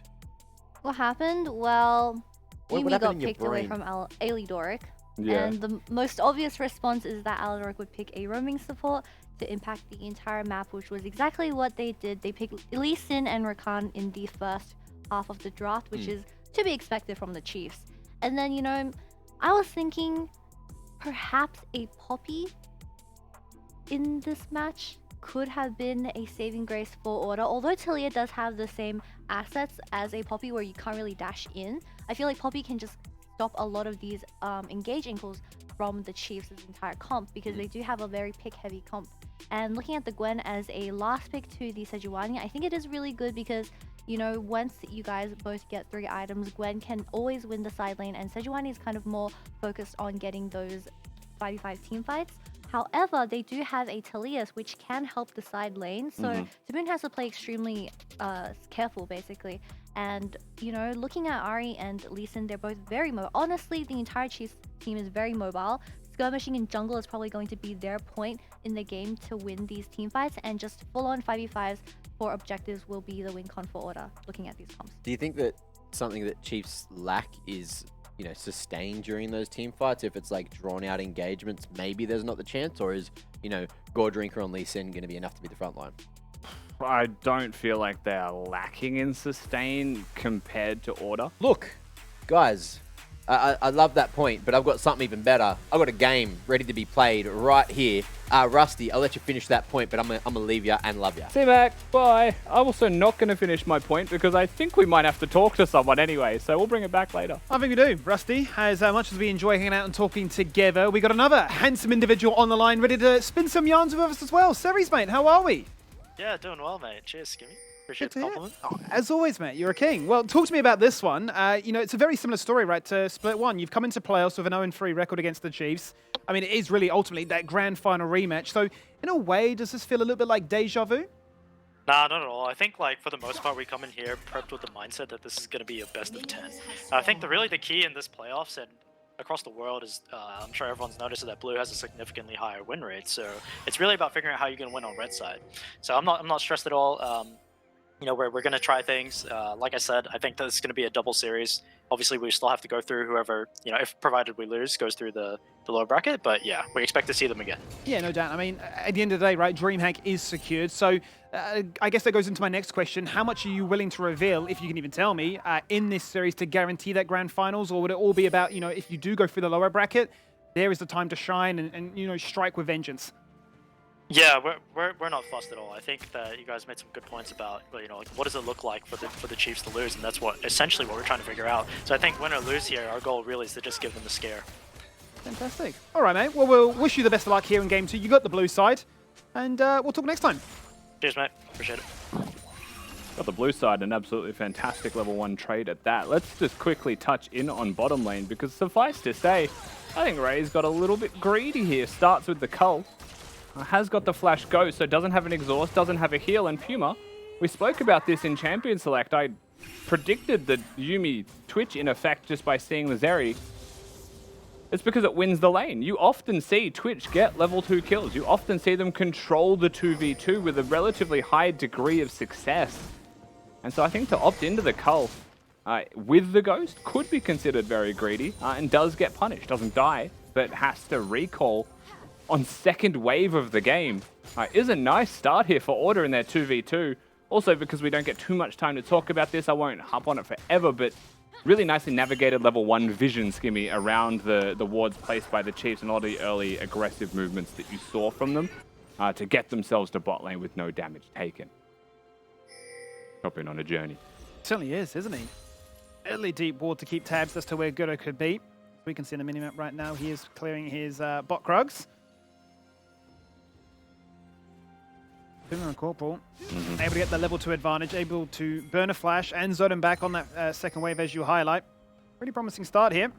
What happened? Well, What Yumi happened got in your picked away brain? from Aladoric. Yeah. And the most obvious response is that Aladoric would pick a roaming support to impact the entire map, which was exactly what they did. They picked Lee Sin and Rakan in the first half of the draft, which is to be expected from the Chiefs. And then, I was thinking perhaps a Poppy in this match could have been a saving grace for Order. Although Talia does have the same assets as a Poppy where you can't really dash in, I feel like Poppy can just stop a lot of these engage ankles from the Chiefs' entire comp, because they do have a very pick-heavy comp. And looking at the Gwen as a last pick to the Sejuani, I think it is really good because once you guys both get 3 items, Gwen can always win the side lane, and Sejuani is kind of more focused on getting those 5v5 team fights. However, they do have a Talias, which can help the side lane, so Tabun has to play extremely careful, basically. And, looking at Ari and Lee Sin, they're both very mobile. Honestly, the entire Chiefs team is very mobile. Skirmishing in jungle is probably going to be their point in the game to win these team fights, and just full-on 5v5s for objectives will be the win con for Order, looking at these comps. Do you think that something that Chiefs lack is, sustained during those team fights? If it's drawn out engagements, maybe there's not the chance, or is, Gordrinker on Lee Sin going to be enough to be the front line? I don't feel like they're lacking in sustain compared to Order. Look, guys, I love that point, but I've got something even better. I've got a game ready to be played right here. Rusty, I'll let you finish that point, but I'm gonna leave you and love you. C-Mac, bye. I'm also not going to finish my point because I think we might have to talk to someone anyway, so we'll bring it back later. I think we do. Rusty, as much as we enjoy hanging out and talking together, we got another handsome individual on the line ready to spin some yarns with us as well. Series, mate, how are we? Yeah, doing well, mate. Cheers, Skimmy. Appreciate the compliment. Oh, as always, mate, you're a king. Well, talk to me about this one. It's a very similar story, right, to Split 1. You've come into playoffs with an 0-3 record against the Chiefs. I mean, it is really ultimately that grand final rematch. So, in a way, does this feel a little bit like deja vu? Nah, not at all. I think, like, for the most part, we come in here prepped with the mindset that this is going to be a best of 10. I think the key in this playoffs and across the world is, I'm sure everyone's noticed that Blue has a significantly higher win rate. So it's really about figuring out how you're going to win on red side. So I'm not stressed at all. We're going to try things. Like I said, I think that it's going to be a double series. Obviously, we still have to go through whoever, if provided we lose, goes through the lower bracket. But yeah, we expect to see them again. Yeah, no doubt. I mean, at the end of the day, right, DreamHack is secured. So I guess that goes into my next question. How much are you willing to reveal, if you can even tell me, in this series to guarantee that grand finals? Or would it all be about, if you do go through the lower bracket, there is the time to shine and strike with vengeance? Yeah, we're not fussed at all. I think that you guys made some good points about, what does it look like for the Chiefs to lose, and that's essentially what we're trying to figure out. So I think win or lose here, our goal really is to just give them a scare. Fantastic. All right, mate. Well, we'll wish you the best of luck here in Game 2. You got the blue side, and we'll talk next time. Cheers, mate. Appreciate it. Got the blue side, an absolutely fantastic level 1 trade at that. Let's just quickly touch in on bottom lane, because suffice to say, I think Ray's got a little bit greedy here. Starts with the Cull. Has got the Flash Ghost, so doesn't have an exhaust, doesn't have a heal, and Puma. We spoke about this in Champion Select. I predicted the Yuumi Twitch in effect just by seeing the Zeri. It's because it wins the lane. You often see Twitch get level 2 kills. You often see them control the 2v2 with a relatively high degree of success. And so I think to opt into the Cull with the Ghost could be considered very greedy and does get punished. Doesn't die, but has to recall on second wave of the game. Is a nice start here for Order in their 2v2. Also, because we don't get too much time to talk about this, I won't hop on it forever, but really nicely navigated level 1 vision, Skimmy, around the wards placed by the Chiefs and all the early aggressive movements that you saw from them to get themselves to bot lane with no damage taken. Hopping on a journey. Certainly is, isn't he? Early deep ward to keep tabs as to where Goodo could be. We can see in the minimap right now, he is clearing his bot Krugs. On Corporal, able to get the level 2 advantage, able to burn a flash and zone him back on that second wave as you highlight. Pretty promising start here.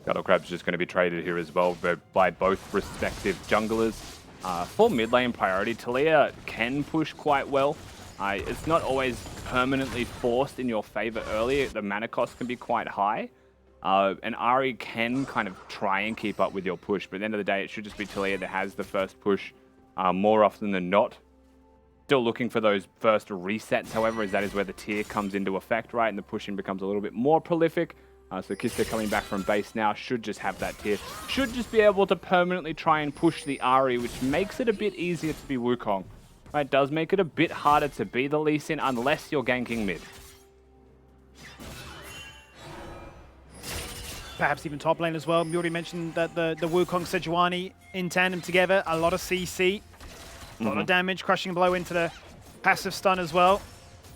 Scuttle Crab's just going to be traded here as well by both respective junglers. For mid lane priority, Talia can push quite well. It's not always permanently forced in your favor early. The mana cost can be quite high. And Ari can kind of try and keep up with your push, but at the end of the day, it should just be Talia that has the first push. More often than not. Still looking for those first resets, however, as that is where the tier comes into effect, right? And the pushing becomes a little bit more prolific. So Kista coming back from base now should just have that tier. Should just be able to permanently try and push the Ahri, which makes it a bit easier to be Wukong. Right, does make it a bit harder to be the Lee Sin unless you're ganking mid. Perhaps even top lane as well. We already mentioned that the Wukong Sejuani in tandem together. A lot of CC, a lot of damage, crushing blow into the passive stun as well.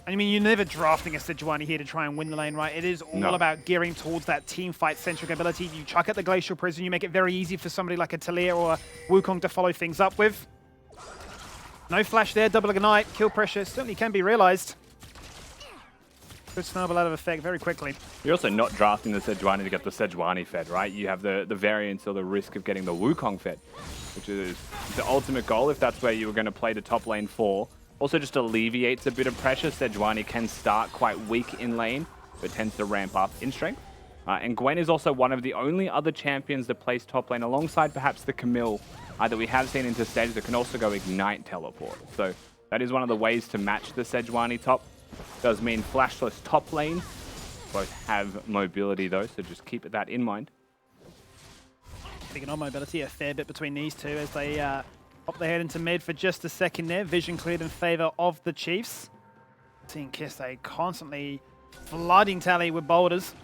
And I mean, you're never drafting a Sejuani here to try and win the lane, right? It is all about gearing towards that team fight centric ability. You chuck at the Glacial Prison, you make it very easy for somebody like a Talia or a Wukong to follow things up with. No flash there, double ignite, kill pressure certainly can be realized. Good snowball out of effect very quickly. You're also not drafting the Sejuani to get the Sejuani fed, right? You have the variance or the risk of getting the Wukong fed, which is the ultimate goal if that's where you were going to play the top lane for. Also just alleviates a bit of pressure. Sejuani can start quite weak in lane, but tends to ramp up in strength. And Gwen is also one of the only other champions that plays top lane alongside perhaps the Camille that we have seen into stages that can also go Ignite Teleport. So that is one of the ways to match the Sejuani top. Does mean flashless top lane. Both have mobility though, so just keep that in mind. Speaking of mobility, a fair bit between these two as they pop their head into mid for just a second there. Vision cleared in favor of the Chiefs. Seeing Kiste constantly flooding Tally with boulders.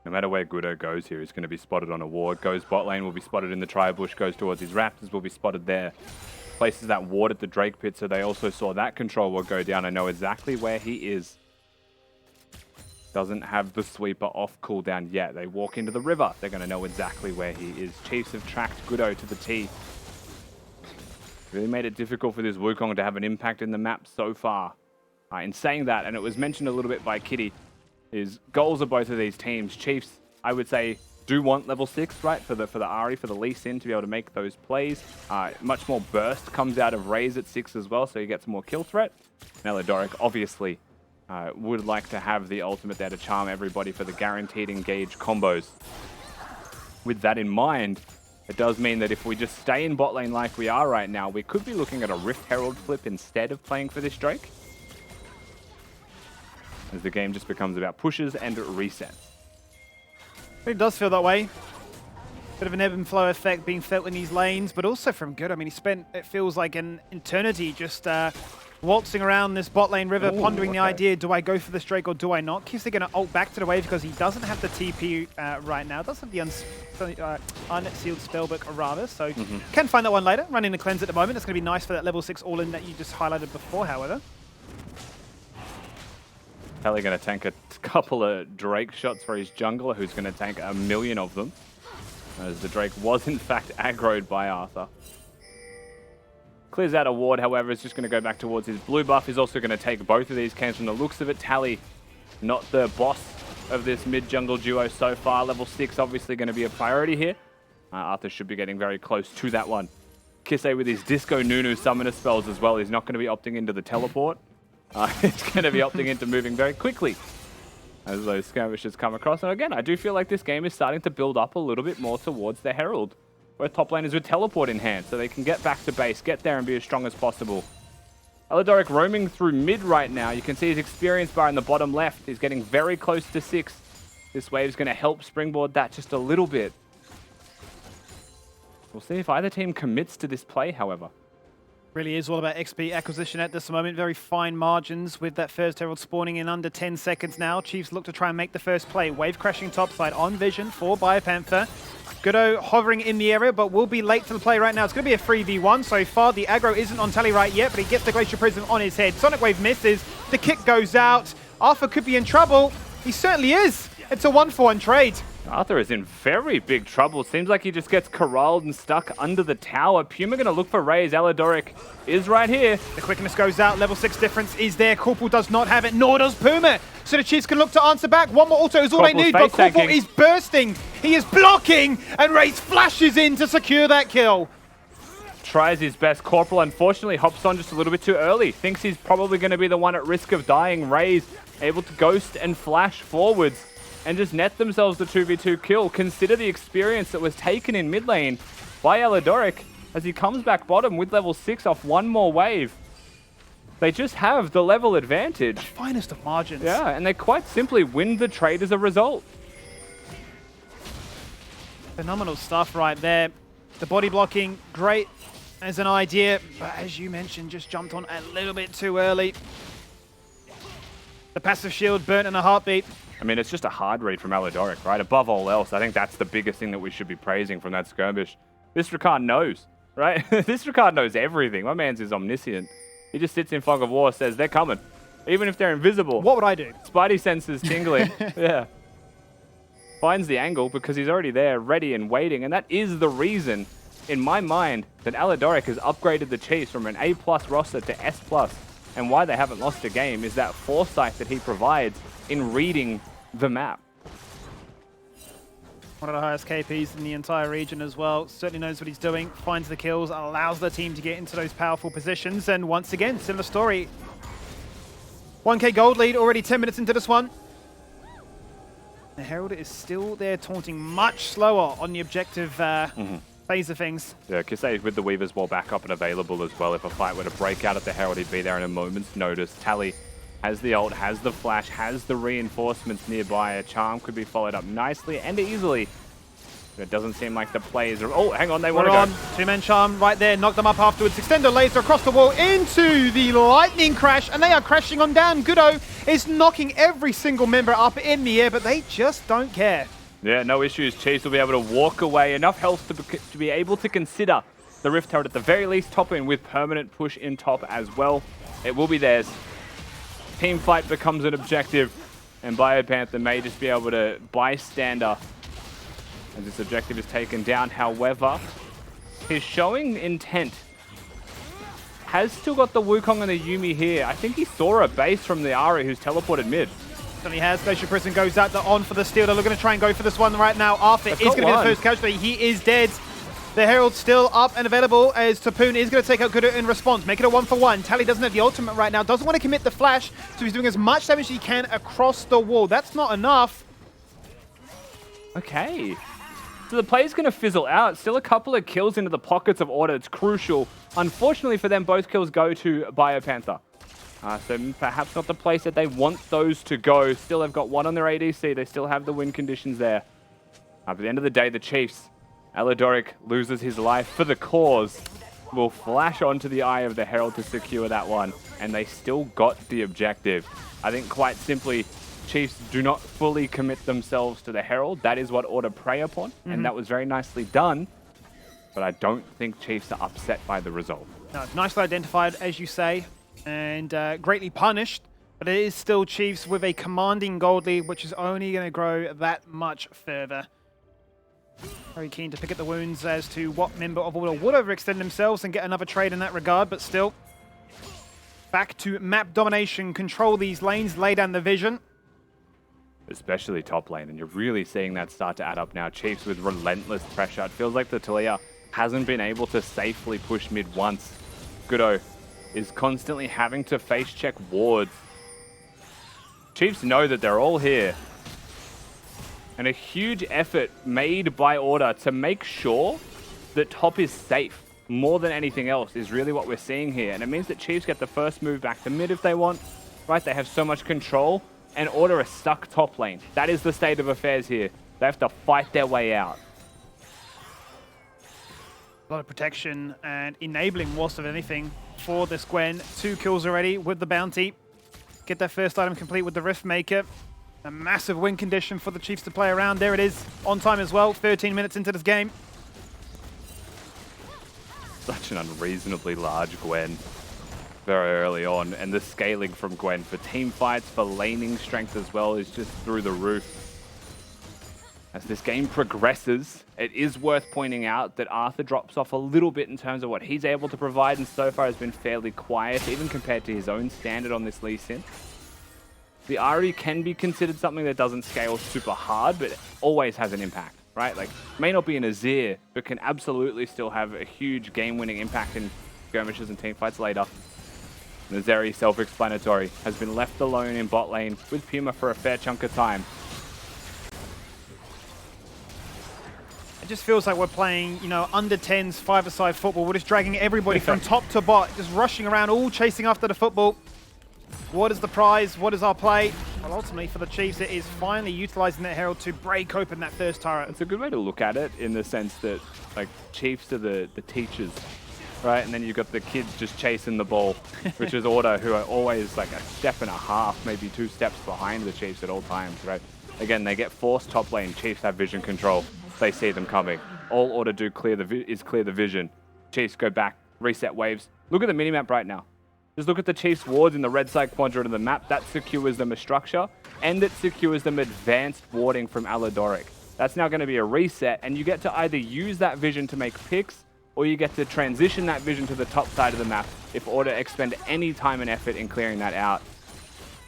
No matter where Gudo goes here, he's going to be spotted on a ward. Goes bot lane, will be spotted in the tri-bush. Goes towards his Raptors, will be spotted there. Places that ward at the Drake pit, so they also saw that control ward go down. I know exactly where he is. Doesn't have the sweeper off cooldown yet. They walk into the river. They're going to know exactly where he is. Chiefs have tracked Gudo to the T. Really made it difficult for this Wukong to have an impact in the map so far. In saying that, and it was mentioned a little bit by Kitty, is goals of both of these teams. Chiefs, I would say, do want level 6, right, for the Ahri, for the Lee Sin to be able to make those plays. Much more burst comes out of Raze at 6 as well, so you get some more kill threat. Melodoric, obviously, would like to have the ultimate there to charm everybody for the guaranteed engage combos. With that in mind, it does mean that if we just stay in bot lane like we are right now, we could be looking at a Rift Herald flip instead of playing for this Drake. As the game just becomes about pushes and resets. It does feel that way. Bit of an ebb and flow effect being felt in these lanes, but also from Good. I mean, he spent, it feels like an eternity just waltzing around this bot lane river, pondering the idea, do I go for this Drake or do I not? Kissy going to ult back to the wave because he doesn't have the TP right now. Doesn't have the unsealed spellbook rather, so can find that one later. Running the cleanse at the moment. It's going to be nice for that level 6 all-in that you just highlighted before, however. Kelly going to tank a couple of Drake shots for his jungler, who's going to tank 1 million of them. As the Drake was in fact aggroed by Arthur. Clears out a ward, however, is just going to go back towards his blue buff. He's also going to take both of these camps from the looks of it. Tally, not the boss of this mid-jungle duo so far. Level 6 obviously going to be a priority here. Arthur should be getting very close to that one. Kisei with his Disco Nunu summoner spells as well. He's not going to be opting into the teleport. He's going to be opting into moving very quickly as those skirmishes come across. And again, I do feel like this game is starting to build up a little bit more towards the Herald, where top laners with teleport in hand, so they can get back to base, get there and be as strong as possible. Elidoric roaming through mid right now. You can see his experience bar in the bottom left. He's getting very close to 6. This wave's going to help springboard that just a little bit. We'll see if either team commits to this play, however. Really is all about XP acquisition at this moment. Very fine margins with that first Herald spawning in under 10 seconds now. Chiefs look to try and make the first play. Wave crashing topside on vision for Biopanther. Gudo hovering in the area, but will be late to the play right now. It's going to be a 3v1 so far. The aggro isn't on Tally right yet, but he gets the Glacial Prism on his head. Sonic Wave misses. The kick goes out. Arthur could be in trouble. He certainly is. It's a 1-for-1 trade. Arthur is in very big trouble. Seems like he just gets corralled and stuck under the tower. Puma going to look for Raze. Elidoric is right here. The quickness goes out. Level 6 difference is there. Corporal does not have it, nor does Puma. So the Chiefs can look to answer back. One more auto is all they need, but Corporal is bursting. He is blocking, and Raze flashes in to secure that kill. Tries his best. Corporal unfortunately hops on just a little bit too early. Thinks he's probably going to be the one at risk of dying. Raze able to ghost and flash forwards and just net themselves the 2v2 kill. Consider the experience that was taken in mid lane by Elidoric as he comes back bottom with level 6 off one more wave. They just have the level advantage. The finest of margins. Yeah, and they quite simply win the trade as a result. Phenomenal stuff right there. The body blocking, great as an idea, but as you mentioned, just jumped on a little bit too early. The passive shield burnt in a heartbeat. I mean, it's just a hard read from Elidoric, right? Above all else, I think that's the biggest thing that we should be praising from that skirmish. This Ricard knows, right? This Ricard knows everything. My man's is omniscient. He just sits in fog of war, says they're coming. Even if they're invisible. What would I do? Spidey senses tingling. Yeah. Finds the angle because he's already there, ready and waiting. And that is the reason, in my mind, that Elidoric has upgraded the Chiefs from an A+ roster to S+. And why they haven't lost a game is that foresight that he provides in reading the map. One of the highest KPs in the entire region as well. Certainly knows what he's doing, finds the kills, allows the team to get into those powerful positions. And once again, similar story. 1k gold lead already 10 minutes into this one. The Herald is still there taunting much slower on the objective phase of things. Yeah, Kisei with the Weaver's Wall back up and available as well. If a fight were to break out at the Herald, he'd be there in a moment's notice. Tally has the ult, has the flash, has the reinforcements nearby. A charm could be followed up nicely and easily. But it doesn't seem like the players are... Oh, hang on, they want to go. Two-man charm right there, knock them up afterwards. Extender laser across the wall into the lightning crash, and they are crashing on down. Gudo is knocking every single member up in the air, but they just don't care. Yeah, no issues. Chiefs will be able to walk away. Enough health to be able to consider the Rift Turret at the very least top in with permanent push in top as well. It will be theirs. Team fight becomes an objective, and BioPanther may just be able to bystander as this objective is taken down. However, he's showing intent. Has still got the Wukong and the Yuumi here. I think he saw a base from the Ari who's teleported mid. Certainly has. Glacier Prison goes out on for the steal. They're looking to try and go for this one right now. Arthur is going to be the first casualty. He is dead. The Herald's still up and available as Tapoon is going to take out Kudo in response. Make it a 1-for-1. Tally doesn't have the ultimate right now. Doesn't want to commit the flash, so he's doing as much damage as he can across the wall. That's not enough. Okay. So the play's going to fizzle out. Still a couple of kills into the pockets of order. It's crucial. Unfortunately for them, both kills go to BioPanther. So perhaps not the place that they want those to go. Still, they've got one on their ADC. They still have the win conditions there. At the end of the day, the Chiefs, Alidoric loses his life for the cause. Will flash onto the eye of the Herald to secure that one. And they still got the objective. I think quite simply, Chiefs do not fully commit themselves to the Herald. That is what Order prey upon. And that was very nicely done. But I don't think Chiefs are upset by the result. No, nicely identified, as you say, and greatly punished. But it is still Chiefs with a commanding gold lead, which is only going to grow that much further. Very keen to pick at the wounds as to what member of Order would overextend themselves and get another trade in that regard, but still. Back to map domination, control these lanes, lay down the vision. Especially top lane, and you're really seeing that start to add up now. Chiefs with relentless pressure. It feels like the Talia hasn't been able to safely push mid once. Kudo is constantly having to face check wards. Chiefs know that they're all here. And a huge effort made by Order to make sure that top is safe more than anything else is really what we're seeing here. And it means that Chiefs get the first move back to mid if they want. Right, they have so much control. And Order is stuck top lane. That is the state of affairs here. They have to fight their way out. A lot of protection and enabling most of anything for this Gwen. 2 kills already with the bounty. Get their first item complete with the Rift Maker. A massive win condition for the Chiefs to play around. There it is, on time as well, 13 minutes into this game. Such an unreasonably large Gwen very early on, and the scaling from Gwen for team fights, for laning strength as well, is just through the roof. As this game progresses, it is worth pointing out that Arthur drops off a little bit in terms of what he's able to provide, and so far has been fairly quiet, even compared to his own standard on this Lee Sin. The Ari can be considered something that doesn't scale super hard, but it always has an impact, right? Like, may not be an Azir, but can absolutely still have a huge game-winning impact in skirmishes and teamfights later. Nazeri, self-explanatory, has been left alone in bot lane with Puma for a fair chunk of time. It just feels like we're playing, you know, under 10s, five-a-side football. We're just dragging everybody from top to bot, just rushing around, all chasing after the football. What is the prize? What is our play? Well, ultimately, for the Chiefs, it is finally utilizing that Herald to break open that first turret. It's a good way to look at it in the sense that, like, Chiefs are the teachers, right? And then you've got the kids just chasing the ball, which is Order, who are always like a step and a half, maybe 2 steps behind the Chiefs at all times, right? Again, they get forced top lane. Chiefs have vision control. They see them coming. All Order do is clear the vision. Chiefs go back, reset waves. Look at the minimap right now. Just look at the Chiefs' wards in the red side quadrant of the map. That secures them a structure, and it secures them advanced warding from Alidoric. That's now going to be a reset, and you get to either use that vision to make picks, or you get to transition that vision to the top side of the map if Order expend any time and effort in clearing that out.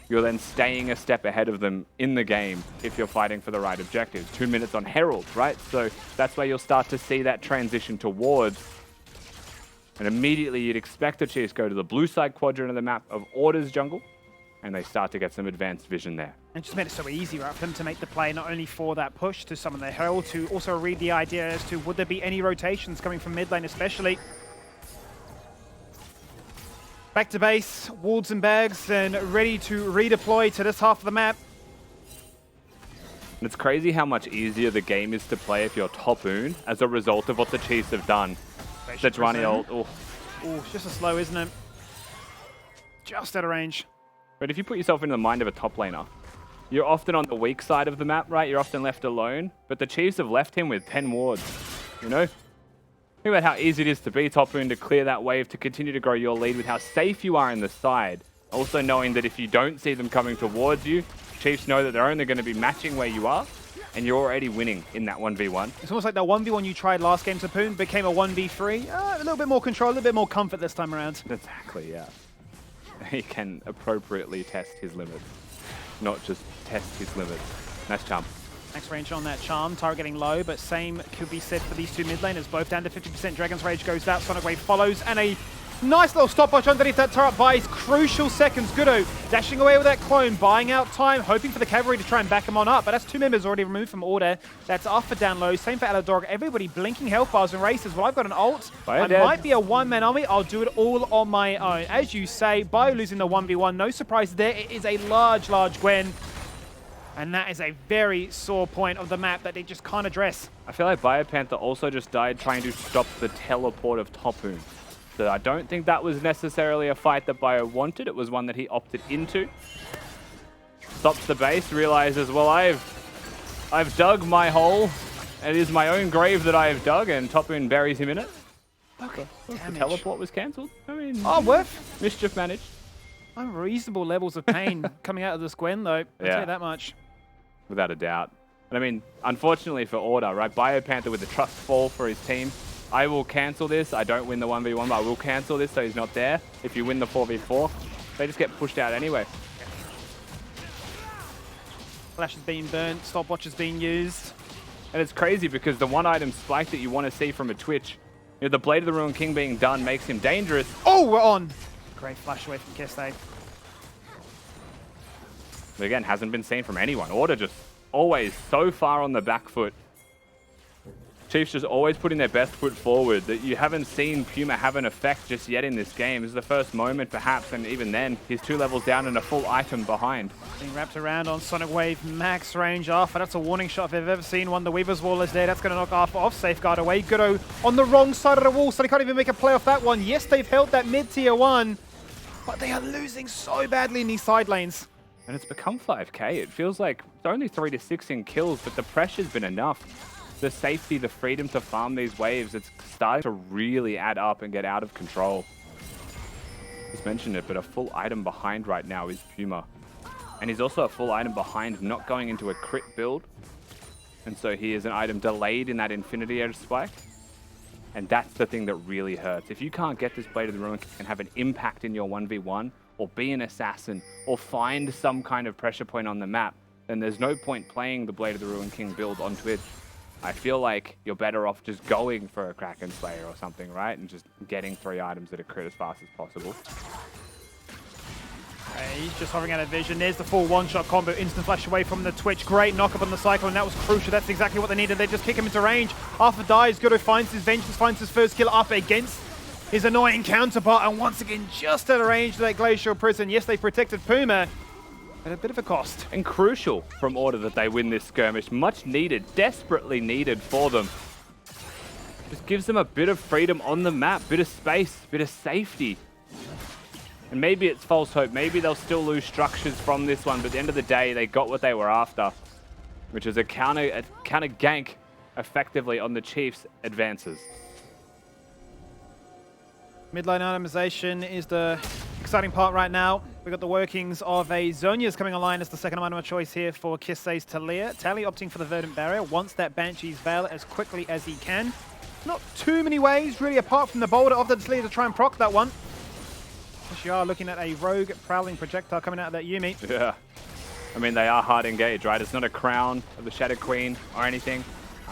You're then staying a step ahead of them in the game if you're fighting for the right objectives. 2 minutes on Herald, right? So that's where you'll start to see that transition towards. And immediately you'd expect the Chiefs go to the blue side quadrant of the map of Order's jungle, and they start to get some advanced vision there. And just made it so easy, right, for them to make the play, not only for that push to summon the Herald, to also read the idea as to would there be any rotations coming from mid lane especially. Back to base, wards and bags, and ready to redeploy to this half of the map. And it's crazy how much easier the game is to play if you're top Oon as a result of what the Chiefs have done. Sejuani ult. Oh, it's just a slow, isn't it? Just out of range. But if you put yourself in the mind of a top laner, you're often on the weak side of the map, right? You're often left alone. But the Chiefs have left him with 10 wards, you know? Think about how easy it is to be Topoon, to clear that wave, to continue to grow your lead with how safe you are in the side. Also knowing that if you don't see them coming towards you, Chiefs know that they're only going to be matching where you are, and you're already winning in that 1v1. It's almost like that 1v1 you tried last game, Topoon, became a 1v3. A little bit more control, a little bit more comfort this time around. Exactly, yeah. He can appropriately test his limits, not just test his limits. Nice charm. Max range on that charm, turret getting low, but same could be said for these two mid laners. Both down to 50%. Dragon's Rage goes out, Sonic Wave follows, and a nice little stopwatch underneath that turret buys crucial seconds. Goodo dashing away with that clone, buying out time, hoping for the cavalry to try and back him on up, but that's 2 members already removed from order. That's off for down low. Same for Alador. Everybody blinking health bars and races. Well, I've got an ult. I might be a one-man army. I'll do it all on my own. As you say, Bio losing the 1v1. No surprise there. It is a large Gwen. And that is a very sore point of the map that they just can't address. I feel like Biopanther also just died trying to stop the teleport of Topoon. So I don't think that was necessarily a fight that Bio wanted. It was one that he opted into. Stops the base, realizes, well, I've dug my hole. It is my own grave that I have dug, and Topoon buries him in it. Okay, the teleport was cancelled. I mean, worth. Mischief managed. Unreasonable levels of pain coming out of this Gwen, though. I'll tell you that much. Without a doubt. And I mean, unfortunately for Order, right? Biopanther with the trust fall for his team. I will cancel this. I don't win the 1v1, but I will cancel this so he's not there. If you win the 4v4, they just get pushed out anyway. Flash is being burnt, stopwatch is being used. And it's crazy because the one item spike that you want to see from a Twitch, you know, the Blade of the Ruined King being done makes him dangerous. Oh, we're on! Great flash away from Keste. But again, hasn't been seen from anyone. Order just always so far on the back foot. Chiefs just always putting their best foot forward. That you haven't seen Puma have an effect just yet in this game. This is the first moment perhaps, and even then, he's 2 levels down and a full item behind. Being wrapped around on Sonic Wave, max range off, and that's a warning shot if I've ever seen one. The Weaver's Wall is there. That's going to knock off Safeguard away. Goodo on the wrong side of the wall, so they can't even make a play off that one. Yes, they've held that mid-tier 1, but they are losing so badly in these side lanes. And it's become 5k. It feels like it's only 3 to 6 in kills, but the pressure's been enough. The safety, the freedom to farm these waves, it's starting to really add up and get out of control. Just mentioned it, but a full item behind right now is Puma. And he's also a full item behind not going into a crit build. And so he is an item delayed in that Infinity Edge spike. And that's the thing that really hurts. If you can't get this Blade of the Ruin and have an impact in your 1v1, or be an assassin, or find some kind of pressure point on the map, then there's no point playing the Blade of the Ruin King build on Twitch. I feel like you're better off just going for a Kraken Slayer or something, right? And just getting 3 items that are crit as fast as possible. He's just hovering out of vision. There's the full one-shot combo. Instant flash away from the Twitch. Great knock-up on the Cyclone. That was crucial. That's exactly what they needed. They just kick him into range. Arthur dies. Goodo finds his vengeance, finds his first kill up against his annoying counterpart. And once again, just out of range to that Glacial Prison. Yes, they protected Puma. At a bit of a cost. And crucial from Order that they win this skirmish. Much needed, desperately needed for them. Just gives them a bit of freedom on the map, bit of space, bit of safety. And maybe it's false hope. Maybe they'll still lose structures from this one, but at the end of the day, they got what they were after, which is a counter gank effectively on the Chiefs' advances. Midline itemization is the exciting part right now. We've got the workings of a Zhonya's coming online as the second item of choice here for Kisei's Talia. Tally opting for the Verdant Barrier, wants that Banshee's Veil as quickly as he can. Not too many ways, really, apart from the Boulder of the Talia to try and proc that one. You are looking at a rogue prowling projectile coming out of that Yuumi. Yeah. I mean, they are hard engaged, right? It's not a crown of the Shadow Queen or anything,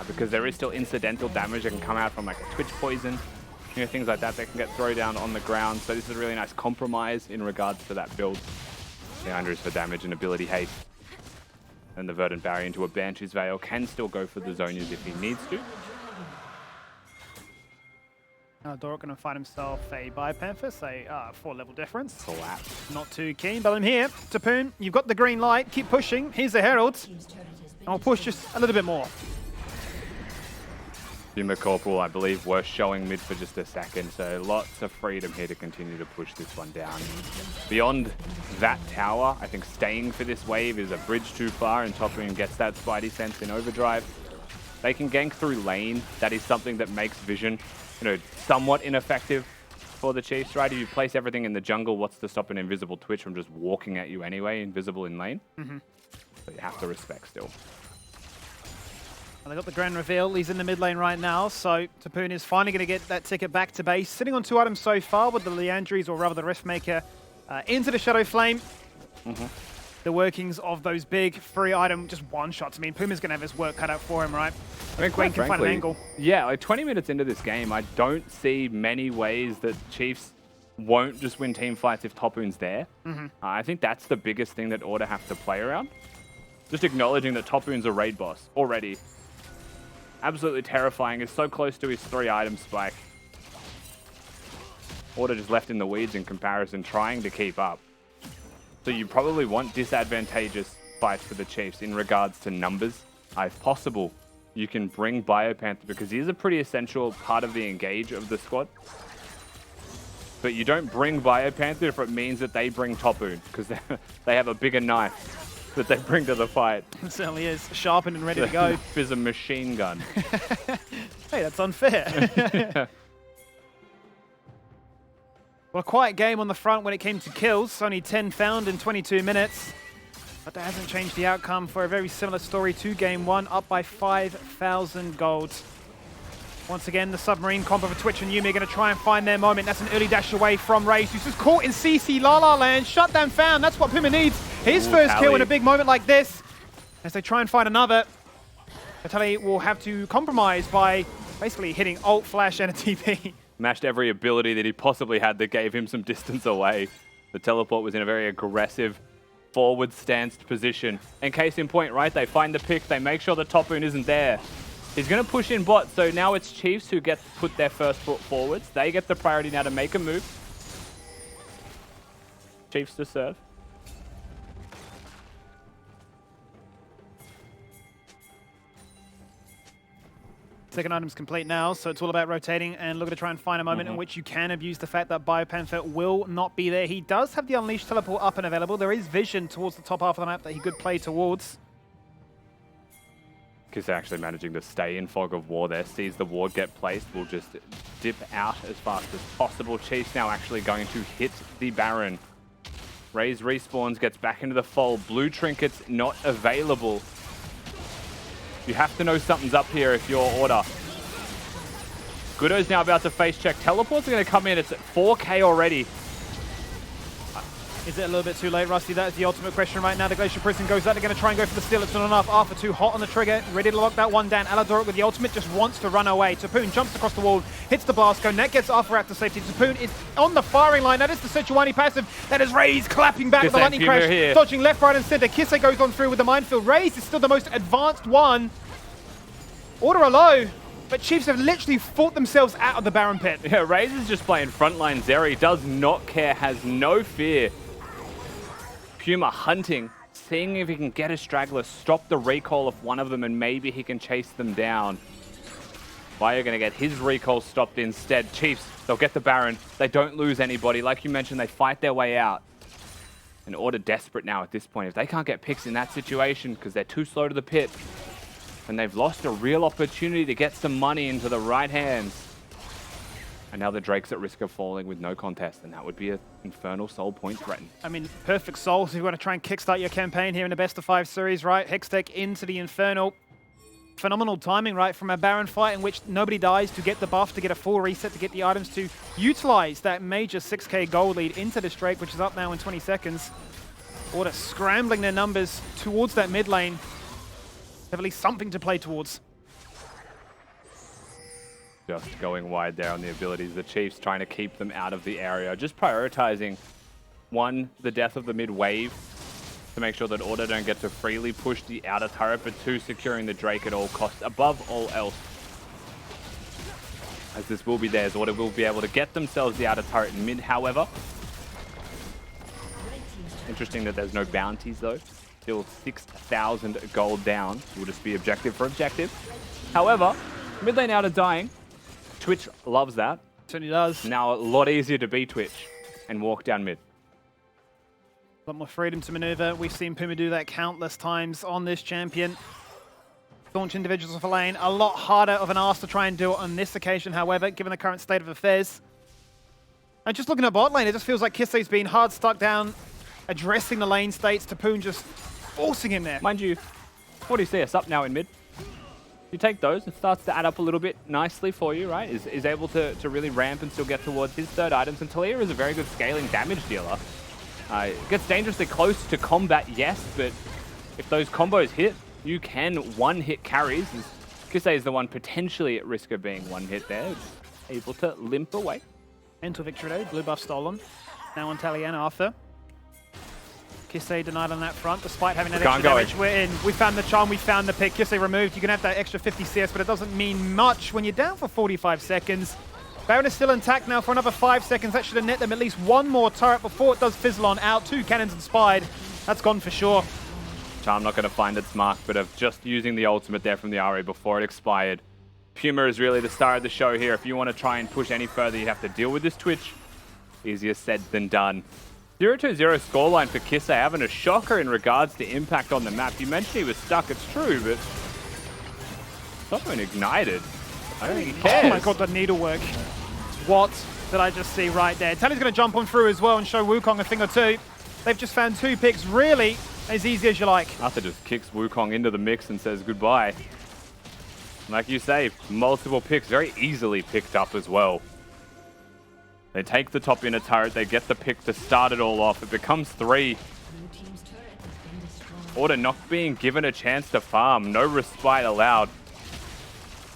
because there is still incidental damage that can come out from like a Twitch poison. You know, things like that can get thrown down on the ground. So this is a really nice compromise in regards to that build. The under is for damage and ability haste. And the Verdant Barrier into a Banshee's Veil can still go for the Zhonya's if he needs to. Dorok going to find himself a Biopanthus, a 4-level difference. Collapse. Not too keen, but I'm here. Topoon, you've got the green light. Keep pushing. Here's the Herald. And we'll push just a little bit more. Puma Corporal, I believe, were showing mid for just a second, so lots of freedom here to continue to push this one down. Beyond that tower, I think staying for this wave is a bridge too far, and Topuin gets that Spidey sense in overdrive. They can gank through lane. That is something that makes Vision, somewhat ineffective for the Chiefs, right? If you place everything in the jungle, what's to stop an invisible Twitch from just walking at you anyway, invisible in lane? So you have to respect still. They got the grand reveal. He's in the mid lane right now, so Topuin is finally going to get that ticket back to base. Sitting on 2 items so far with the Leandries, or rather the Riftmaker, into the Shadow Flame. The workings of those big free item just one-shots. I mean, Puma's going to have his work cut out for him, right? I mean, Gwen can find an angle. Yeah, like 20 minutes into this game, I don't see many ways that Chiefs won't just win team fights if Topuin's there. I think that's the biggest thing that Order have to play around. Just acknowledging that Topuin's a raid boss already. Absolutely terrifying. Is so close to his 3-item spike. Order just left in the weeds in comparison, trying to keep up. So you probably want disadvantageous fights for the Chiefs in regards to numbers. If possible, you can bring Biopanther because he is a pretty essential part of the engage of the squad. But you don't bring Biopanther if it means that they bring Topuin, because they have a bigger knife that they bring to the fight. It certainly is. Sharpened and ready to go. There's a machine gun. Hey, that's unfair. Well, a quiet game on the front when it came to kills. Only 10 found in 22 minutes. But that hasn't changed the outcome for a very similar story to game 1, up by 5,000 gold. Once again, the submarine combo for Twitch and Yumi are going to try and find their moment. That's an early dash away from Raze, who's just caught in CC La La Land. Shutdown found. That's what Puma needs. His first kill in a big moment like this. As they try and find another, Vitaly will have to compromise by basically hitting ult, flash, and a TP. Mashed every ability that he possibly had that gave him some distance away. The teleport was in a very aggressive forward stanced position. And case in point, right? They find the pick. They make sure the Topuin isn't there. He's going to push in bot, so now it's Chiefs who get to put their first foot forwards. They get the priority now to make a move. Chiefs to serve. Second item's complete now, so it's all about rotating and looking to try and find a moment in which you can abuse the fact that Biopanther will not be there. He does have the Unleashed teleport up and available. There is vision towards the top half of the map that he could play towards. Because they're actually managing to stay in Fog of War there. Sees the ward get placed, will just dip out as fast as possible. Chiefs now actually going to hit the Baron. Raze respawns, gets back into the fold. Blue trinkets not available. You have to know something's up here if you're Order. Gudo's now about to face check. Teleports are going to come in. It's at 4K already. Is it a little bit too late, Rusty? That is the ultimate question right now. The Glacial Prison goes out. They're going to try and go for the steal. It's not enough. Arthur too hot on the trigger. Ready to lock that one down. Aladoric with the ultimate just wants to run away. Topuin jumps across the wall, hits the blast go. Net gets Arthur out to safety. Topuin is on the firing line. That is the Sejuani passive. That is Raze clapping back with the lightning crash. Here. Dodging left, right, and center. Kisse goes on through with the minefield. Raze is still the most advanced one. Order are low. But Chiefs have literally fought themselves out of the Baron pit. Yeah, Raze is just playing frontline Zeri. Does not care. Has no fear. Puma hunting, seeing if he can get a straggler, stop the recall of one of them, and maybe he can chase them down. Bio going to get his recall stopped instead. Chiefs, they'll get the Baron. They don't lose anybody. Like you mentioned, they fight their way out. And Order desperate now at this point. If they can't get picks in that situation because they're too slow to the pit, and they've lost a real opportunity to get some money into the right hands. And now the Drake's at risk of falling with no contest, and that would be an Infernal Soul point threatened. I mean, perfect Souls if you want to try and kickstart your campaign here in the best of 5 series, right? Hextech into the Infernal. Phenomenal timing, right, from a Baron fight in which nobody dies to get the buff, to get a full reset, to get the items, to utilize that major 6k gold lead into this Drake, which is up now in 20 seconds. Order scrambling their numbers towards that mid lane. Have at least something to play towards. Just going wide there on the abilities. The Chiefs trying to keep them out of the area. Just prioritizing, 1, the death of the mid wave to make sure that Order don't get to freely push the outer turret, but 2, securing the Drake at all costs, above all else. As this will be theirs, Order will be able to get themselves the outer turret in mid, however. Interesting that there's no bounties though. Still 6,000 gold down. Will just be objective for objective. However, Mid lane out of dying. Twitch loves that. Certainly does. Now a lot easier to be Twitch and walk down mid. A lot more freedom to maneuver. We've seen Puma do that countless times on this champion. Launch individuals off a lane. A lot harder of an ask to try and do it on this occasion, however, given the current state of affairs. And just looking at bot lane, it just feels like Kisei's been hard stuck down, addressing the lane states, Tapoon just forcing him there. Mind you, 40 CS up now in mid. You take those, it starts to add up a little bit nicely for you, right? Is able to really ramp and still get towards his third items. And Talia is a very good scaling damage dealer. It gets dangerously close to combat, yes, but if those combos hit, you can one-hit carries. Kisei is the one potentially at risk of being one-hit there, able to limp away. Mental victory though, blue buff stolen. Now on Taliana after. Kisei denied on that front, despite having that extra damage. We're in. We found the charm, we found the pick. Kisei removed. You can have that extra 50 CS, but it doesn't mean much when you're down for 45 seconds. Baron is still intact now for another 5 seconds. That should have net them at least one more turret before it does fizzle on out. 2 cannons inspired. That's gone for sure. Charm not going to find its mark, but of just using the ultimate there from the RA before it expired. Puma is really the star of the show here. If you want to try and push any further, you have to deal with this Twitch. Easier said than done. 0-2-0 scoreline for Kisei, having a shocker in regards to impact on the map. You mentioned he was stuck, it's true, but something ignited. I don't think he cares. Oh my god, the needlework. What did I just see right there? Tally's going to jump on through as well and show Wukong a thing or two. They've just found 2 picks, really as easy as you like. Arthur just kicks Wukong into the mix and says goodbye. Like you say, multiple picks, very easily picked up as well. They take the top inner turret, they get the pick to start it all off. It becomes 3. Order not being given a chance to farm, no respite allowed.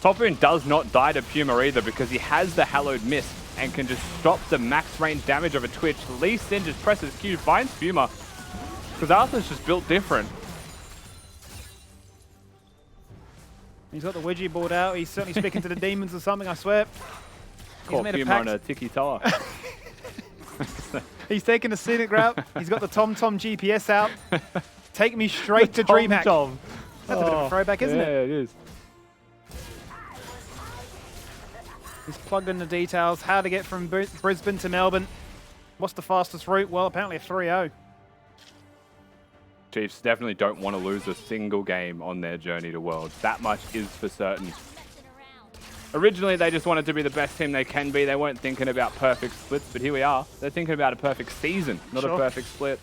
Topoon does not die to Puma either because he has the Hallowed Mist and can just stop the max range damage of a Twitch. Lee Sin just presses Q, finds Puma. Because Arthur's just built different. He's got the Ouija board out. He's certainly speaking to the demons or something, I swear. Caught Puma on a tiki tower. He's taking the scenic route. He's got the TomTom GPS out. Take me straight to DreamHack. Tom. That's a bit of a throwback, isn't it? Yeah, it is. He's plugged in the details. How to get from Brisbane to Melbourne. What's the fastest route? Well, apparently a 3-0. Chiefs definitely don't want to lose a single game on their journey to Worlds. That much is for certain. Originally, they just wanted to be the best team they can be. They weren't thinking about perfect splits, but here we are. They're thinking about a perfect season, not a perfect split.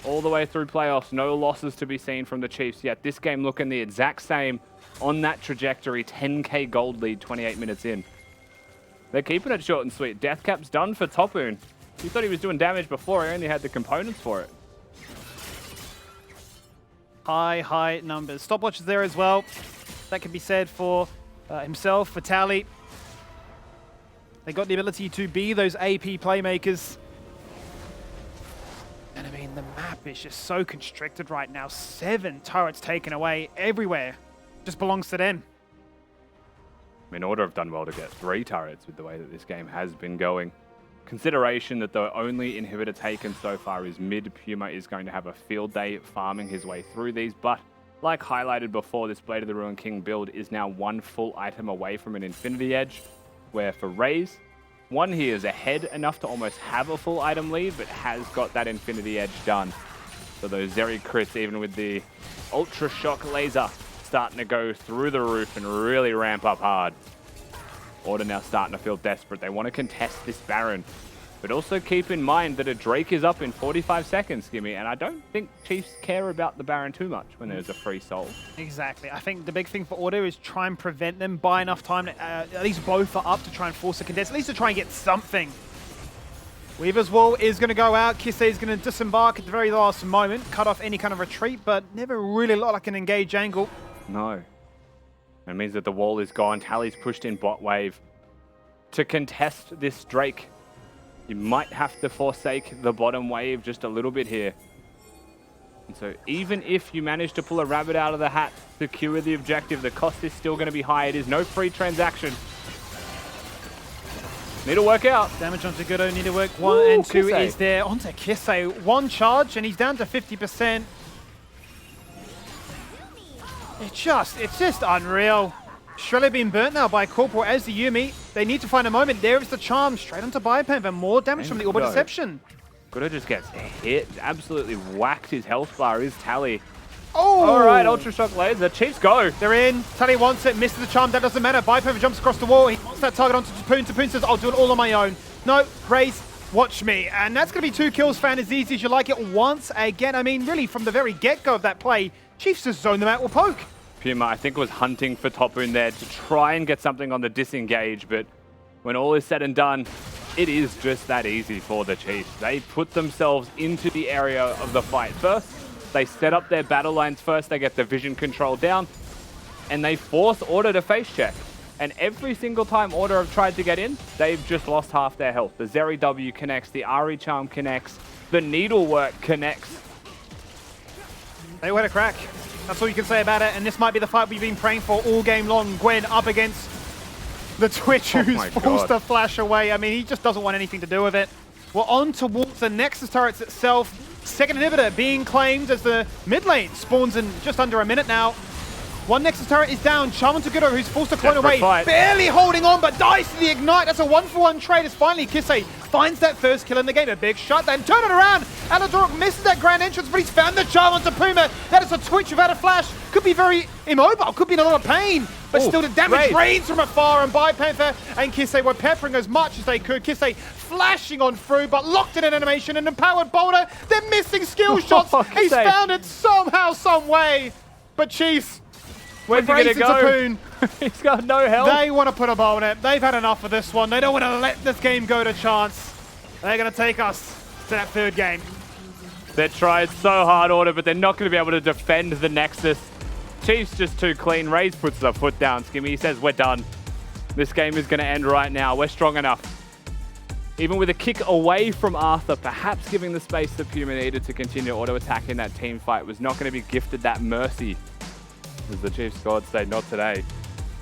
All the way through playoffs, no losses to be seen from the Chiefs yet. This game looking the exact same on that trajectory. 10k gold lead 28 minutes in. They're keeping it short and sweet. Deathcap's done for Topoon. He thought he was doing damage before. He only had the components for it. High numbers. Stopwatch is there as well. That can be said for himself, for Tally. They got the ability to be those AP playmakers. And I mean, the map is just so constricted right now. 7 turrets taken away everywhere. Just belongs to them. I mean, Order have done well to get 3 turrets with the way that this game has been going. Consideration that the only inhibitor taken so far is mid. Puma is going to have a field day farming his way through these, but like highlighted before, this Blade of the Ruined King build is now 1 full item away from an Infinity Edge, where for Raze, 1 he is ahead enough to almost have a full item lead, but has got that Infinity Edge done. So those Zeri crits, even with the Ultra Shock laser, starting to go through the roof and really ramp up hard. Order now starting to feel desperate. They want to contest this Baron. But also keep in mind that a Drake is up in 45 seconds, Gimme, and I don't think Chiefs care about the Baron too much when there's a free soul. Exactly. I think the big thing for Order is try and prevent them, buy enough time to, at least both are up to try and force a contest, at least to try and get something. Weaver's Wall is going to go out. Kisei is going to disembark at the very last moment, cut off any kind of retreat, but never really looked like an engaged angle. No. It means that the wall is gone. Tally's pushed in bot wave. To contest this Drake, you might have to forsake the bottom wave just a little bit here. And so even if you manage to pull a rabbit out of the hat, secure the objective, the cost is still going to be high. It is no free transaction. Need to work out. Damage onto Gudo, need to work 1 and 2 Kisei is there. Onto Kisei, 1 charge and he's down to 50%. It's just unreal. Shrella being burnt now by Corporal as the Yumi. They need to find a moment. There is the charm straight onto Biopanther. More damage from the Orb of Deception. Gudo just gets hit, absolutely whacked his health bar, his Tally. Oh! All right, Ultra Shock Laser. Chiefs go. They're in. Tally wants it. Misses the charm. That doesn't matter. Biopanther jumps across the wall. He wants that target onto Tapoon. Tapoon says, I'll do it all on my own. No, Raze, watch me. And that's going to be 2 kills, fan, as easy as you like it once again. I mean, really, from the very get-go of that play, Chiefs just zoned them out with poke. Puma, I think, was hunting for Tapoon there to try and get something on the disengage, but when all is said and done, it is just that easy for the Chiefs. They put themselves into the area of the fight first. They set up their battle lines first. They get the vision control down, and they force Order to face check. And every single time Order have tried to get in, they've just lost half their health. The Zeri W connects, the Ari Charm connects, the Needlework connects. They went a crack. That's all you can say about it, and this might be the fight we've been praying for all game long. Gwen up against the Twitch, who's forced to flash away. I mean, he just doesn't want anything to do with it. We're on towards the Nexus turrets itself. Second inhibitor being claimed as the mid lane spawns in just under a minute now. One Nexus turret is down. Charmin to Gudo, who's forced to clone away. Barely holding on, but dies to the Ignite. That's a 1-for-1 trade as finally Kisei finds that first kill in the game. A big shot, then turn it around. Aladoric misses that grand entrance, but he's found the charm onto Puma. That is a Twitch without a flash. Could be very immobile, could be in a lot of pain. But still the damage rains from afar, and Biopanther and Kisei were peppering as much as they could. Kisei flashing on through, but locked in an animation, and empowered Boulder. They're missing skill shots. He's found it somehow, some way. But Chiefs, where's he going to go? He's got no health. They want to put a bow on it. They've had enough of this one. They don't want to let this game go to chance. They're going to take us to that third game. They tried so hard, Order, but they're not going to be able to defend the Nexus. Chiefs just too clean. Raze puts the foot down. Skimmy, he says, we're done. This game is going to end right now. We're strong enough. Even with a kick away from Arthur, perhaps giving the space that Puma needed to continue auto-attacking that team fight, was not going to be gifted that mercy. As the Chiefs squad say, not today.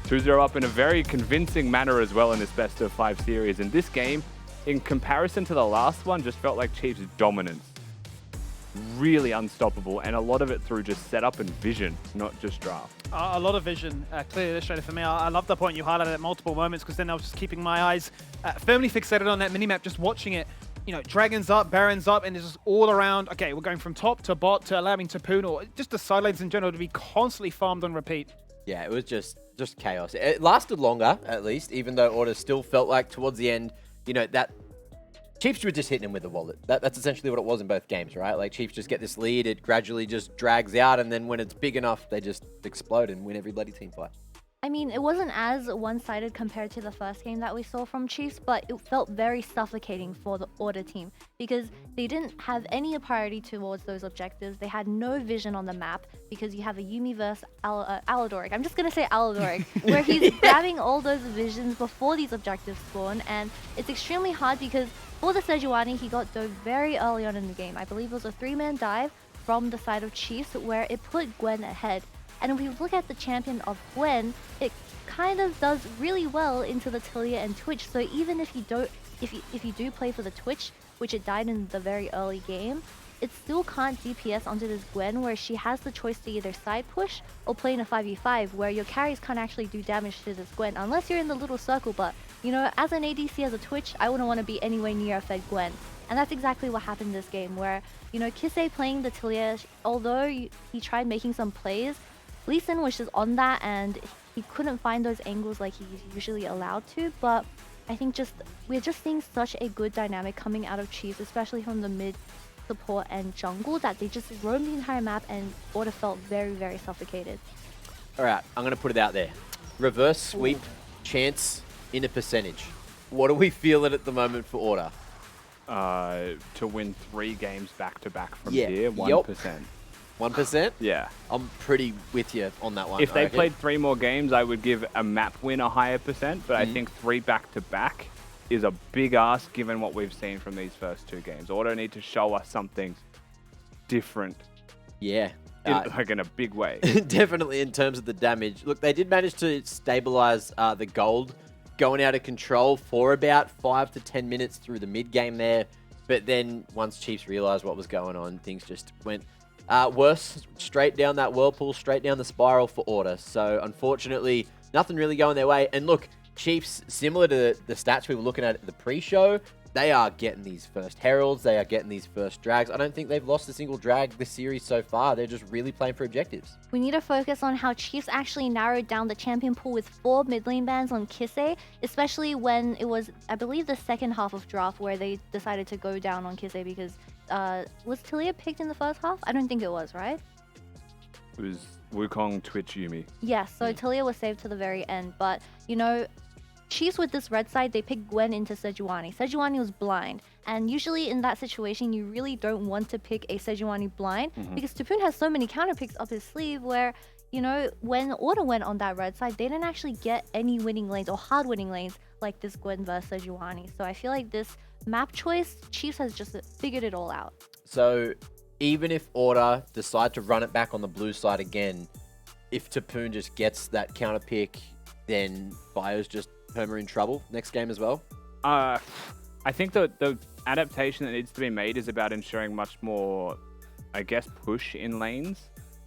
2-0 up in a very convincing manner as well in this best-of-5 series. And this game, in comparison to the last one, just felt like Chiefs' dominance. Really unstoppable, and a lot of it through just setup and vision, not just draft. A lot of vision, clearly illustrated for me. I love the point you highlighted at multiple moments, because then I was just keeping my eyes firmly fixated on that minimap, just watching it. You know, Dragons up, Barons up, and it's just all around. Okay, we're going from top to bot to allowing Tapoon, or just the side lanes in general, to be constantly farmed on repeat. Yeah, it was just chaos. It lasted longer, at least, even though Order still felt like towards the end, you know, that Chiefs were just hitting him with the wallet. That's essentially what it was in both games, right? Like, Chiefs just get this lead, it gradually just drags out, and then when it's big enough, they just explode and win every bloody team fight. I mean, it wasn't as one-sided compared to the first game that we saw from Chiefs, but it felt very suffocating for the Order team because they didn't have any priority towards those objectives. They had no vision on the map because you have a Yumi versus Aladoric. I'm just going to say Aladoric, where he's grabbing all those visions before these objectives spawn, and it's extremely hard because for the Sejuani, he got dove very early on in the game. I believe it was a 3-man dive from the side of Chiefs where it put Gwen ahead. And if we look at the champion of Gwen, it kind of does really well into the Tilia and Twitch. So even if you don't, if you do play for the Twitch, which it died in the very early game, it still can't DPS onto this Gwen where she has the choice to either side push or play in a 5v5 where your carries can't actually do damage to this Gwen unless you're in the little circle. But you know, as an ADC, as a Twitch, I wouldn't want to be anywhere near a fed Gwen. And that's exactly what happened in this game where, you know, Kisei playing the Tilia, although he tried making some plays, Lee Sin was just on that and he couldn't find those angles like he's usually allowed to, but I think we're just seeing such a good dynamic coming out of Chiefs, especially from the mid support and jungle, that they just roamed the entire map and Order felt very, very suffocated. Alright, I'm going to put it out there. Reverse sweep chance in a percentage. What are we feeling at the moment for Order? To win 3 games back-to-back from here, 1%. 1%? Yeah. I'm pretty with you on that one. If they played 3 more games, I would give a map win a higher percent, but I think 3 back-to-back is a big ask given what we've seen from these first 2 games. Order need to show us something different. Yeah. Like in a big way. Definitely in terms of the damage. Look, they did manage to stabilize the gold going out of control for about 5 to 10 minutes through the mid-game there. But then once Chiefs realized what was going on, things just went worse, straight down that whirlpool, straight down the spiral for Order. So unfortunately, nothing really going their way. And look, Chiefs, similar to the stats we were looking at the pre-show, they are getting these first heralds. They are getting these first drags. I don't think they've lost a single drag this series so far. They're just really playing for objectives. We need to focus on how Chiefs actually narrowed down the champion pool with 4 mid lane bans on Kisei, especially when it was, I believe, the second half of draft where they decided to go down on Kisei because was Talia picked in the first half? I don't think it was, right? It was Wukong, Twitch, Yumi. Yes, so Talia was saved to the very end, but, you know, Chiefs with this red side, they picked Gwen into Sejuani. Sejuani was blind, and usually in that situation, you really don't want to pick a Sejuani blind because Tapoon has so many counter picks up his sleeve where, you know, when Order went on that red side, they didn't actually get any winning lanes or hard winning lanes like this Gwen versus Sejuani. So I feel like this map choice, Chiefs has just figured it all out. So even if Order decide to run it back on the blue side again, if Tapoon just gets that counter pick, then Bio's just perma in trouble next game as well? I think the adaptation that needs to be made is about ensuring much more, I guess, push in lanes.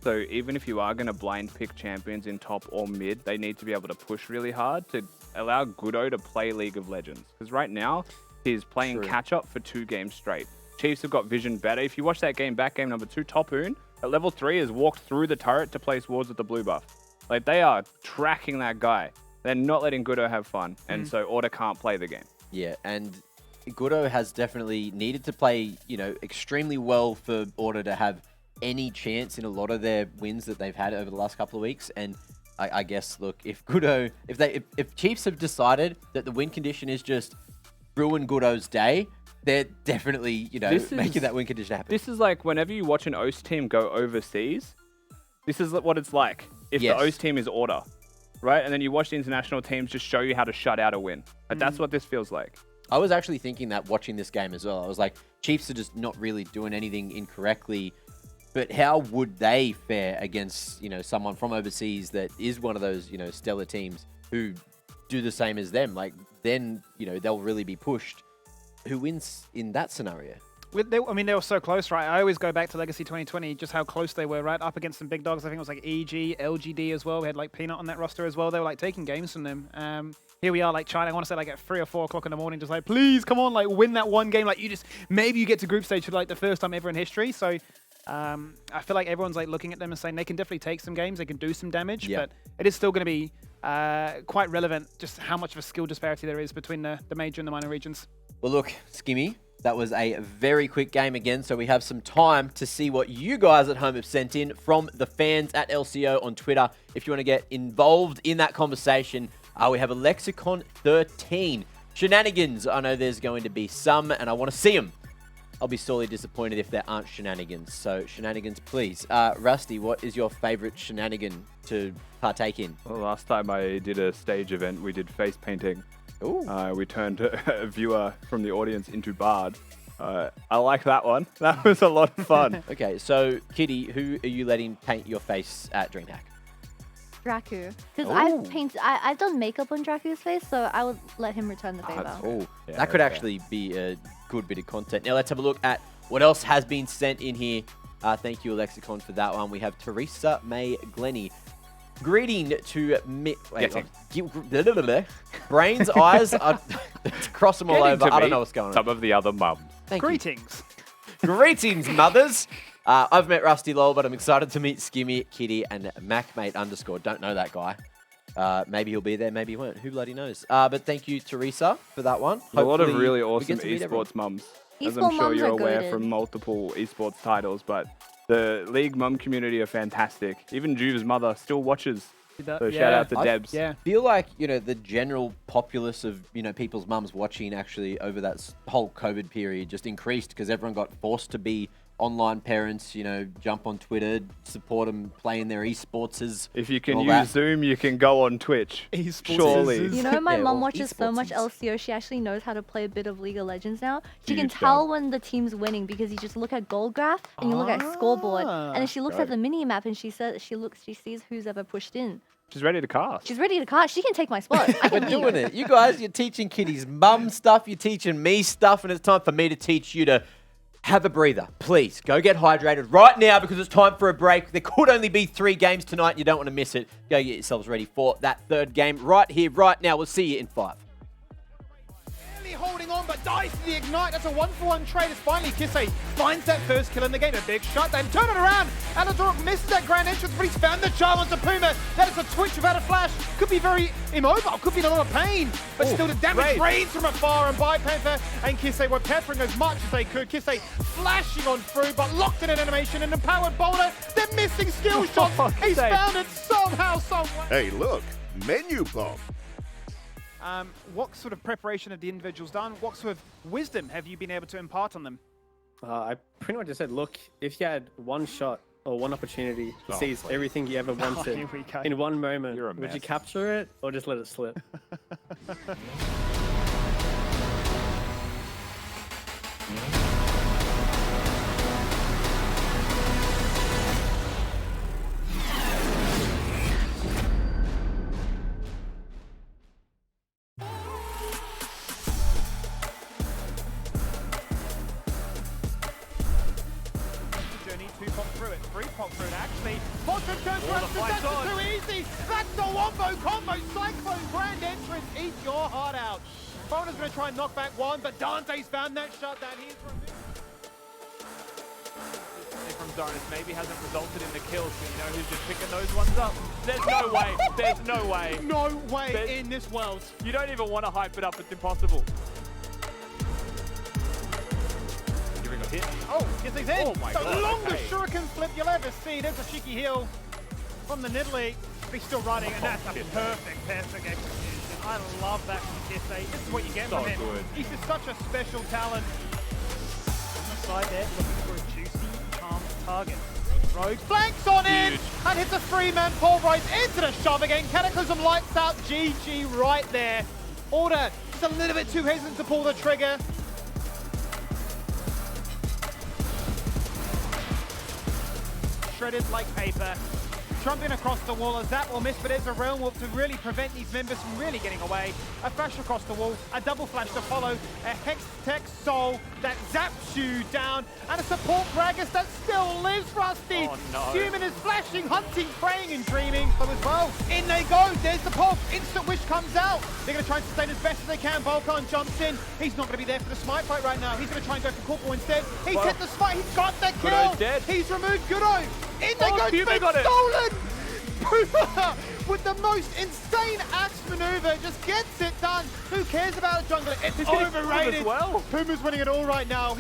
So even if you are going to blind pick champions in top or mid, they need to be able to push really hard to allow Goodo to play League of Legends. Because right now, he's playing catch-up for 2 games straight. Chiefs have got vision better. If you watch that game back, game number 2, Tapoon, at level 3, has walked through the turret to place wards with the blue buff. Like, they are tracking that guy. They're not letting Goodo have fun, and so Order can't play the game. Yeah, and Goodo has definitely needed to play, you know, extremely well for Order to have any chance in a lot of their wins that they've had over the last couple of weeks. And I guess, look, if Goodo, if Chiefs have decided that the win condition is just ruin Goodo's day, they're definitely, you know, making that win condition happen. This is like whenever you watch an OS team go overseas, this is what it's like if the OS team is Order. Right? And then you watch the international teams just show you how to shut out a win. Like, that's what this feels like. I was actually thinking that watching this game as well. I was like, Chiefs are just not really doing anything incorrectly. But how would they fare against, you know, someone from overseas that is one of those, you know, stellar teams who do the same as them? Like, then, you know, they'll really be pushed. Who wins in that scenario? I mean, they were so close, right? I always go back to Legacy 2020, just how close they were, right? Up against some big dogs. I think it was like EG, LGD as well. We had like Peanut on that roster as well. They were like taking games from them. Here we are, like China. I want to say like at 3 or 4 o'clock in the morning, just like, please come on, like win that one game. Like maybe you get to group stage for like the first time ever in history. So I feel like everyone's like looking at them and saying they can definitely take some games, they can do some damage, but it is still going to be quite relevant just how much of a skill disparity there is between the major and the minor regions. Well, look, Skimmy, that was a very quick game again, so we have some time to see what you guys at home have sent in from the fans at LCO on Twitter. If you want to get involved in that conversation, we have a Lexicon 13. Shenanigans, I know there's going to be some, and I want to see them. I'll be sorely disappointed if there aren't shenanigans. So, shenanigans, please. Rusty, what is your favorite shenanigan to partake in? Well, last time I did a stage event, we did face painting. Ooh. We turned a viewer from the audience into Bard. I like that one. That was a lot of fun. Okay, so Kitty, who are you letting paint your face at DreamHack? Draku. Because I've done makeup on Draku's face, so I would let him return the favor. Oh, that could actually be a good bit of content. Now let's have a look at what else has been sent in here. Thank you, Lexicon, for that one. We have Teresa May Glenny. Greeting to me. Brains, eyes, cross them all over. I don't know what's going on. Some of the other mums. Greetings. Greetings, mothers. I've met Rusty Lol, but I'm excited to meet Skimmy, Kitty, and MacMate_. Don't know that guy. Maybe he'll be there, maybe he won't. Who bloody knows? But thank you, Teresa, for that one. A lot of really awesome esports mums, as I'm sure you're aware from multiple esports titles. But the League mum community are fantastic. Even Juve's mother still watches. So shout out to Debs. I feel like, you know, the general populace of, you know, people's mums watching actually over that whole COVID period just increased because everyone got forced to be online parents, you know, jump on Twitter, support them playing their esports. If you can use Zoom, you can go on Twitch. Surely. You know, my mum watches so much LCO, she actually knows how to play a bit of League of Legends now. She can tell when the team's winning because you just look at goal graph and you look at scoreboard, and then she looks at the mini map and she says she sees who's ever pushed in. She's ready to cast. She's ready to cast. She can take my spot. We're doing it. You guys, you're teaching Kitty's mum stuff, you're teaching me stuff, and it's time for me to teach you to have a breather. Please, go get hydrated right now because it's time for a break. There could only be 3 games tonight and you don't want to miss it. Go get yourselves ready for that 3rd game right here, right now. We'll see you in 5. Holding on, but dies to the ignite. That's a 1-for-1 trade. It's finally Kisei finds that first kill in the game. A big shot. They turn it around. Alador misses that grand entrance, but he's found the charm onto Puma. That is a twitch without a flash. Could be very immobile. Could be in a lot of pain. But still, the damage rains from afar. And by Panther and Kisei were peppering as much as they could. Kisei flashing on through, but locked in an animation. And empowered Boulder. They're missing skill shots. He's found it somehow, somewhere. Hey, look, Menulog. What sort of preparation have the individuals done? What sort of wisdom have you been able to impart on them? I pretty much just said, look, if you had one shot or one opportunity to seize everything you ever wanted in one moment, would you capture it or just let it slip? Actually, Bottom goes that's too easy. That's the wombo combo. Cyclone grand entrance. Eat your heart out. Bona's going to try and knock back one, but Dante's found that shot that he's removed. From Zonas maybe hasn't resulted in the kills, but you know who's just picking those ones up? There's no way. There's no way. No way in this world. You don't even want to hype it up. It's impossible. Hit. Oh, Kisei's in! Oh my the God, longest shuriken flip you'll ever see. There's a cheeky heel from the Nidalee. He's still running, and that's a perfect execution. I love that from Kisei. This is what you get from him. Good. He's just such a special talent. On the side there, looking for a juicy, charmed target. Rogue flanks on in, and hits a 3-man pulverize into the shove again. Cataclysm lights out. GG right there. Order just a little bit too hesitant to pull the trigger. Shredded like paper. Trumping across the wall, a zap will miss, but there's a realm warp to really prevent these members from really getting away. A flash across the wall, a double flash to follow, a Hex Tech Soul that zaps you down, and a support Gragas that still lives, Rusty! Oh, no. Human is flashing, hunting, praying, and dreaming. So as well, in they go, there's the pulse, instant wish comes out. They're going to try and sustain as best as they can. Volcan jumps in. He's not going to be there for the smite fight right now. He's going to try and go for Corporal instead. He's hit the smite, he's got the kill! Goodo's dead. He's removed Goodo! In they go, Puma got it. stolen! Puma with the most insane axe maneuver just gets it done. Who cares about a jungler? It's overrated. As well. Puma's winning it all right now.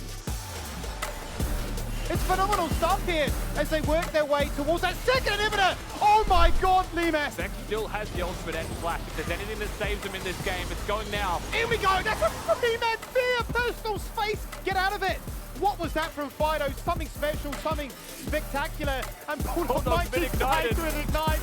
It's phenomenal stuff here as they work their way towards that second inhibitor. Oh my God, Limas. Vex still has the ultimate end flash. If there's anything that saves him in this game, it's going now. Here we go. That's a 3-man fear. Personal space. Get out of it. What was that from Fido? Something special, something spectacular. And Bulldog might been just die ignited. to an ignite.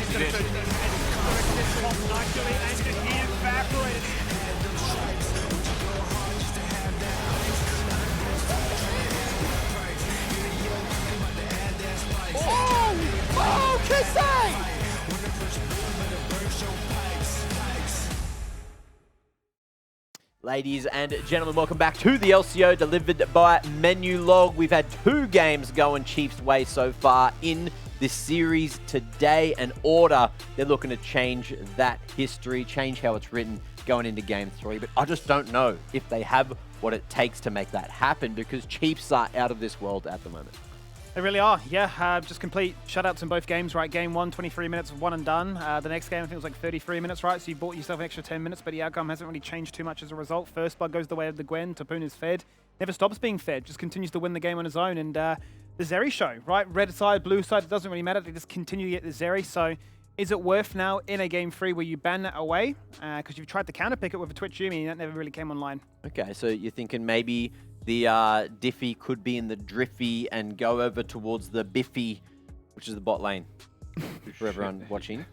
position. Nicely, and he evaporated. Oh, Kisei! Ladies and gentlemen, welcome back to the LCO delivered by Menulog. We've had 2 games going Chiefs' way so far in this series today. And Order, they're looking to change that history, change how it's written going into Game 3. But I just don't know if they have what it takes to make that happen because Chiefs are out of this world at the moment. They really are, yeah. Just complete shutouts in both games, right? Game 1, 23 minutes, one and done. The next game, I think it was like 33 minutes, right? So you bought yourself an extra 10 minutes, but the outcome hasn't really changed too much as a result. First blood goes the way of the Gwen. Tapoon is fed. Never stops being fed, just continues to win the game on his own. And the Zeri show, right? Red side, blue side, it doesn't really matter. They just continue to get the Zeri. So is it worth now in a Game 3 where you ban that away? Because you've tried to counterpick it with a Twitch Yumi, and that never really came online. Okay, so you're thinking maybe the Diffie could be in the Driffy and go over towards the Biffy, which is the bot lane for everyone watching.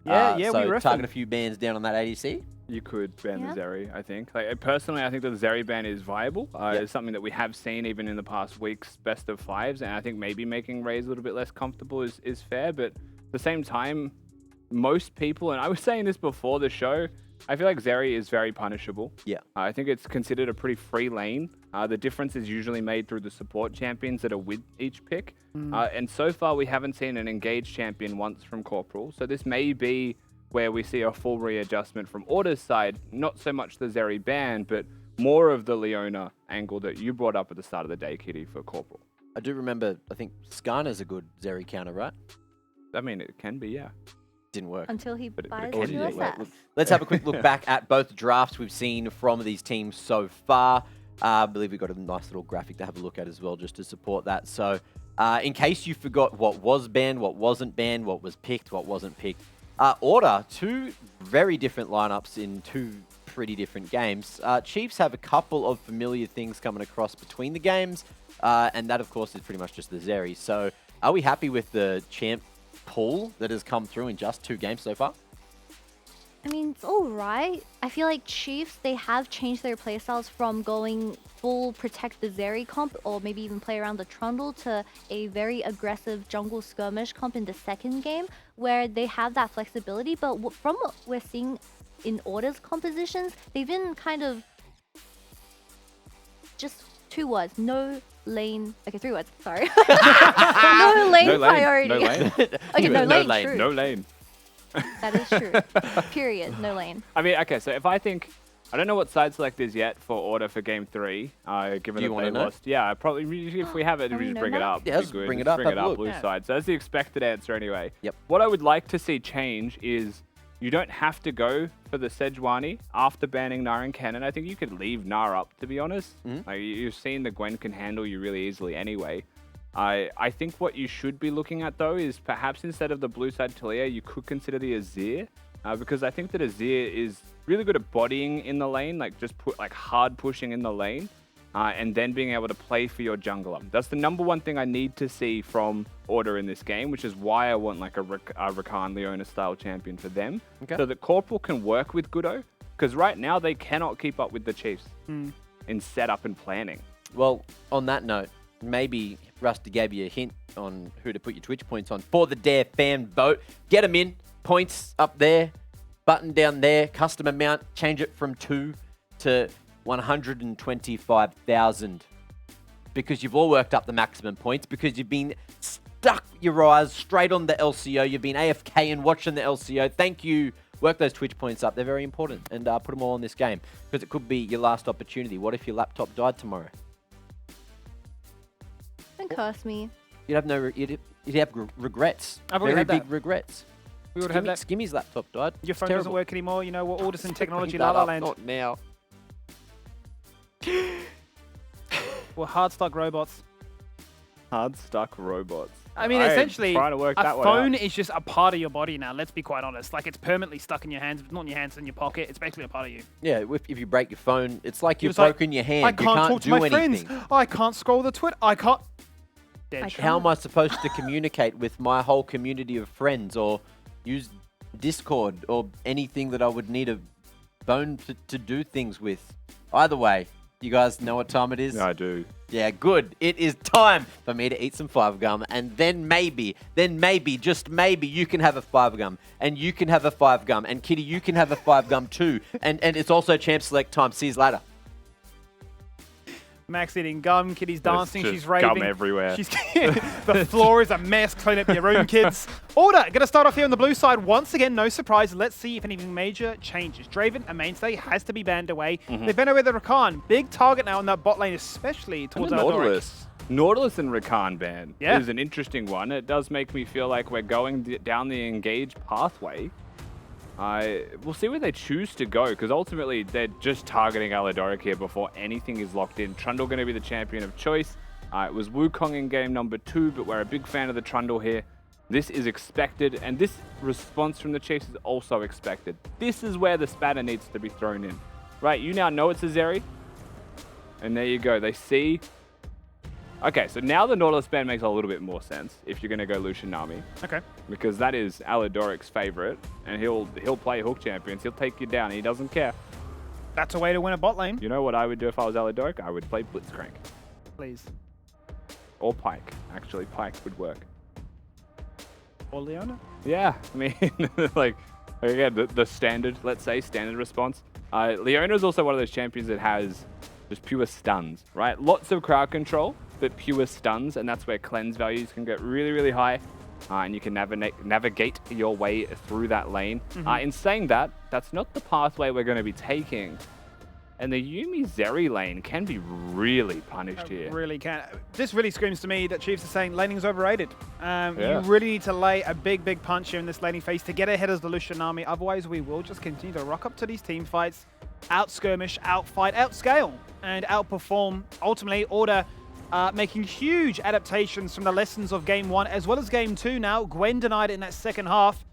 Yeah, so we target a few bans down on that ADC. You could ban the Zeri, I think. Like, personally, I think that the Zeri ban is viable. It's something that we have seen even in the past week's best of 5s, and I think maybe making Raze a little bit less comfortable is fair, but at the same time, most people, and I was saying this before the show, I feel like Zeri is very punishable. Yeah. I think it's considered a pretty free lane. The difference is usually made through the support champions that are with each pick. And so far, we haven't seen an engaged champion once from Corporal. So this may be where we see a full readjustment from Order's side. Not so much the Zeri ban, but more of the Leona angle that you brought up at the start of the day, Kitty, for Corporal. I do remember, I think Skarner's a good Zeri counter, right? I mean, it can be, yeah. Didn't work. Until he buys Or a did it? USS. Let's have a quick look back at both drafts we've seen from these teams so far. I believe we've got a nice little graphic to have a look at as well, just to support that. So in case you forgot what was banned, what wasn't banned, what was picked, what wasn't picked, Order, 2 very different lineups in 2 pretty different games. Chiefs have a couple of familiar things coming across between the games, and that, of course, is pretty much just the Zeri. So are we happy with the champ pool that has come through in just 2 games so far? I mean, it's all right. I feel like Chiefs, they have changed their playstyles from going full protect the Zeri comp or maybe even play around the Trundle to a very aggressive jungle skirmish comp in the second game where they have that flexibility. But from what we're seeing in Order's compositions, they've been kind of just 2 words. No lane. Okay, 3 words. Sorry. No lane priority. No lane. Okay, no lane. True. No lane. That is true. Period. No lane. I mean, okay, so if I think, I don't know what side select is yet for Order for Game 3, given that they lost. Yeah, probably, if we have it, we just bring it up. Yeah, let's bring it up. Bring it up, blue side. So that's the expected answer anyway. Yep. What I would like to see change is you don't have to go for the Sejuani after banning Gnar and Cannon. I think you could leave Gnar up, to be honest. Like, you've seen the Gwen can handle you really easily anyway. I think what you should be looking at, though, is perhaps instead of the blue side Talia, you could consider the Azir. Because I think that Azir is really good at bodying in the lane, like just hard pushing in the lane, and then being able to play for your jungler. That's the #1 thing I need to see from Order in this game, which is why I want like a Rakan Leona style champion for them, so that Corporal can work with Gudo. Because right now they cannot keep up with the Chiefs in setup and planning. Well, on that note, maybe Rusty gave you a hint on who to put your Twitch points on for the Dare fan vote. Get them in. Points up there. Button down there. Custom amount. Change it from 2 to 125,000. Because you've all worked up the maximum points. Because you've been stuck your eyes straight on the LCO. You've been AFK and watching the LCO. Thank you. Work those Twitch points up. They're very important. And put them all on this game. Because it could be your last opportunity. What if your laptop died tomorrow? Don't curse me. You'd have you'd have regrets. I've already very had that. big regrets. We would have that. Skimmy's laptop died. Your phone doesn't work anymore. You know, we're all just in technology la la land. Not now. We're hard stuck robots. Hard stuck robots. I mean, essentially, trying to work a that one phone out. is just a part of your body now. Let's be quite honest. Like, it's permanently stuck in your hands. It's not in your hands, it's in your pocket. It's basically a part of you. Yeah, if you break your phone, it's like you've broken your hand. I can't talk to my friends. I can't scroll the Twitter. I can't. How am I supposed to communicate with my whole community of friends or use Discord or anything that I would need a phone to do things with. Either way, you guys know what time it is? I do. Yeah, good. It is time for me to eat some 5-gum, and then maybe, just maybe, you can have a 5-gum, and you can have a 5-gum, and Kitty, you can have a 5-gum too. And it's also Champ Select time. See you later. Max eating gum, Kitty's dancing, There's she's just raving. gum everywhere. The floor is a mess, clean up your room, kids. Order, gonna start off here on the blue side. Once again, no surprise. Let's see if anything major changes. Draven, a mainstay, has to be banned away. They've banned away the Rakan. Big target now on that bot lane, especially towards Nautilus. Nautilus and Rakan ban is an interesting one. It does make me feel like we're going down the engaged pathway. We'll see where they choose to go, because ultimately they're just targeting Alidoric here before anything is locked in. Trundle going to be the champion of choice. It was Wukong in game number 2, but we're a big fan of the Trundle here. This is expected, and this response from the Chiefs is also expected. This is where the spatter needs to be thrown in. Right, you now know it's a Zeri. And there you go. They see... Okay, so now the Nautilus ban makes a little bit more sense if you're going to go Lucian Nami. Okay. Because that is Alidoric's favorite, and he'll play hook champions. He'll take you down. He doesn't care. That's a way to win a bot lane. You know what I would do if I was Alidoric? I would play Blitzcrank. Please. Or Pike. Actually, Pike would work. Or Leona? Yeah, I mean, like, again, the standard, let's say, standard response. Leona is also one of those champions that has just pure stuns, right? Lots of crowd control, but pure stuns, and that's where cleanse values can get really, really high, and you can navigate your way through that lane. In saying that, that's not the pathway we're going to be taking. And the Yuumi Zeri lane can be really punished here. Really can. This really screams to me that Chiefs are saying laning is overrated. Yeah. You really need to lay a big, big punch here in this laning phase to get ahead as the Lucian army. Otherwise, we will just continue to rock up to these team fights, out-skirmish, out-fight, out-scale, and outperform. Ultimately, Order making huge adaptations from the lessons of Game 1 as well as Game 2 now. Gwen denied it in that second half,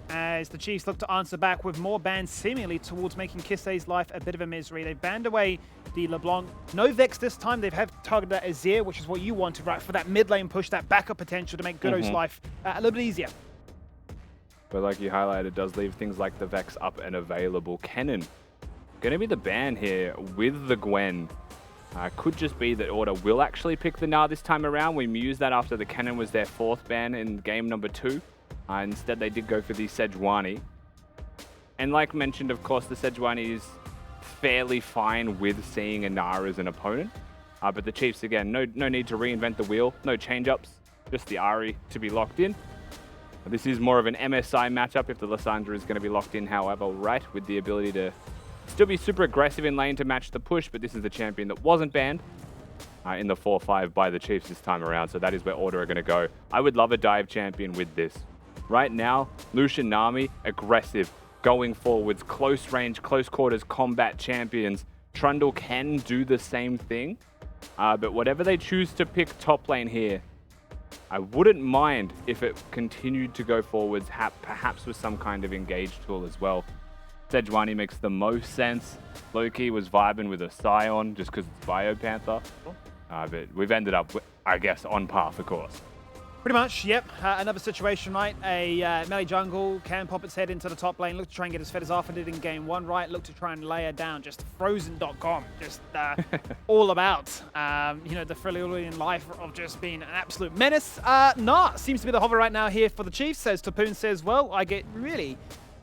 as the Chiefs look to answer back with more bans seemingly towards making Kisei's life a bit of a misery. They've banned away the LeBlanc. No Vex this time. They've targeted that Azir, which is what you wanted, right? For that mid lane push, that backup potential to make Godot's life a little bit easier. But like you highlighted, it does leave things like the Vex up and available. Kennen going to be the ban here with the Gwen. Could just be that Order will actually pick the Gnar this time around. We mused that after the Kennen was their 4th ban in game number 2. Instead, they did go for the Sejuani. And like mentioned, of course, the Sejuani is fairly fine with seeing a Gnar as an opponent. But the Chiefs, again, no need to reinvent the wheel. No change-ups. Just the Ahri to be locked in. This is more of an MSI matchup if the Lissandra is going to be locked in, however, right, with the ability to still be super aggressive in lane to match the push. But this is the champion that wasn't banned in the 4-5 by the Chiefs this time around. So that is where Order are going to go. I would love a dive champion with this. Right now, Lucian Nami, aggressive, going forwards, close range, close quarters combat champions. Trundle can do the same thing, but whatever they choose to pick top lane here, I wouldn't mind if it continued to go forwards, perhaps with some kind of engage tool as well. Sejuani makes the most sense. Loki was vibing with a Scion just because it's Biopanther, but we've ended up, I guess, on path, of course. Pretty much, yep. Another situation, right? A melee jungle can pop its head into the top lane, look to try and get as fed as Arthur did in game 1, right? Look to try and layer down just frozen.com, just all about, the Freljordian life of just being an absolute menace. Nah, seems to be the hover right now here for the Chiefs, says Tapoon says, well, I get really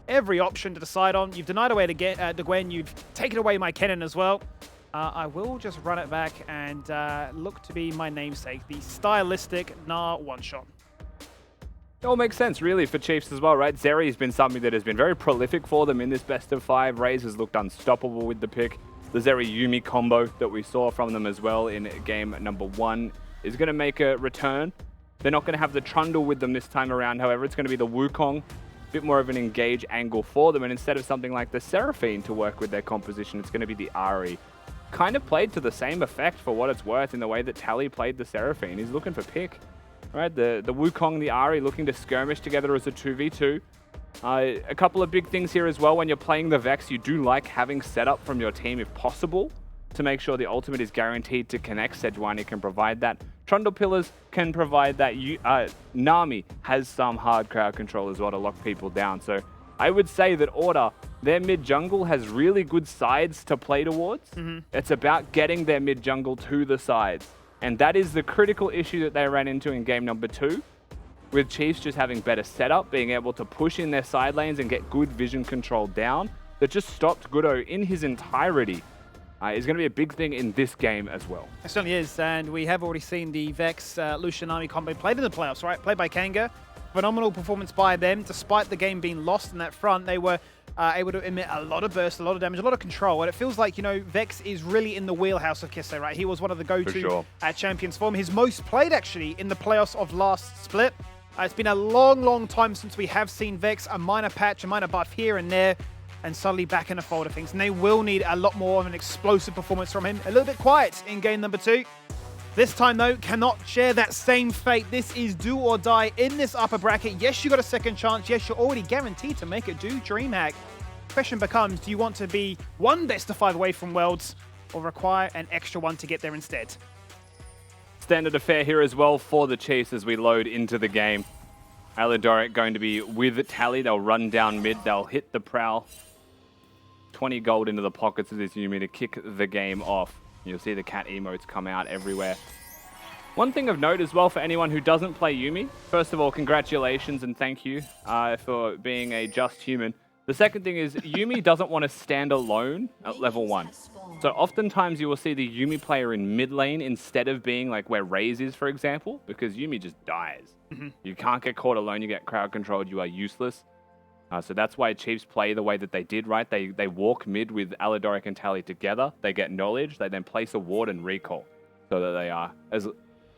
every option to decide on. You've denied away the Gwen, you've taken away my Kennen as well. I will just run it back and look to be my namesake, the stylistic Gnar one-shot. It all makes sense, really, for Chiefs as well, right? Zeri has been something that has been very prolific for them in this best of 5. Raze has looked unstoppable with the pick. The Zeri-Yuumi combo that we saw from them as well in game number 1 is going to make a return. They're not going to have the Trundle with them this time around, however. It's going to be the Wukong, a bit more of an engage angle for them. And instead of something like the Seraphine to work with their composition, it's going to be the Ahri. Kind of played to the same effect for what it's worth in the way that Tally played the Seraphine. He's looking for pick. Right, the Wukong, the Ahri looking to skirmish together as a 2v2. A couple of big things here as well. When you're playing the Vex, you do like having setup from your team if possible to make sure the ultimate is guaranteed to connect. Sejuani can provide that. Trundle Pillars can provide that. Nami has some hard crowd control as well to lock people down. So I would say that Order, their mid jungle has really good sides to play towards. It's about getting their mid jungle to the sides. And that is the critical issue that they ran into in game number 2. With Chiefs just having better setup, being able to push in their side lanes and get good vision control down, that just stopped Goodo in his entirety. Is going to be a big thing in this game as well. It certainly is, and we have already seen the Vex Lucian Nami combo played in the playoffs, right? Played by Kanga. Phenomenal performance by them. Despite the game being lost in that front, they were able to emit a lot of burst, a lot of damage, a lot of control. And it feels like, you know, Vex is really in the wheelhouse of Kisse, right? He was one of the go-to champions for him. His most played, actually, in the playoffs of last split. It's been a long, long time since we have seen Vex. A minor patch, a minor buff here and there, and suddenly back in the fold of things. And they will need a lot more of an explosive performance from him. A little bit quiet in game number 2. This time, though, cannot share that same fate. This is do or die in this upper bracket. Yes, you got a second chance. Yes, you're already guaranteed to make it do DreamHack. Question becomes, do you want to be one best of 5 away from Worlds or require an extra one to get there instead? Standard affair here as well for the Chiefs as we load into the game. Alidoric going to be with Tally. They'll run down mid. They'll hit the prowl. 20 gold into the pockets of this Yuumi to kick the game off. You'll see the cat emotes come out everywhere. One thing of note as well for anyone who doesn't play Yuumi, first of all, congratulations and thank you for being a just human. The second thing is Yuumi doesn't want to stand alone at level 1. So oftentimes you will see the Yuumi player in mid lane instead of being like where Raze is, for example, because Yuumi just dies. You can't get caught alone, you get crowd controlled, you are useless. So that's why Chiefs play the way that they did, right? They walk mid with Alidoric and Tally together. They get knowledge. They then place a ward and recall so that they are as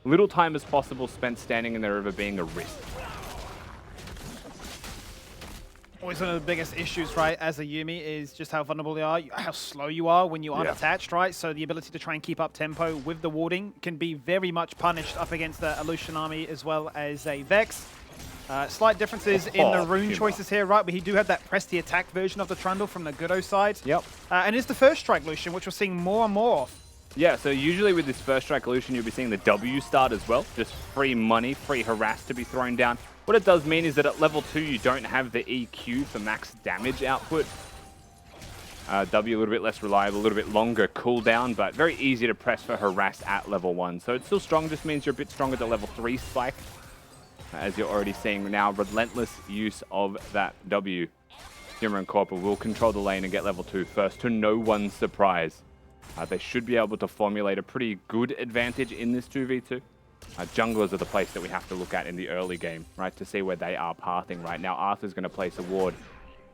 little time as possible spent standing in the river being a risk. Always one of the biggest issues, right, as a Yuumi is just how vulnerable you are, how slow you are when you aren't attached, right? So the ability to try and keep up tempo with the warding can be very much punished up against a Lucian army as well as a Vex. Slight differences in the rune choices here, right? But he do have that press the attack version of the Trundle from the Goodo side. And it's the first strike Lucian, which we're seeing more and more of. Yeah, so usually with this first strike Lucian, you'll be seeing the W start as well. Just free money, free harass to be thrown down. What it does mean is that at level 2, you don't have the EQ for max damage output. W a little bit less reliable, a little bit longer cooldown, but very easy to press for harass at level 1. So it's still strong, just means you're a bit stronger at the level 3 spike. As you're already seeing now, relentless use of that W. Shimmer and Corporal will control the lane and get level 2 first, to no one's surprise. They should be able to formulate a pretty good advantage in this 2v2. Junglers are the place that we have to look at in the early game, right, to see where they are pathing right now. Arthur's going to place a ward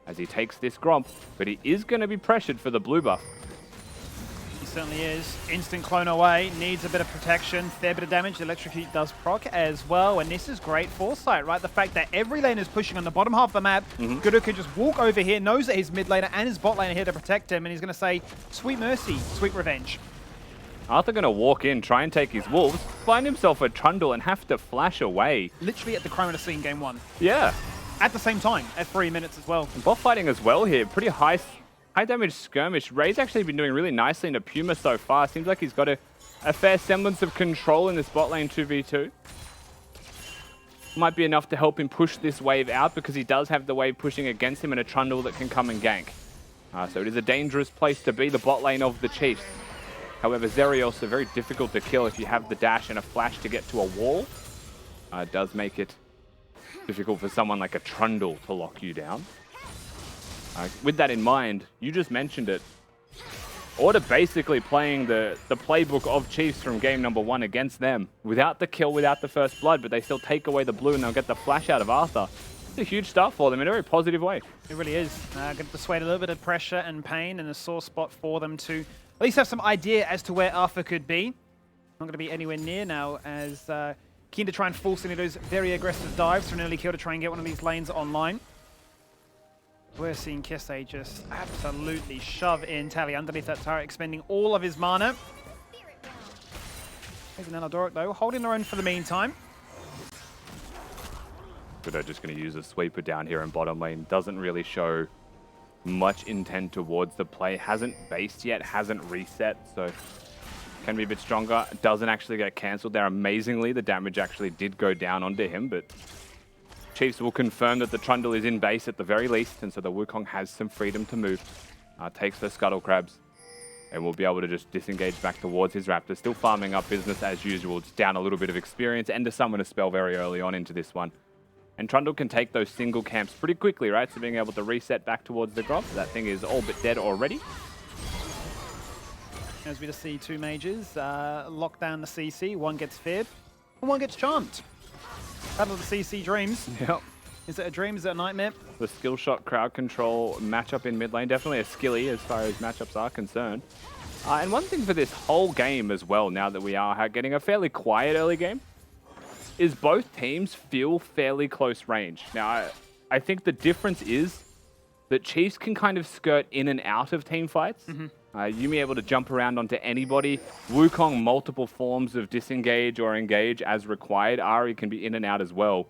as he takes this Gromp, but he is going to be pressured for the blue buff. He certainly is. Instant clone away, needs a bit of protection, fair bit of damage. Electrocute does proc as well, and this is great foresight, right? The fact that every lane is pushing on the bottom half of the map. Goodo can just walk over here, knows that his mid laner and his bot laner are here to protect him, and he's going to say, sweet mercy, sweet revenge. Arthur going to walk in, try and take his wolves, find himself a Trundle and have to flash away. Literally at the Chroma scene game 1. Yeah. At the same time, at 3 minutes as well. Bot fighting as well here, pretty high damage skirmish. Ray's actually been doing really nicely into Puma so far. Seems like he's got a fair semblance of control in this bot lane 2v2. Might be enough to help him push this wave out because he does have the wave pushing against him and a Trundle that can come and gank. So it is a dangerous place to be, the bot lane of the Chiefs. However, Zerios are very difficult to kill if you have the dash and a flash to get to a wall. It does make it difficult for someone like a Trundle to lock you down. With that in mind, you just mentioned it. Order basically playing the playbook of Chiefs from game number 1 against them. Without the kill, without the first blood, but they still take away the blue and they'll get the flash out of Arthur. It's a huge start for them in a very positive way. It really is. Going to persuade a little bit of pressure and pain and a sore spot for them to at least have some idea as to where Arthur could be. Not going to be anywhere near now as keen to try and force any of those very aggressive dives for an early kill to try and get one of these lanes online. We're seeing Kisse just absolutely shove in Tally underneath that turret, expending all of his mana. Even Alidoric, though, holding their own for the meantime. But they're just going to use a sweeper down here in bottom lane. Doesn't really show much intent towards the play. Hasn't based yet, hasn't reset, so can be a bit stronger. Doesn't actually get cancelled there. Amazingly, the damage actually did go down onto him, but Chiefs will confirm that the Trundle is in base at the very least, and so the Wukong has some freedom to move. Takes the Scuttle Crabs, and will be able to just disengage back towards his Raptors. Still farming up business as usual. Just down a little bit of experience and to summon a spell very early on into this one. And Trundle can take those single camps pretty quickly, right? So being able to reset back towards the Grub. That thing is all but dead already. As we just see two mages lock down the CC. One gets feared, and one gets charmed. Battle of the CC Dreams. Yep. Is it a dream? Is it a nightmare? The skill shot crowd control matchup in mid lane. Definitely a skilly as far as matchups are concerned. And one thing for this whole game as well, now that we are getting a fairly quiet early game, is both teams feel fairly close range. Now, I think the difference is that Chiefs can kind of skirt in and out of team fights. Yuumi able to jump around onto anybody. Wukong, multiple forms of disengage or engage as required. Ahri can be in and out as well.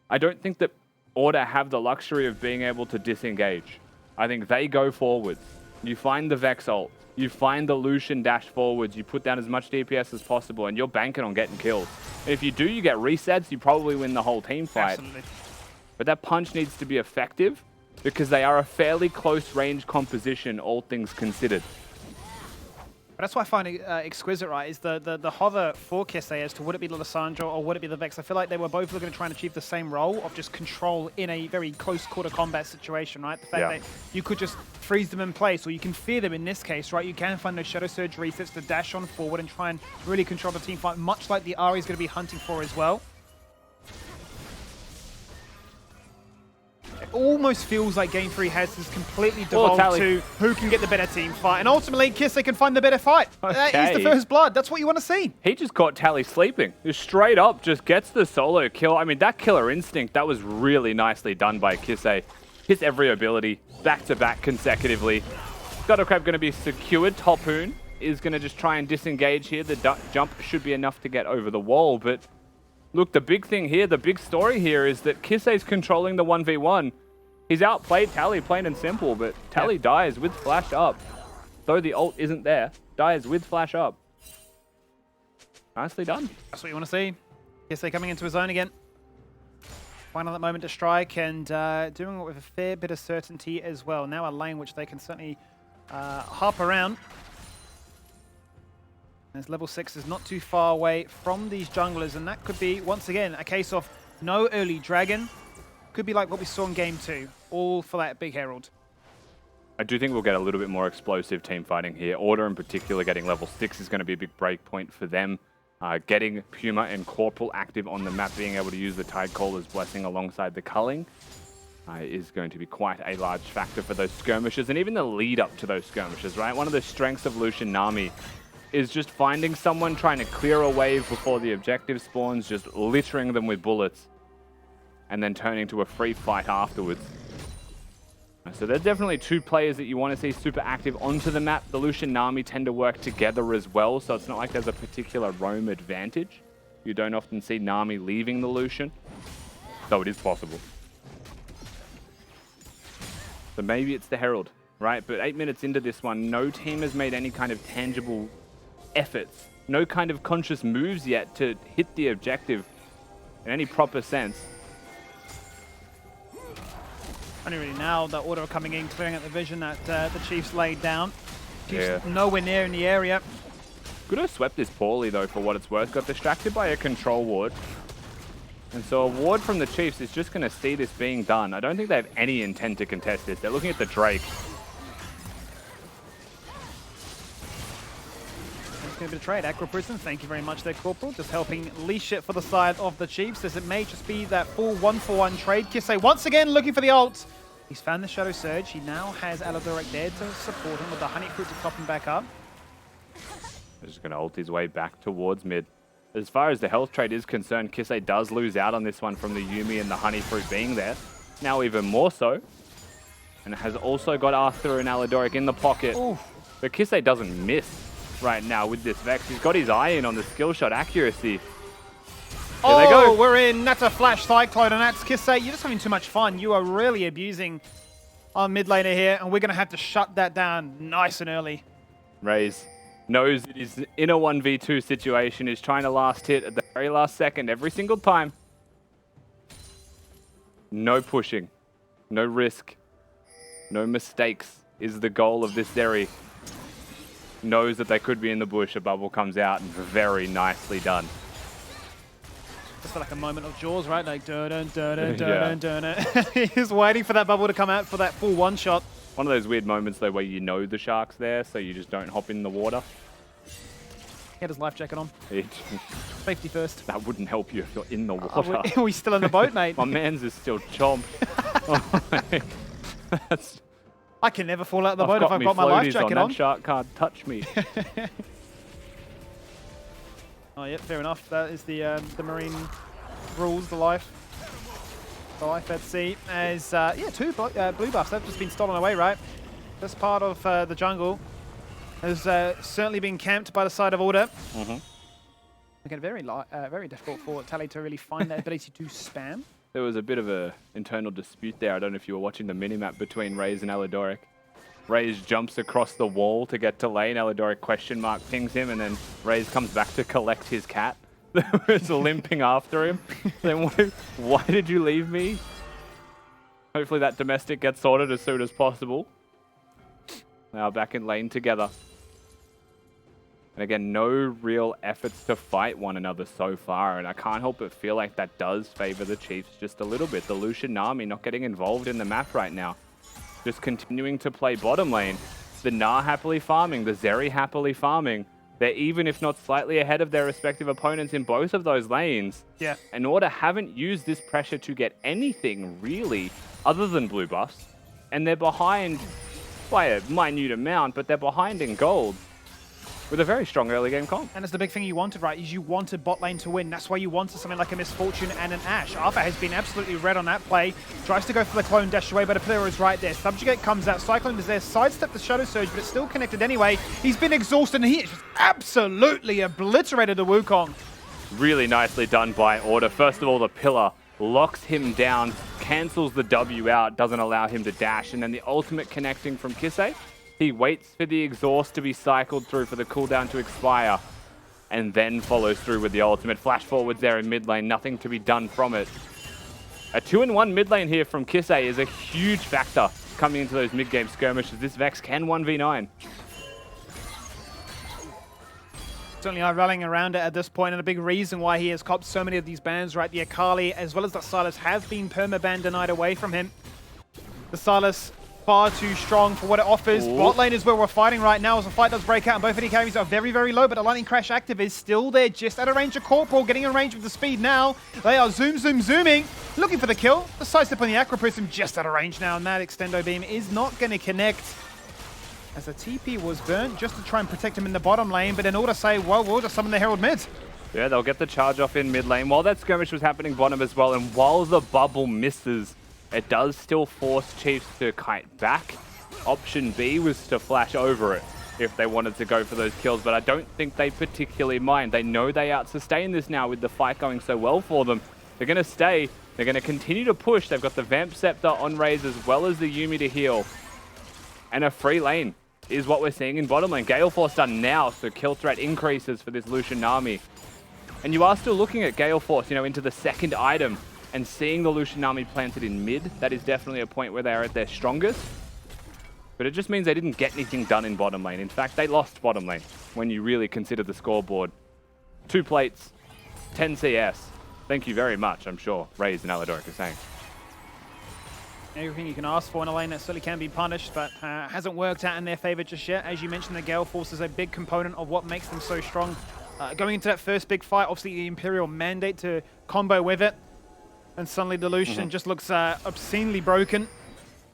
I don't think that Order have the luxury of being able to disengage. I think they go forwards. You find the Vex ult. You find the Lucian dash forwards. You put down as much DPS as possible, and you're banking on getting killed. And if you do, you get resets. You probably win the whole team fight. Absolutely. But that punch needs to be effective because they are a fairly close range composition, all things considered. But that's why I find it exquisite, right? Is the hover for Kisei as to would it be the Lissandra or would it be the Vex? I feel like they were both looking to try and achieve the same role of just control in a very close quarter combat situation, right? The fact that you could just freeze them in place, or you can fear them in this case, right? You can find those Shadow Surge resets to dash on forward and try and really control the team fight, much like the Ahri is going to be hunting for as well. It almost feels like Game 3 has this completely devolved to who can get the better team fight. And ultimately, Kisei can find the better fight. That is the first blood. That's what you want to see. He just caught Tally sleeping. Just straight up, just gets the solo kill. I mean, that killer instinct, that was really nicely done by Kisei. Hits every ability, back-to-back consecutively. Scuttle Crab going to be secured. Tophoon is going to just try and disengage here. The jump should be enough to get over the wall, but look, the big thing here, the big story here is that Kisei's controlling the 1v1. He's outplayed Tally, plain and simple, but Tally dies with flash up. Though the ult isn't there, dies with flash up. Nicely done. That's what you want to see. Kisei coming into his own again. Finding that moment to strike and doing it with a fair bit of certainty as well. Now a lane which they can certainly hop around. As level 6 is not too far away from these junglers, and that could be, once again, a case of no early dragon. Could be like what we saw in Game 2, all for that big Herald. I do think we'll get a little bit more explosive team fighting here. Order in particular getting level 6 is going to be a big break point for them. Getting Puma and Corporal active on the map, being able to use the Tidecaller's Blessing alongside the Culling is going to be quite a large factor for those skirmishes, and even the lead up to those skirmishes, right? One of the strengths of Lucian Nami is just finding someone trying to clear a wave before the objective spawns, just littering them with bullets, and then turning to a free fight afterwards. So there's definitely two players that you want to see super active onto the map. The Lucian Nami tend to work together as well, so it's not like there's a particular roam advantage. You don't often see Nami leaving the Lucian, though it is possible. So maybe it's the Herald, right? But 8 minutes into this one, no team has made any kind of tangible efforts, no kind of conscious moves yet to hit the objective in any proper sense. Only really now the Order are coming in, clearing out the vision that the Chiefs laid down. Chiefs nowhere near in the area. Kudo swept this poorly though, for what it's worth. Got distracted by a control ward. And so a ward from the Chiefs is just going to see this being done. I don't think they have any intent to contest this. They're looking at the Drake. Going to be a trade. Aqua Prison, thank you very much there, Corporal. Just helping leash it for the side of the Chiefs, as it may just be that full 1-for-1 trade. Kisei once again looking for the ult. He's found the Shadow Surge. He now has Aladoric there to support him with the Honey Fruit to top him back up. He's just going to ult his way back towards mid. As far as the health trade is concerned, Kisei does lose out on this one from the Yuumi and the Honey Fruit being there. Now even more so. And has also got Arthur and Aladoric in the pocket. Oof. But Kisei doesn't miss right now with this Vex. He's got his eye in on the skill shot accuracy. Oh, they go. We're in. That's a flash Cyclone, and that's Kisei. You're just having too much fun. You are really abusing our mid laner here, and we're going to have to shut that down nice and early. Raze Knows it is in a 1v2 situation, is trying to last hit at the very last second every single time. No pushing, no risk, no mistakes is the goal of this Zeri. Knows that they could be in the bush, a bubble comes out, and very nicely done. Just like a moment of Jaws, right? Like, dun dun dun dun dun dun. He's waiting for that bubble to come out for that full one shot. One of those weird moments though where you know the shark's there, so you just don't hop in the water. He had his life jacket on. Safety first. That wouldn't help you if you're in the water. Are we still in the boat, mate? My man's is still chomped. I can never fall out of the boat if I've got my life jacket on. That shark can't touch me. Oh, yeah, fair enough. That is the marine rules, the life at sea. As, yeah, two blue buffs. They've just been stolen away, right? This part of the jungle has certainly been camped by the side of Order. Again, very difficult for Tally to really find that ability to spam. There was a bit of an internal dispute there. I don't know if you were watching the minimap between Raze and Alidoric. Raze jumps across the wall to get to lane. Alidoric question mark pings him, and then Raze comes back to collect his cat. It's limping after him. Then why did you leave me? Hopefully that domestic gets sorted as soon as possible. Now back in lane together. And again, no real efforts to fight one another so far, and I can't help but feel like that does favor the Chiefs just a little bit. The Lucian Nami not getting involved in the map right now. Just continuing to play bottom lane. The Na happily farming, the Zeri happily farming. They're even if not slightly ahead of their respective opponents in both of those lanes. Yeah. And Order haven't used this pressure to get anything really other than blue buffs. And they're behind by a minute amount, but they're behind in gold with a very strong early game comp. And it's the big thing you wanted, right? Is you wanted bot lane to win. That's why you wanted something like a Misfortune and an Ashe. Arthur has been absolutely red on that play. Tries to go for the clone dash away, but a player is right there. Subjugate comes out. Cyclone is there. Sidestep the Shadow Surge, but it's still connected anyway. He's been exhausted, and he has just absolutely obliterated the Wukong. Really nicely done by Order. First of all, the pillar locks him down, cancels the W out, doesn't allow him to dash, and then the ultimate connecting from Kisei. He waits for the exhaust to be cycled through for the cooldown to expire, and then follows through with the ultimate. Flash forwards there in mid lane, nothing to be done from it. A 2-in-1 mid lane here from Kisei is a huge factor coming into those mid-game skirmishes. This Vex can 1v9. Certainly are rallying around it at this point, and a big reason why he has copped so many of these bans, right? The Akali as well as the Sylas have been permaban denied away from him. The Sylas far too strong for what it offers. Ooh. Bot lane is where we're fighting right now as the fight does break out, and both of the carries are very, very low, but the Lightning Crash active is still there, just at a range of Corporal, getting in range with the speed now. They are zooming, looking for the kill. The sidestep on the Acro Prism just out of range now, and that Extendo Beam is not going to connect, as the TP was burnt just to try and protect him in the bottom lane, but in order to say, well, we'll just summon the Herald mid. Yeah, they'll get the charge off in mid lane while that skirmish was happening bottom as well, and while the bubble misses, it does still force Chiefs to kite back. Option B was to flash over it if they wanted to go for those kills, but I don't think they particularly mind. They know they out-sustain this now with the fight going so well for them. They're going to stay. They're going to continue to push. They've got the Vamp Scepter on Raze as well as the Yuumi to heal. And a free lane is what we're seeing in bottom lane. Gale Force done now, so kill threat increases for this Lucian Nami. And you are still looking at Gale Force, you know, into the second item and seeing the Lucian Nami planted in mid. That is definitely a point where they are at their strongest. But it just means they didn't get anything done in bottom lane. In fact, they lost bottom lane when you really consider the scoreboard. 2 plates, 10 CS. Thank you very much, I'm sure Raze and Alidoric are saying. Everything you can ask for in a lane that certainly can be punished, but hasn't worked out in their favor just yet. As you mentioned, the Gale Force is a big component of what makes them so strong. Going into that first big fight, obviously the Imperial mandate to combo with it, and suddenly the Lucian just looks obscenely broken.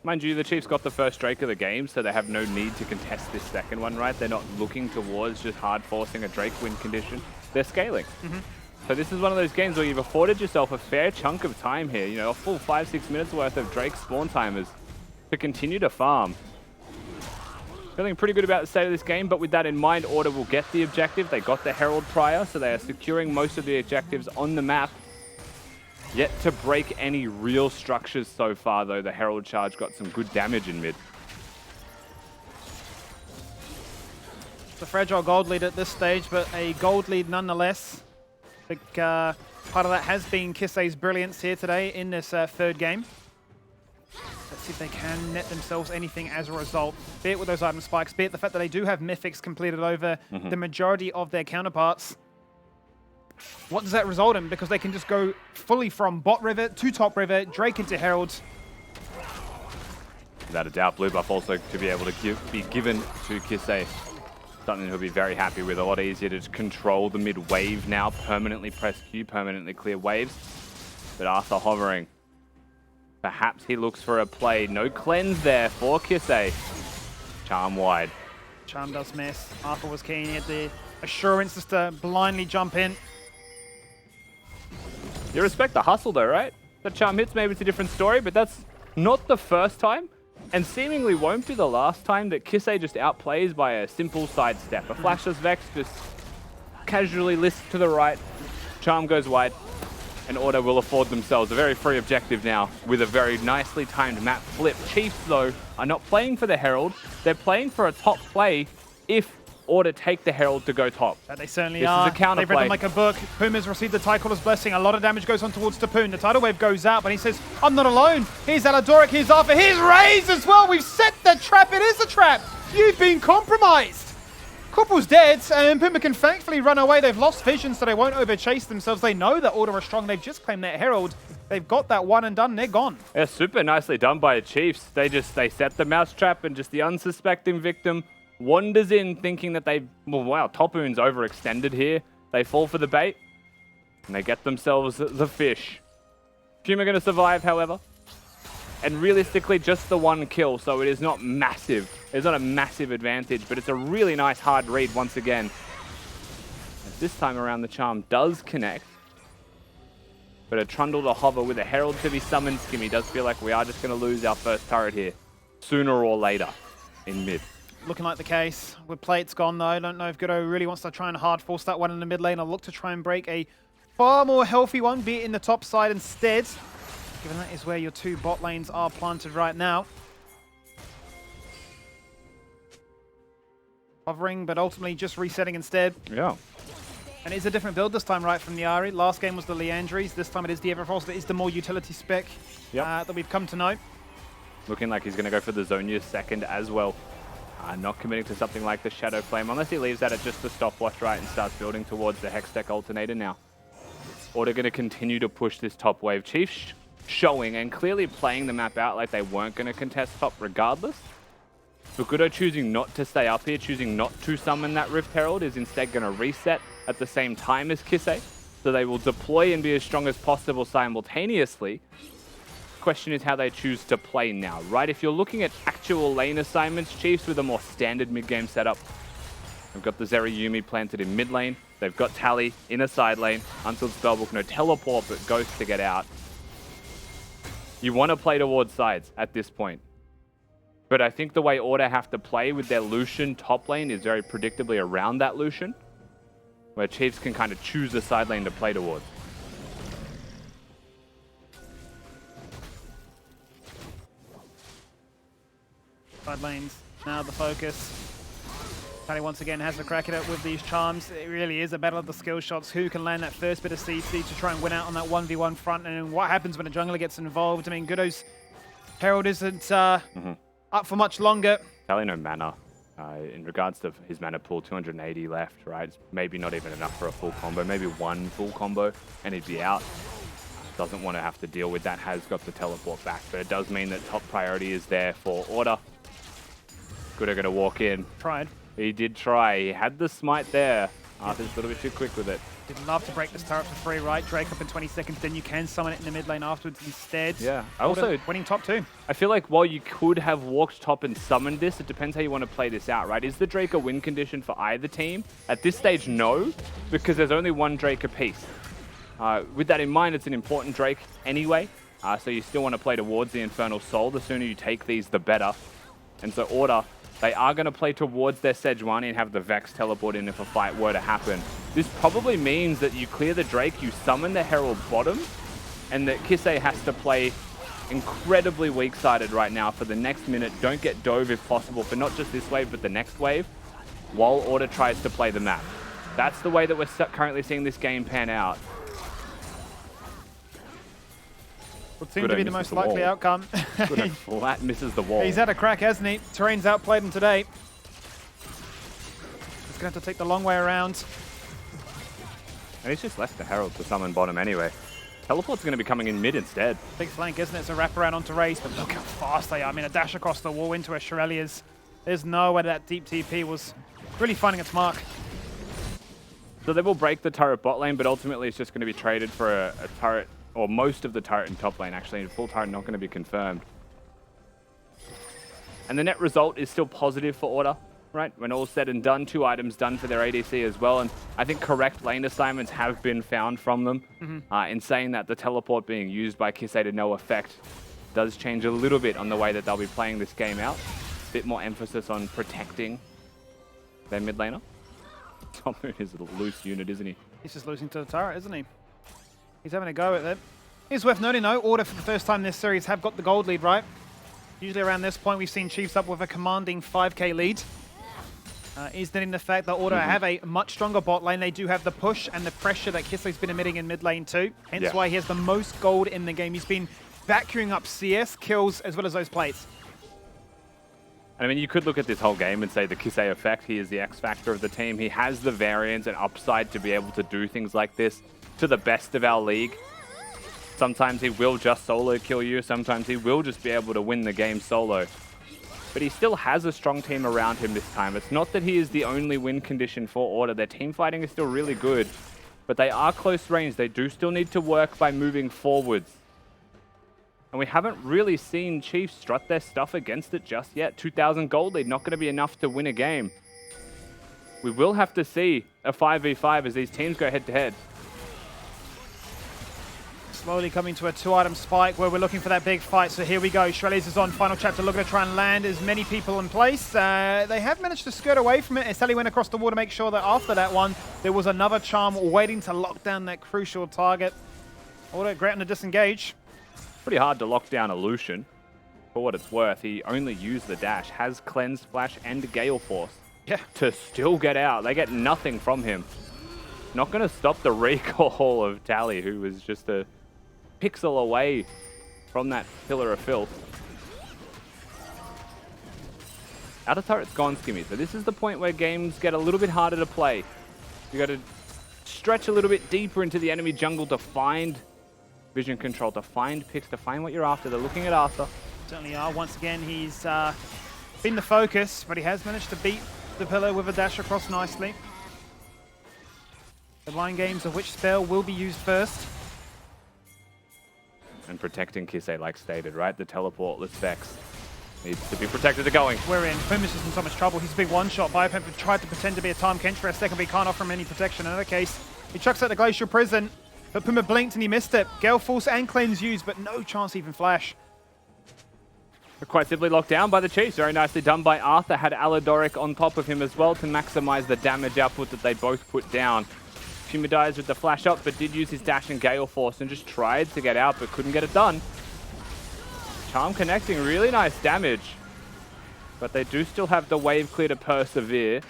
Mind you, the Chiefs got the first Drake of the game, so they have no need to contest this second one, right? They're not looking towards just hard forcing a Drake win condition. They're scaling. So this is one of those games where you've afforded yourself a fair chunk of time here, you know, a full 5-6 minutes worth of Drake spawn timers to continue to farm. Feeling pretty good about the state of this game, but with that in mind, Order will get the objective. They got the Herald prior, so they are securing most of the objectives on the map. Yet to break any real structures so far, though. The Herald charge got some good damage in mid. a fragile gold lead at this stage, but a gold lead nonetheless. I think part of that has been Kisei's brilliance here today in this third game. Let's see if they can net themselves anything as a result. Be it with those item spikes, be it the fact that they do have mythics completed over the majority of their counterparts. What does that result in? Because they can just go fully from bot river to top river, Drake into Herald. Without a doubt, blue buff also to be able to be given to Kisei. Something he'll be very happy with. A lot easier to control the mid wave now. Permanently press Q, permanently clear waves. But Arthur hovering. Perhaps he looks for a play. No cleanse there for Kisei. Charm wide. Charm does miss. Arthur was keen. He had the assurance just to blindly jump in. You respect the hustle though, right? The charm hits, maybe it's a different story, but that's not the first time, and seemingly won't be the last time that Kisei just outplays by a simple sidestep. A flashless Vex just casually lists to the right, charm goes wide, and Order will afford themselves a very free objective now with a very nicely timed map flip. Chiefs, though, are not playing for the Herald. They're playing for a top play if Order take the Herald to go top. That they certainly this are. Is a counter They've read them like a book. Pum has received the Tidecaller's blessing. A lot of damage goes on towards Tapoon. The tidal wave goes out, but he says, I'm not alone. Here's Aladoric, here's Arthur, here's Raze as well. We've set the trap. It is a trap. You've been compromised. Koppel's dead, and Puma can thankfully run away. They've lost vision, so they won't overchase themselves. They know that Order are strong. They've just claimed that Herald. They've got that one and done. They're gone. Yeah, super nicely done by the Chiefs. They set the mousetrap, and just the unsuspecting victim wanders in thinking that well, wow, Topoon's overextended here. They fall for the bait, and they get themselves the fish. Puma going to survive, however. And realistically, just the one kill, so it is not massive. It's not a massive advantage, but it's a really nice hard read once again. As this time around, the charm does connect. But a Trundle to hover with a Herald to be summoned. Skimmy does feel like we are just going to lose our first turret here, sooner or later, in mid. Looking like the case. With plates gone, though. I don't know if Godot really wants to try and hard force that one in the mid lane. I'll look to try and break a far more healthy one, be it in the top side instead. Given that is where your two bot lanes are planted right now. Hovering, but ultimately just resetting instead. Yeah. And it's a different build this time, right, from the Ahri. Last game was the Leandries. This time it is the Everfrost. It is the more utility spec that we've come to know. Looking like he's going to go for the Zonia second as well. Not committing to something like the Shadow Flame, unless he leaves that at just the stopwatch, right, and starts building towards the Hextech Alternator now. Order going to continue to push this top wave. Chiefs showing and clearly playing the map out like they weren't going to contest top regardless. Fukudo choosing not to stay up here, choosing not to summon that Rift Herald, is instead going to reset at the same time as Kisei. So they will deploy and be as strong as possible simultaneously. Question is how they choose to play now, right? If you're looking at actual lane assignments, Chiefs with a more standard mid-game setup. They've got the Zeri planted in mid lane. They've got Tally in a side lane. Until Spellbook, no teleport, but Ghost to get out. You want to play towards sides at this point. But I think the way Order have to play with their Lucian top lane is very predictably around that Lucian, where Chiefs can kind of choose the side lane to play towards. Side lanes, now the focus. Tally once again has a crack at it with these charms. It really is a battle of the skill shots. Who can land that first bit of CC to try and win out on that 1v1 front? And what happens when a jungler gets involved? I mean, Godot's Herald isn't up for much longer. Tally no mana. In regards to his mana pool, 280 left, right? It's maybe not even enough for a full combo. Maybe one full combo and he'd be out. Doesn't want to have to deal with that. Has got the teleport back. But it does mean that top priority is there for Order. Godot going to walk in. Tried. He did try. He had the smite there. Arthur's a little bit too quick with it. He'd love to break this turret for free, right? Drake up in 20 seconds, then you can summon it in the mid lane afterwards instead. Yeah. Also, winning top two. I feel like while you could have walked top and summoned this, it depends how you want to play this out, right? Is the Drake a win condition for either team? At this stage, no, because there's only one Drake apiece. With that in mind, it's an important Drake anyway, so you still want to play towards the Infernal Soul. The sooner you take these, the better. And so Order, they are going to play towards their Sejuani and have the Vex teleport in if a fight were to happen. This probably means that you clear the Drake, you summon the Herald bottom, and that Kisei has to play incredibly weak-sided right now for the next minute. Don't get dove if possible for not just this wave, but the next wave. while Order tries to play the map. That's the way that we're currently seeing this game pan out. Would seem to be the most likely outcome. Good flat misses the wall. He's had a crack, hasn't he? Terrain's outplayed him today. He's going to have to take the long way around. And he's just left the Herald to summon bottom anyway. Teleport's going to be coming in mid instead. Big flank, isn't it? It's a wraparound onto Raze, but look how fast they are. I mean, a dash across the wall into a Shirelia's. There's no way that deep TP was really finding its mark. So they will break the turret bot lane, but ultimately it's just going to be traded for a turret, or most of the turret in top lane, actually. Full turret not going to be confirmed. And the net result is still positive for Order, right? When all's said and done, 2 items done for their ADC as well. And I think correct lane assignments have been found from them. In saying that, the teleport being used by Kisei to no effect does change a little bit on the way that they'll be playing this game out. A bit more emphasis on protecting their mid laner. Top Moon is a loose unit, isn't he? He's just losing to the turret, isn't he? He's having a go at it. It's worth noting, though, Order for the first time this series have got the gold lead, right? Usually around this point, we've seen Chiefs up with a commanding 5k lead. Is netting the fact that Order have a much stronger bot lane. They do have the push and the pressure that Kislei's been emitting in mid lane too. Hence why he has the most gold in the game. He's been vacuuming up CS, kills, as well as those plates. I mean, you could look at this whole game and say the Kisei effect, he is the X factor of the team. He has the variance and upside to be able to do things like this to the best of our league. Sometimes he will just solo kill you. Sometimes he will just be able to win the game solo. But he still has a strong team around him this time. It's not that he is the only win condition for Order. Their team fighting is still really good, but they are close range. They do still need to work by moving forwards. And we haven't really seen Chiefs strut their stuff against it just yet. 2,000 gold lead, not going to be enough to win a game. We will have to see a 5v5 as these teams go head-to-head. Slowly coming to a 2-item spike where we're looking for that big fight. So here we go. Shrellies is on final chapter, looking to try and land as many people in place. They have managed to skirt away from it. Sally went across the wall to make sure that after that one, there was another charm waiting to lock down that crucial target. Order great on the disengage. Pretty hard to lock down a Lucian. For what it's worth, he only used the dash, has Cleanse Flash and Gale Force to still get out. They get nothing from him. Not going to stop the recall of Tally, who was just a pixel away from that pillar of filth. Outer turret's gone, Skimmy. So this is the point where games get a little bit harder to play. You got to stretch a little bit deeper into the enemy jungle to find vision control, to find picks, to find what you're after. They're looking at Arthur. Certainly are. Once again, he's been the focus, but he has managed to beat the pillar with a dash across nicely. The line games of which spell will be used first. And protecting Kisei, like stated, right? The teleportless Vex needs to be protected to going. We're in. Pumice is in so much trouble. He's a big one-shot. Biopemp tried to pretend to be a Time Kench for a second, but he can't offer him any protection. In another case, he chucks out the Glacial Prison, but Puma blinked and he missed it. Gale Force and Cleanse used, but no chance to even flash. They're quite simply locked down by the Chiefs. Very nicely done by Arthur. Had Aladoric on top of him as well to maximize the damage output that they both put down. Puma dies with the flash up, but did use his dash and Gale Force and just tried to get out, but couldn't get it done. Charm connecting, really nice damage. But they do still have the wave clear to persevere.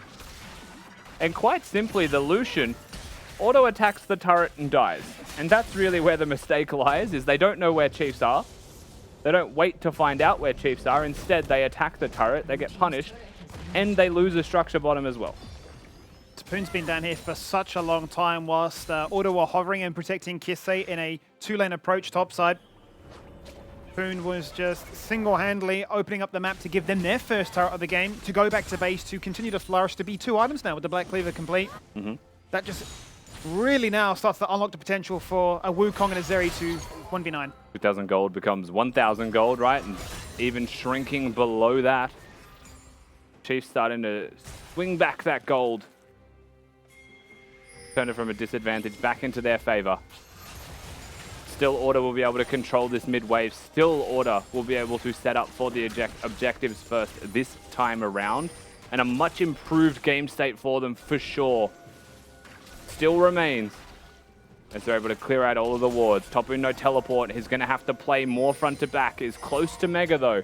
And quite simply, the Lucian auto attacks the turret and dies. And that's really where the mistake lies, is they don't know where Chiefs are. They don't wait to find out where Chiefs are. Instead, they attack the turret, they get punished, and they lose a structure bottom as well. Spoon's been down here for such a long time whilst Order were hovering and protecting Kisei in a 2-lane approach topside. Spoon was just single-handedly opening up the map to give them their first turret of the game, to go back to base, to continue to flourish, to be 2 items now with the Black Cleaver complete. That just really now starts to unlock the potential for a Wukong and a Zeri to 1v9. 2,000 gold becomes 1,000 gold, right? And even shrinking below that. Chiefs starting to swing back that gold. Turn it from a disadvantage back into their favor. Still, Order will be able to control this mid-wave. Still, Order will be able to set up for the objectives first this time around. And a much improved game state for them for sure. Still remains as they're able to clear out all of the wards. Topu no teleport. He's going to have to play more front to back. Is close to Mega though.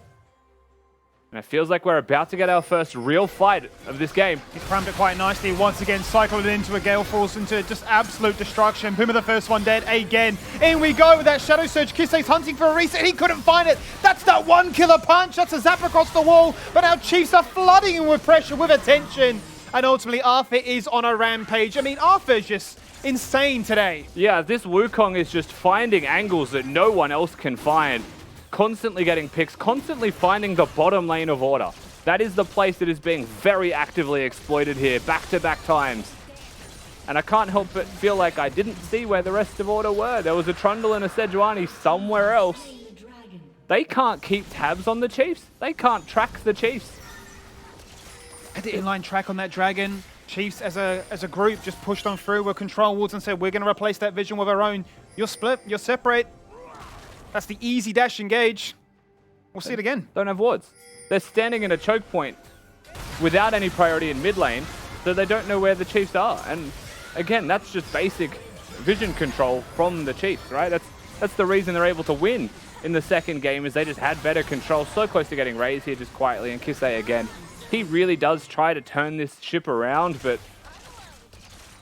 And it feels like we're about to get our first real fight of this game. He's crammed it quite nicely. Once again, cycled it into a Gale Force, into just absolute destruction. Puma the first one dead again. In we go with that Shadow Surge. Kisei's hunting for a reset. He couldn't find it. That's that one killer punch. That's a zap across the wall. But our Chiefs are flooding him with pressure, with attention. And ultimately, Arthur is on a rampage. I mean, Arthur's just insane today. Yeah, this Wukong is just finding angles that no one else can find. Constantly getting picks, constantly finding the bottom lane of Order. That is the place that is being very actively exploited here, back-to-back times. And I can't help but feel like I didn't see where the rest of Order were. There was a Trundle and a Sejuani somewhere else. They can't keep tabs on the Chiefs. They can't track the Chiefs. Had the inline track on that Dragon. Chiefs as a group just pushed on through with control wards and said, we're going to replace that vision with our own. You're split, you're separate. That's the easy dash engage. We'll see it again. Don't have wards. They're standing in a choke point without any priority in mid lane, so they don't know where the Chiefs are. And again, that's just basic vision control from the Chiefs, right? That's the reason they're able to win in the second game, is they just had better control. So close to getting raised here just quietly, and Kisei again. He really does try to turn this ship around, but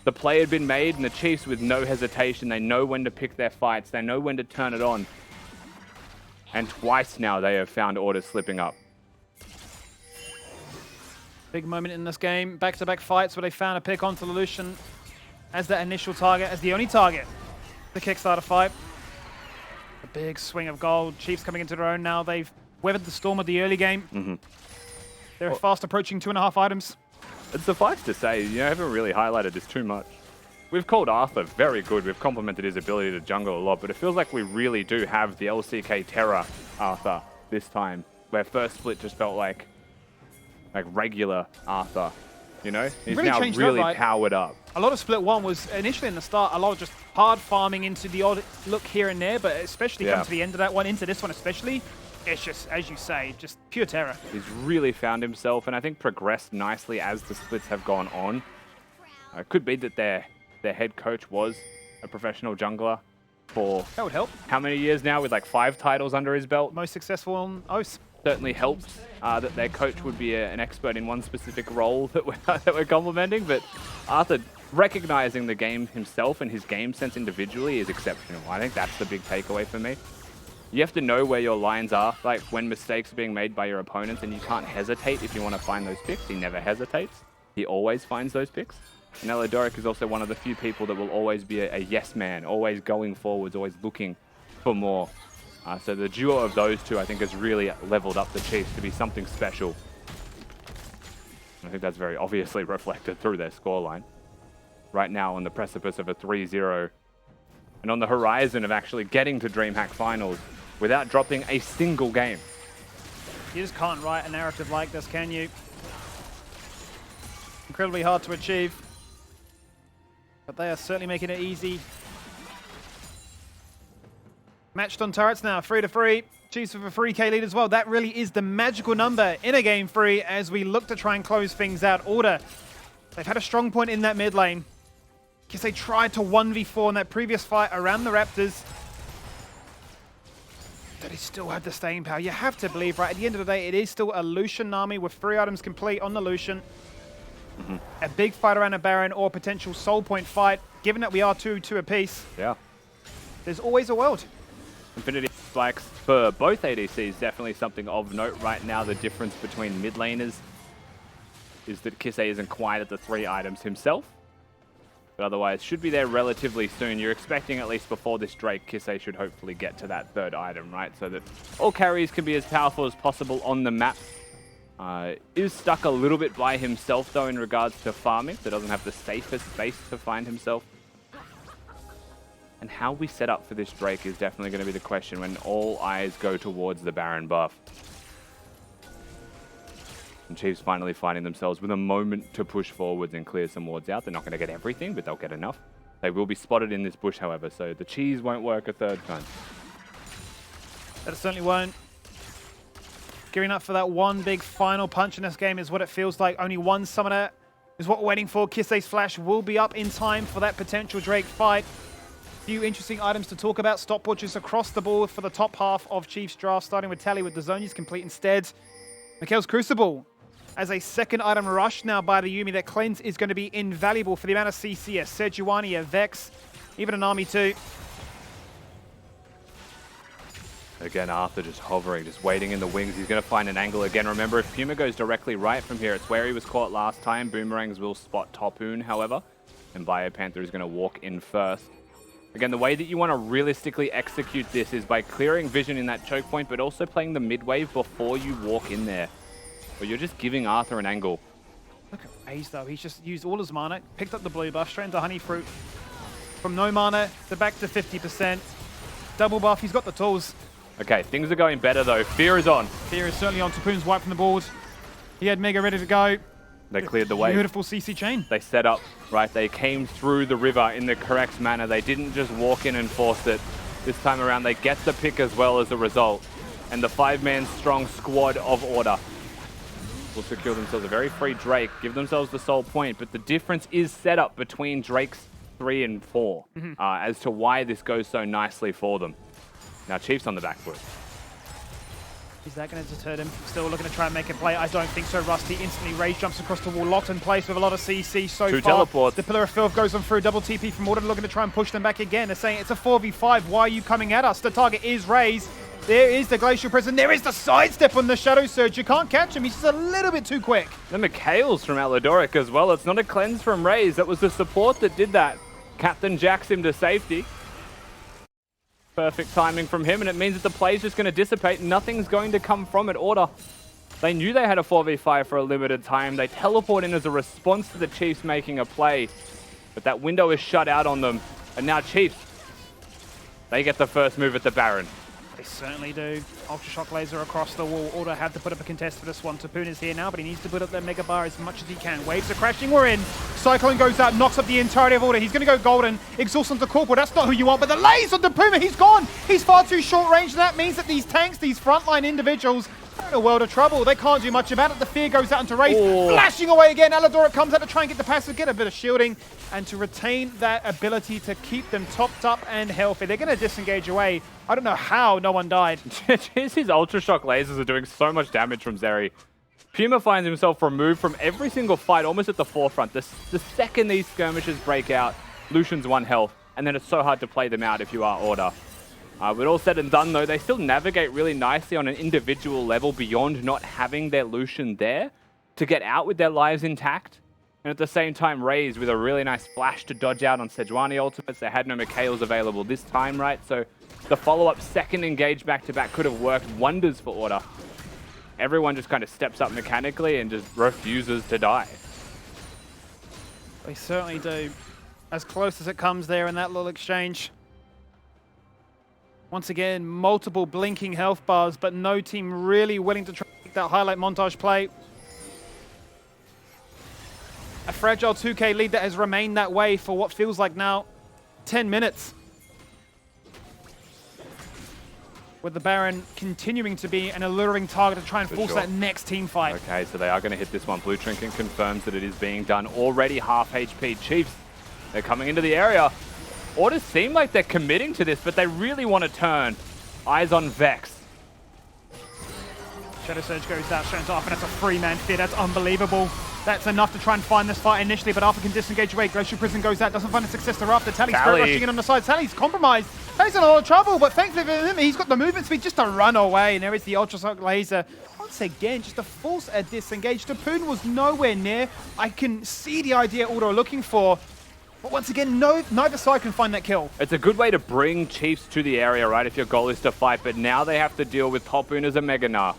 the play had been made, and the Chiefs with no hesitation, they know when to pick their fights, they know when to turn it on. And twice now they have found Order slipping up. Big moment in this game. Back-to-back fights where they found a pick onto the Lucian as that initial target, as the only target. The Kickstarter fight. A big swing of gold. Chiefs coming into their own now. They've weathered the storm of the early game. They're fast approaching 2.5 items. It's suffice to say, I haven't really highlighted this too much. We've called Arthur very good. We've complimented his ability to jungle a lot, but it feels like we really do have the LCK Terra Arthur this time, where first split just felt like regular Arthur, He's really now really powered up. A lot of Split 1 was initially in the start, a lot of just hard farming into the odd look here and there, but especially come to the end of that one, into this one especially, it's just, as you say, just pure terror. He's really found himself, and I think progressed nicely as the splits have gone on. It could be that their head coach was a professional jungler for that would help. How many years now, with like 5 titles under his belt? Most successful on Oath. Certainly helps that their coach would be an expert in one specific role that we're complimenting, but Arthur recognizing the game himself and his game sense individually is exceptional. I think that's the big takeaway for me. You have to know where your lines are, like when mistakes are being made by your opponents, and you can't hesitate if you want to find those picks. He never hesitates. He always finds those picks. And Elodoric is also one of the few people that will always be a yes man, always going forwards, always looking for more. So the duo of those two, I think, has really leveled up the Chiefs to be something special. I think that's very obviously reflected through their scoreline. Right now on the precipice of a 3-0, and on the horizon of actually getting to DreamHack Finals without dropping a single game. You just can't write a narrative like this, can you? Incredibly hard to achieve. But they are certainly making it easy. Matched on turrets now, 3-3. Chiefs with a 3k lead as well. That really is the magical number in a game 3 as we look to try and close things out. Order, they've had a strong point in that mid lane. Because they tried to 1v4 in that previous fight around the Raptors. But he still had the staying power. You have to believe, right? At the end of the day, it is still a Lucian Nami with 3 items complete on the Lucian. A big fight around a Baron or potential soul point fight. Given that we are 2-2 apiece, there's always a world. Infinity Spikes for both ADCs definitely something of note right now. The difference between mid laners is that Kisei isn't quite at the 3 items himself, but otherwise should be there relatively soon. You're expecting at least before this Drake, Kisei should hopefully get to that 3rd item, right? So that all carries can be as powerful as possible on the map. Is stuck a little bit by himself though in regards to farming, so doesn't have the safest space to find himself. And how we set up for this Drake is definitely going to be the question when all eyes go towards the Baron buff. And Chiefs finally finding themselves with a moment to push forwards and clear some wards out. They're not going to get everything, but they'll get enough. They will be spotted in this bush, however, so the cheese won't work a 3rd time. That certainly won't. Gearing up for that one big final punch in this game is what it feels like. Only one summoner is what we're waiting for. Kisei's flash will be up in time for that potential Drake fight. Few interesting items to talk about. Stopwatches across the board for the top half of Chiefs draft, starting with Tally with the Zonies complete instead. Mikhail's Crucible as a second item rush now by the Yuumi. That cleanse is going to be invaluable for the amount of CC, a Sejuani, a Vex, even an Army too. Again, Arthur just hovering, just waiting in the wings. He's going to find an angle again. Remember, if Puma goes directly right from here, it's where he was caught last time. Boomerangs will spot Topoon, however, and Biopanther is going to walk in first. Again, the way that you want to realistically execute this is by clearing vision in that choke point, but also playing the mid wave before you walk in there. But you're just giving Arthur an angle. Look at Raze though, he's just used all his mana, picked up the blue buff, straight into Honey Fruit. From no mana to back to 50%. Double buff, he's got the tools. Okay, things are going better though. Fear is on. Fear is certainly on. Topoon's wiped from the board. He had Mega ready to go. They cleared the way. Beautiful CC chain. They set up, right? They came through the river in the correct manner. They didn't just walk in and force it. This time around, they get the pick as well as a result. And the 5-man strong squad of Order will secure themselves a very free Drake, give themselves the soul point, but the difference is set up between Drake's 3 and 4 as to why this goes so nicely for them. Now Chief's on the back foot. Is that going to deter him? Still looking to try and make a play. I don't think so. Rusty instantly Rage jumps across the wall, locked in place with a lot of CC so Two far. teleports. The Pillar of Filth goes on through, double TP from Order, looking to try and push them back again. They're saying it's a 4v5. Why are you coming at us? The target is Raze. There is the Glacial Prison. There is the sidestep on the Shadow Surge. You can't catch him. He's just a little bit too quick. The Mikhail's from Aladoric as well. It's not a cleanse from Raze. That was the support that did that. Captain jacks him to safety. Perfect timing from him, and it means that the play's just going to dissipate. Nothing's going to come from it. Order. They knew they had a 4v5 for a limited time. They teleport in as a response to the Chiefs making a play. But that window is shut out on them. And now Chiefs, they get the first move at the Baron. They certainly do. Ultra Shock Laser across the wall. Order had to put up a contest for this one. Topoon is here now, but he needs to put up that Mega Bar as much as he can. Waves are crashing. We're in. Cyclone goes out, knocks up the entirety of Order. He's going to go golden. Exhaust onto Corporal. That's not who you want, but the laser on the Puma. He's gone. He's far too short range. And that means that these tanks, these frontline individuals, are in a world of trouble. They can't do much about it. The fear goes out into Raze. Flashing away again. Aladoric comes out to try and get the passive, get a bit of shielding, and to retain that ability to keep them topped up and healthy. They're going to disengage away. I don't know how no one died. His Ultra Shock lasers are doing so much damage from Zeri. Puma finds himself removed from every single fight, almost at the forefront. The second these skirmishes break out, Lucian's 1 health, and then it's so hard to play them out if you are Order. With all said and done, though, they still navigate really nicely on an individual level beyond not having their Lucian there to get out with their lives intact. And at the same time, Raze with a really nice flash to dodge out on Sejuani ultimates. They had no Mikhails available this time, right? So the follow-up second engage back-to-back could have worked wonders for Order. Everyone just kind of steps up mechanically and just refuses to die. They certainly do. As close as it comes there in that little exchange. Once again, multiple blinking health bars, but no team really willing to try to make that highlight montage play. A fragile 2K lead that has remained that way for what feels like now 10 minutes. With the Baron continuing to be an alluring target to try and force that next team fight. Okay, so they are going to hit this one. Blue Trinket confirms that it is being done. Already half HP. Chiefs, they're coming into the area. Orders seem like they're committing to this, but they really want to turn. Eyes on Vex. Shadow Surge goes out straight off, and that's a 3-man fear. That's unbelievable. That's enough to try and find this fight initially, but Arthur can disengage away. Glacial Prison goes out, doesn't find a success thereafter. Tally's rushing in on the side. Tally's compromised. Tally's in a lot of trouble, but thankfully for him, he's got the movement speed just to run away, and there is the Ultra Shock Laser. Once again, just to force a disengage. Topoon was nowhere near. I can see the idea Order are looking for. But once again, neither side can find that kill. It's a good way to bring Chiefs to the area, right, if your goal is to fight, but now they have to deal with Topoon as a Mega Gnar.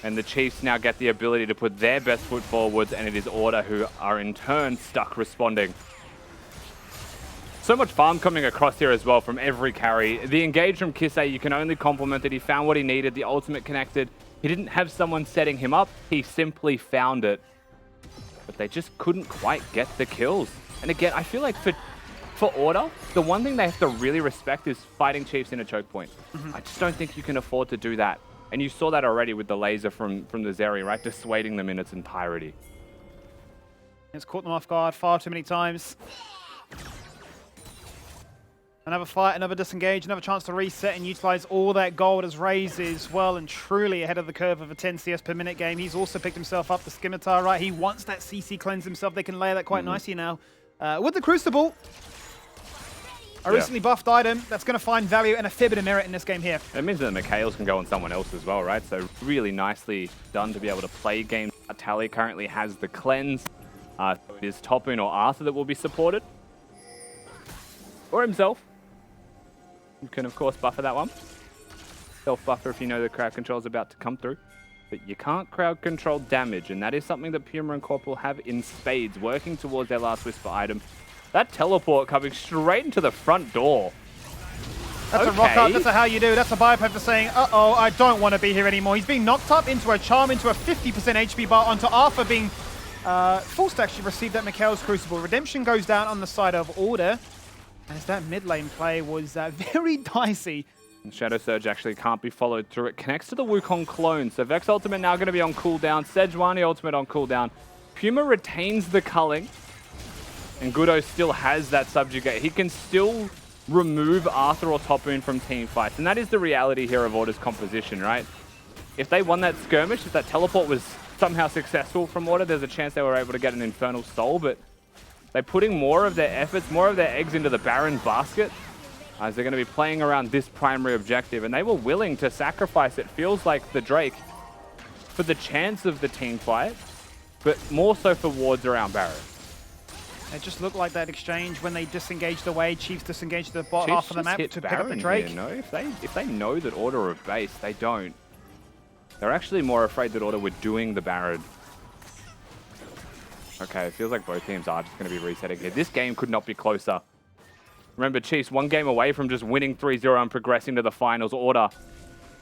And the Chiefs now get the ability to put their best foot forwards, and it is Order who are in turn stuck responding. So much farm coming across here as well from every carry. The engage from Kisei, you can only compliment that he found what he needed, the ultimate connected. He didn't have someone setting him up, he simply found it. But they just couldn't quite get the kills. And again, I feel like for Order, the one thing they have to really respect is fighting Chiefs in a choke point. I just don't think you can afford to do that. And you saw that already with the laser from the Zeri, right? Dissuading them in its entirety. It's caught them off guard far too many times. Another fight, another disengage, another chance to reset and utilize all that gold as Raze is well and truly ahead of the curve of a 10 CS per minute game. He's also picked himself up the Scimitar, right? He wants that CC cleanse himself. They can layer that quite nicely now. With the Crucible, a recently buffed item that's going to find value and a fair bit of merit in this game here. It means that the Mikhails can go on someone else as well, right? So really nicely done to be able to play games. Tally currently has the cleanse. It is Topun or Arthur that will be supported. Or himself. You can, of course, buffer that one. Self-buffer if you know the crowd control is about to come through. But you can't crowd control damage, and that is something that Puma and Corporal have in spades, working towards their last Whisper item. That teleport coming straight into the front door. That's a rock up, that's a how you do. That's a Biopipe for saying, uh-oh, I don't want to be here anymore. He's being knocked up into a charm, into a 50% HP bar, onto Arthur being forced to actually receive that Mikhail's Crucible. Redemption goes down on the side of Order. As that mid lane play was very dicey. And Shadow Surge actually can't be followed through. It connects to the Wukong clone. So Vex Ultimate now going to be on cooldown. Sejuani Ultimate on cooldown. Puma retains the culling. And Gudo still has that subjugate. He can still remove Arthur or Topun from team fights. And that is the reality here of Order's composition, right? If they won that skirmish, if that teleport was somehow successful from Order, there's a chance they were able to get an Infernal Soul. But they're putting more of their efforts, more of their eggs into the Baron basket as they're going to be playing around this primary objective. And they were willing to sacrifice, it feels like, the Drake for the chance of the team fight, but more so for wards around Baron. It just looked like that exchange when they disengaged away. Chiefs disengaged the bot half of the map to pick up the Drake. Here, no? If they know that Order are base, they don't. They're actually more afraid that Order were doing the Baron. Okay, it feels like both teams are just going to be resetting here. This game could not be closer. Remember, Chiefs, one game away from just winning 3-0 and progressing to the finals. Order,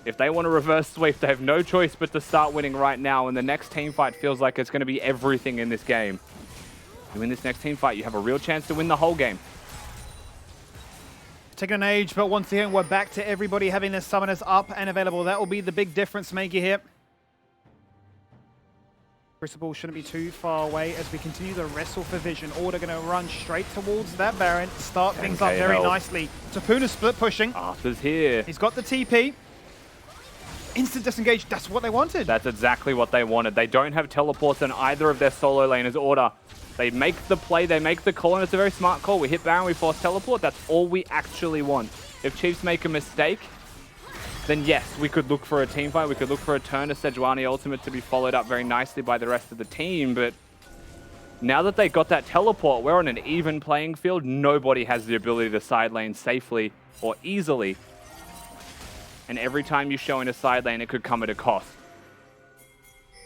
if they want to reverse sweep, they have no choice but to start winning right now. And the next team fight feels like it's going to be everything in this game. You win this next team fight, you have a real chance to win the whole game. Taking an age, but once again, we're back to everybody having their summoners up and available. That will be the big difference maker here. Crucible shouldn't be too far away as we continue to wrestle for vision. Order going to run straight towards that Baron, start things up very nicely. Tapuna split pushing. Arthur's here. He's got the TP. Instant disengage, that's what they wanted. That's exactly what they wanted. They don't have teleports in either of their solo laners. Order, they make the play, they make the call, and it's a very smart call. We hit Baron, we force teleport. That's all we actually want. If Chiefs make a mistake, then yes, we could look for a team fight. We could look for a turn to Sejuani Ultimate to be followed up very nicely by the rest of the team. But now that they got that teleport, we're on an even playing field. Nobody has the ability to side lane safely or easily. And every time you show in a side lane, it could come at a cost.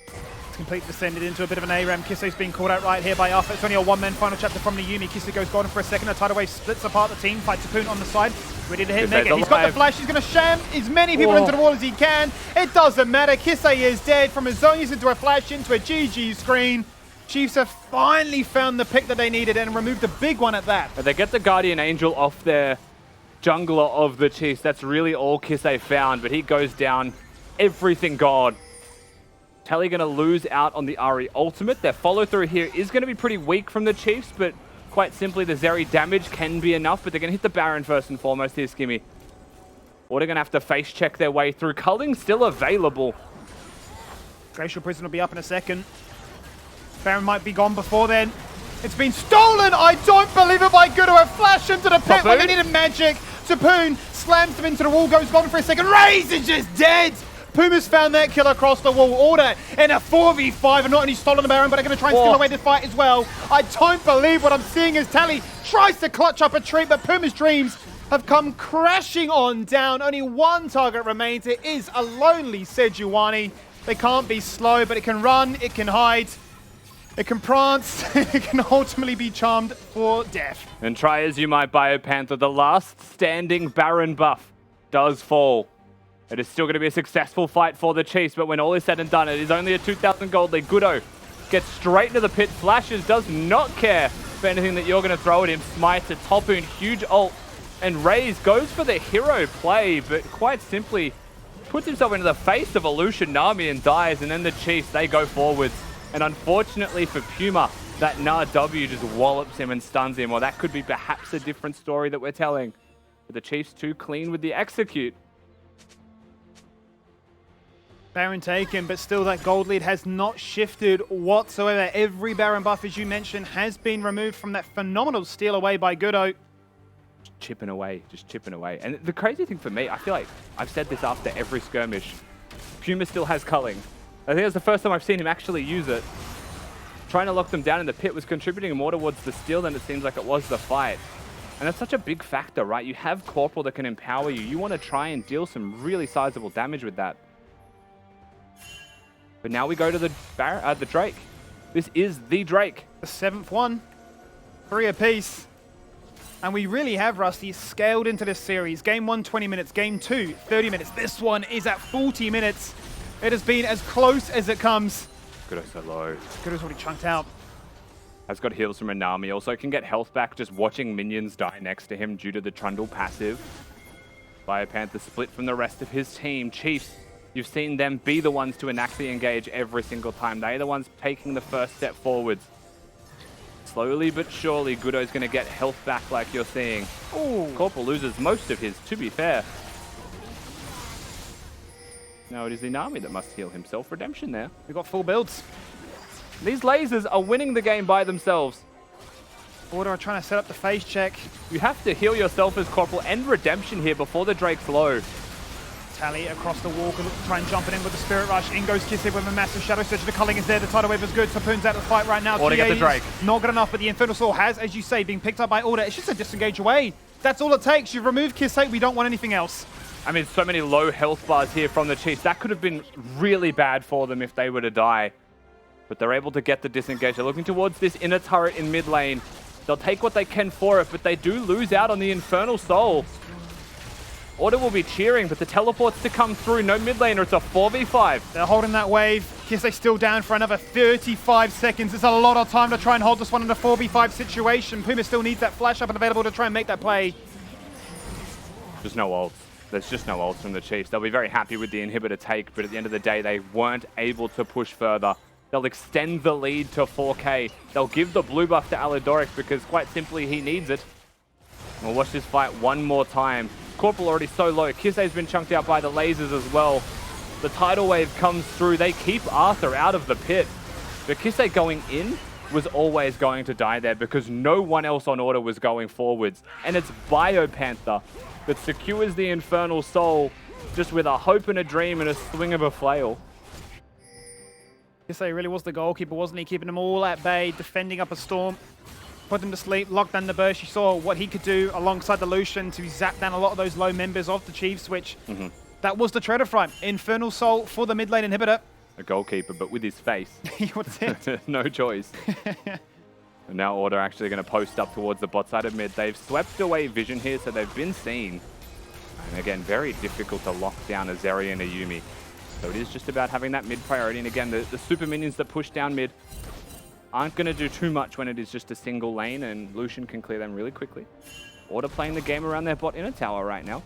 It's completely descended into a bit of an ARAM. Kisse's being called out right here by Arthur. It's only a one-man final chapter from the Yumi. Kisse goes golden for a second. A tidal wave splits apart the team. Fight Tapun on the side. Ready to hit Mega. He's got the flash. He's going to sham as many people into the wall as he can. It doesn't matter. Kisse is dead from his zone. He's into a flash, into a GG screen. Chiefs have finally found the pick that they needed and removed a big one at that. But they get the Guardian Angel off their jungler of the Chiefs. That's really all Kisse found, but he goes down. Everything gone. Tally going to lose out on the Ahri ultimate. Their follow-through here is going to be pretty weak from the Chiefs, but quite simply, the Zeri damage can be enough, but they're going to hit the Baron first and foremost here, Skimmy. Or they're going to have to face-check their way through. Culling still available. Glacial Prison will be up in a second. Baron might be gone before then. It's been stolen! I don't believe it by Gudo. A flash into the pit when they needed magic. Tapoon slams them into the wall, goes golden for a second. Raze is just dead! Puma's found that kill across the wall. Order in a 4v5 and not only stolen the Baron, but are going to try and steal away this fight as well. I don't believe what I'm seeing as Tally tries to clutch up a treat, but Puma's dreams have come crashing on down. Only one target remains. It is a lonely Sejuani. They can't be slow, but it can run, it can hide, it can prance, it can ultimately be charmed for death. And try as you might, Biopanther, the last standing Baron buff does fall. It is still going to be a successful fight for the Chiefs, but when all is said and done, it is only a 2,000 gold lead. Gudo gets straight into the pit, flashes, does not care for anything that you're going to throw at him. Smites a Topun, huge ult, and Raze goes for the hero play, but quite simply puts himself into the face of Illusion Nami and dies, and then the Chiefs, they go forwards. And unfortunately for Puma, that Nah W just wallops him and stuns him, or that could be perhaps a different story that we're telling. But the Chiefs too clean with the execute. Baron taken, but still that gold lead has not shifted whatsoever. Every Baron buff, as you mentioned, has been removed from that phenomenal steal away by Goodo. Chipping away, just chipping away. And the crazy thing for me, I feel like I've said this after every skirmish. Puma still has culling. I think it's the first time I've seen him actually use it. Trying to lock them down in the pit was contributing more towards the steal than it seems like it was the fight. And that's such a big factor, right? You have Corporal that can empower you. You want to try and deal some really sizable damage with that. But now we go to the Drake. This is the Drake. The 7th one. 3 apiece. And we really have, Rusty, scaled into this series. Game 1, 20 minutes. Game 2, 30 minutes. This one is at 40 minutes. It has been as close as it comes. Goodo's so low. Goodo's already chunked out. Has got heals from Anami. Also can get health back just watching minions die next to him due to the Trundle passive. Biopanther split from the rest of his team. Chiefs, you've seen them be the ones to enact the engage every single time. They're the ones taking the first step forwards. Slowly but surely, Goodo's going to get health back like you're seeing. Ooh. Corporal loses most of his, to be fair. Now it is Inami that must heal himself. Redemption there. We've got full builds. These lasers are winning the game by themselves. Order are trying to set up the phase check. You have to heal yourself as Corporal and Redemption here before the Drake's low. Tally across the wall, can try and jump it in with the Spirit Rush. In goes Kissy with a massive Shadow Surge. The culling is there, the tidal wave is good. Sapoon's out of the fight right now. Order get the Drake. Not good enough, but the Infernal Soul has, as you say, been picked up by Order. It's just a disengage away. That's all it takes. You've removed Kissy, we don't want anything else. I mean, so many low health bars here from the Chiefs. That could have been really bad for them if they were to die. But they're able to get the disengage. They're looking towards this inner turret in mid lane. They'll take what they can for it, but they do lose out on the Infernal Soul. Order will be cheering, but the teleports to come through. No mid laner, it's a 4v5. They're holding that wave. Kissy still down for another 35 seconds. It's a lot of time to try and hold this one in a 4v5 situation. Puma still needs that flash up and available to try and make that play. There's no ults. There's just no ults from the Chiefs. They'll be very happy with the inhibitor take, but at the end of the day, they weren't able to push further. They'll extend the lead to 4K. They'll give the blue buff to Alidoric because quite simply he needs it. We'll watch this fight one more time. Corporal already so low. Kisei's been chunked out by the lasers as well. The tidal wave comes through. They keep Arthur out of the pit. But Kisei going in was always going to die there because no one else on Order was going forwards. And it's Biopanther that secures the Infernal Soul just with a hope and a dream and a swing of a flail. Kisei really was the goalkeeper, wasn't he? Keeping them all at bay, defending up a storm. Put them to sleep, locked down the burst. You saw what he could do alongside the Lucian to zap down a lot of those low members of the Chiefs, which that was the trade-off front. Infernal Soul for the mid lane inhibitor. A goalkeeper, but with his face. What's it? No choice. And now Order actually going to post up towards the bot side of mid. They've swept away Vision here, so they've been seen. And again, very difficult to lock down a Zeri and a Yuumi. So it is just about having that mid priority. And again, the super minions that push down mid aren't going to do too much when it is just a single lane, and Lucian can clear them really quickly. Order playing the game around their bot in a tower right now.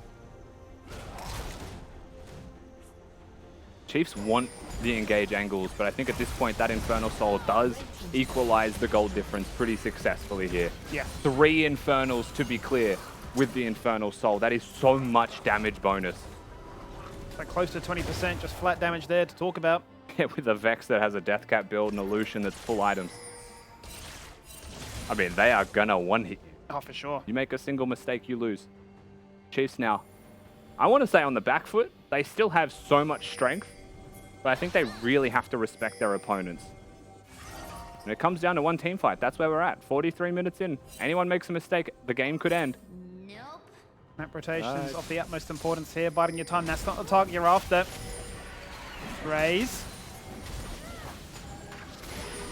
Chiefs want the engage angles, but I think at this point that Infernal Soul does equalize the gold difference pretty successfully here. Yeah. 3 Infernals to be clear with the Infernal Soul. That is so much damage bonus. Like close to 20%, just flat damage there to talk about. Yeah, with a Vex that has a Death Cap build and a Lucian that's full items. I mean, they are gonna one-hit. Oh, for sure. You make a single mistake, you lose. Chiefs now, I want to say on the back foot, they still have so much strength, but I think they really have to respect their opponents. And it comes down to one team fight. That's where we're at. 43 minutes in. Anyone makes a mistake, the game could end. Map rotations of the utmost importance here. Biding your time. That's not the target you're after. Raise.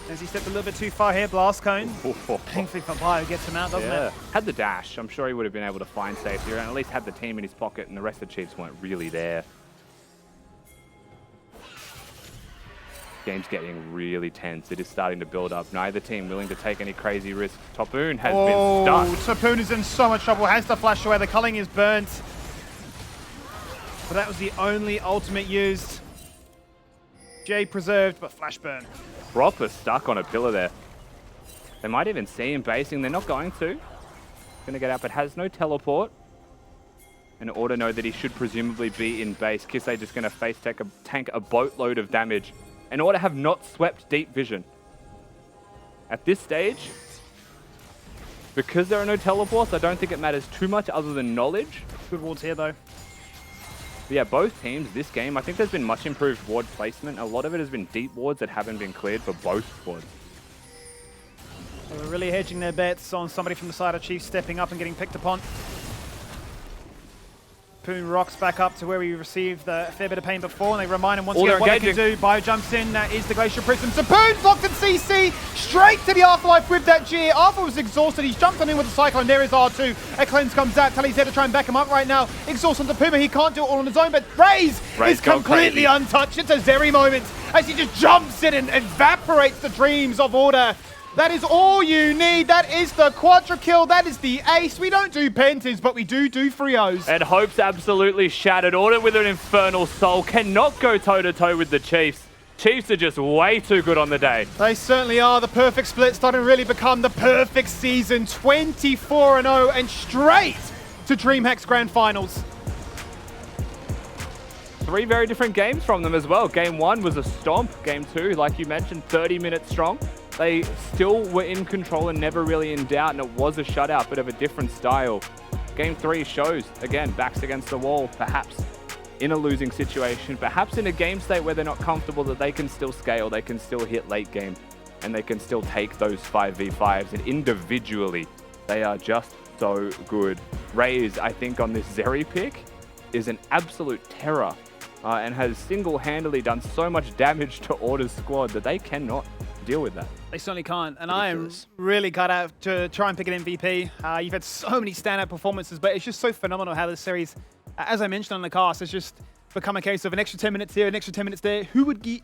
As he stepped a little bit too far here, Blast Cone. Thankfully for Bio gets him out, doesn't it? Had the dash. I'm sure he would have been able to find safety and at least had the team in his pocket, and the rest of the Chiefs weren't really there. Game's getting really tense. It is starting to build up. Neither team willing to take any crazy risks. Topoon has been stuck. Topoon is in so much trouble. Has to flash away. The culling is burnt. But that was the only ultimate used. Jay preserved, but flash burn. Proper stuck on a pillar there. They might even see him basing. They're not going to. Gonna get up. It has no teleport. and Order know that he should presumably be in base. Kisei just going to face tank a boatload of damage. And Order have not swept deep vision. At this stage, because there are no teleports, I don't think it matters too much other than knowledge. Good wards here, though. But yeah, both teams this game, I think there's been much improved ward placement. A lot of it has been deep wards that haven't been cleared for both squads. They were really hedging their bets on somebody from the side of Chiefs stepping up and getting picked upon. Poon rocks back up to where we received a fair bit of pain before, and they remind him once again what they can do. Bio jumps in, that is the Glacier Prism. So Poon's locked in CC, straight to the Afterlife with that G. Arthur was exhausted, he's jumped on in with the Cyclone, there is R2. A cleanse comes out, Tully's there to try and back him up right now. Exhaust onto Puma, he can't do it all on his own, but Raze is completely untouched. It's a Zeri moment as he just jumps in and evaporates the dreams of Order. That is all you need. That is the quadra kill. That is the ace. We don't do pentas, but we do Frios. And Hope's absolutely shattered. Order with an Infernal Soul cannot go toe-to-toe with the Chiefs. Chiefs are just way too good on the day. They certainly are. The perfect split starting to really become the perfect season. 24-0 and straight to DreamHack's Grand Finals. 3 very different games from them as well. Game 1 was a stomp. Game 2, like you mentioned, 30 minutes strong. They still were in control and never really in doubt, and it was a shutout, but of a different style. Game 3 shows, again, backs against the wall, perhaps in a losing situation, perhaps in a game state where they're not comfortable, that they can still scale, they can still hit late game, and they can still take those 5v5s, and individually, they are just so good. Raze, I think, on this Zeri pick is an absolute terror, and has single-handedly done so much damage to Order's squad that they cannot deal with that. They certainly can't, and I am really cut out to try and pick an MVP. You've had so many standout performances, but it's just so phenomenal how this series, as I mentioned on the cast, has just become a case of an extra 10 minutes here, an extra 10 minutes there. Who would be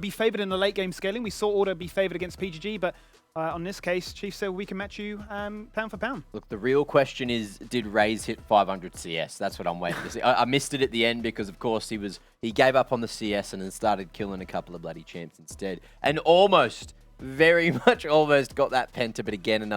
favored in the late game scaling? We saw Order be favored against PGG, but on this case, Chief said we can match you pound for pound. Look, the real question is, did Raze hit 500 CS? That's what I'm waiting to see. I missed it at the end because, of course, he gave up on the CS and then started killing a couple of bloody champs instead, and very much almost got that penta, but again,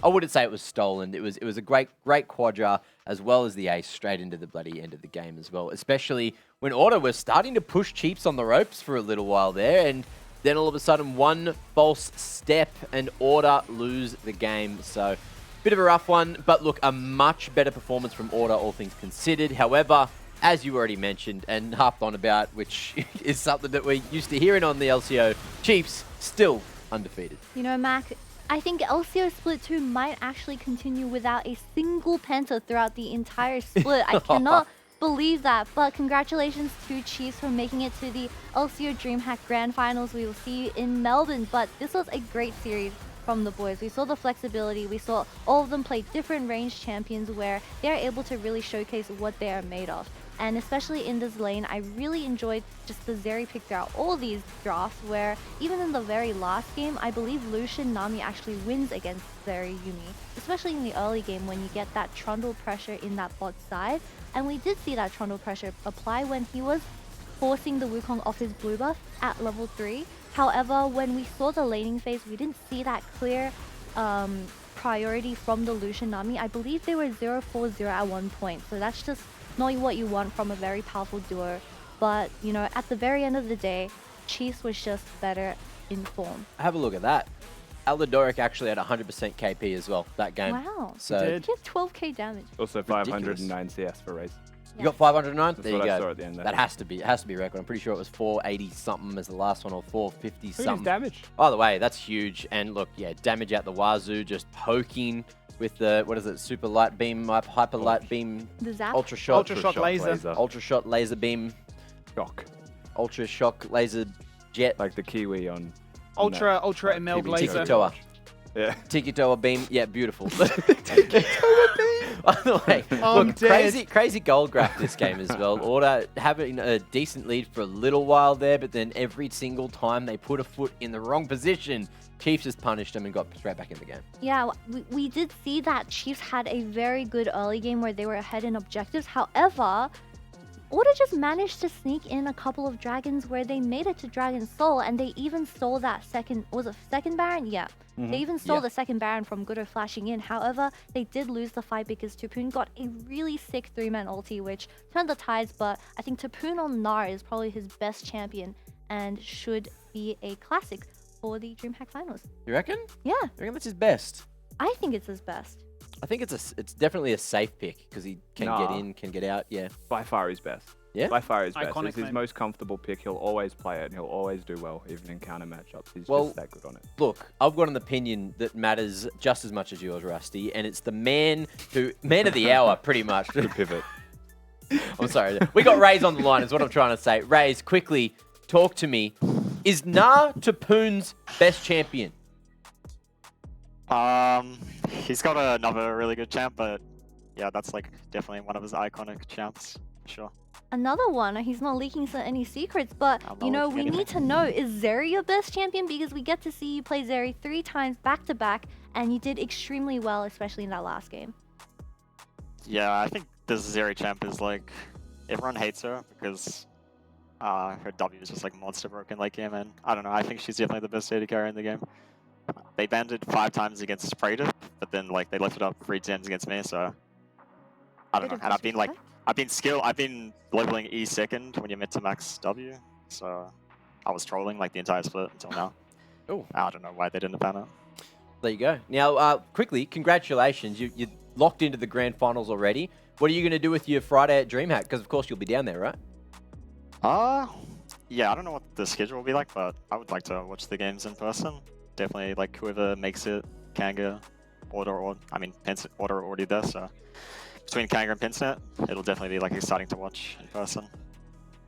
I wouldn't say it was stolen. It was a great quadra, as well as the ace straight into the bloody end of the game as well, especially when Order was starting to push Chiefs on the ropes for a little while there, and then all of a sudden one false step and Order lose the game. So bit of a rough one, but look, a much better performance from Order, all things considered. However, as you already mentioned and harped on about, which is something that we're used to hearing on the LCO, Chiefs still undefeated. You know, Mac, I think LCO Split 2 might actually continue without a single penta throughout the entire split. I cannot believe that, but congratulations to Chiefs for making it to the LCO DreamHack Grand Finals. We will see you in Melbourne, but this was a great series from the boys. We saw the flexibility, we saw all of them play different range champions where they're able to really showcase what they are made of. And especially in this lane, I really enjoyed just the Zeri pick throughout all these drafts, where even in the very last game, I believe Lucian Nami actually wins against Zeri Yumi, especially in the early game when you get that Trundle pressure in that bot side. And we did see that Trundle pressure apply when he was forcing the Wukong off his blue buff at level 3. However, when we saw the laning phase, we didn't see that clear priority from the Lucian Nami. I believe they were 0-4-0 at one point, so that's just not what you want from a very powerful duo. But, you know, at the very end of the day, Chiefs was just better in form. Have a look at that. Aldadoric actually had 100% KP as well that game. Wow. So He did 12k damage. Also 509 CS for Raze. You got 509? That's there you what go. I saw at the end there. That has to be a record. I'm pretty sure it was 480 something as the last one, or 450 something. Who's damage? By the way, that's huge. And look, yeah, damage out the wazoo, just poking with the, what is it, super light beam, hyper light beam, the zap? ultra shot laser, ultra shot laser beam, shock, ultra shock laser jet, like the Kiwi on ultra ML laser. Tiki-Toa. Yeah. Tiki-Toa beam, yeah, beautiful. Tiki-Toa beam. By the way, look, crazy gold graph this game as well. Order having a decent lead for a little while there, but then every single time they put a foot in the wrong position, Chiefs just punished them and got straight back in the game. Yeah, we did see that Chiefs had a very good early game where they were ahead in objectives. However, Order just managed to sneak in a couple of dragons where they made it to Dragon Soul, and they even stole that second, was it second Baron? Yeah. They even stole the second Baron from Gudo flashing in. However, they did lose the fight because Tapoon got a really sick 3-man ulti, which turned the tides, but I think Tapoon on Gnar is probably his best champion and should be a classic for the DreamHack Finals. You reckon? Yeah. You reckon that's his best? I think it's his best. I think it's definitely a safe pick because he can get in, can get out. Yeah. By far his best. Yeah? By far his best. Iconic, It's his mate. most comfortable pick. He'll always play it and he'll always do well, even in counter matchups. He's Well, just that good on it. Look, I've got an opinion that matters just as much as yours, Rusty, and it's the man of the hour, pretty much. Good pivot. I'm sorry. We got Rays on the line, is what I'm trying to say. Rays, quickly, talk to me. Is Gnar Tapoon's best champion? He's got another really good champ, but yeah, that's like definitely one of his iconic champs, for sure. Another one, he's not leaking any secrets, but I'm not you know, leaking we anything. need to know, is Zeri your best champion? Because we get to see you play Zeri 3 times back to back, and you did extremely well, especially in that last game. Yeah, I think this Zeri champ is like, everyone hates her because her W is just like monster broken late game, and I don't know, I think she's definitely the best AD carry in the game. They banned it 5 times against Praetor, but then like they left it up 3 times against me, so I don't know. And I've been leveling E second when you're mid to max W, so I was trolling like the entire split until now. Oh, I don't know why they didn't ban it. There you go. Now, quickly, congratulations. You're locked into the grand finals already. What are you going to do with your Friday at DreamHack? Because of course you'll be down there, right? Yeah, I don't know what the schedule will be like, but I would like to watch the games in person. Definitely, like whoever makes it, Kanga, Order, or I mean, Order are already there, so between Kanga and Pinsnet, it'll definitely be like exciting to watch in person.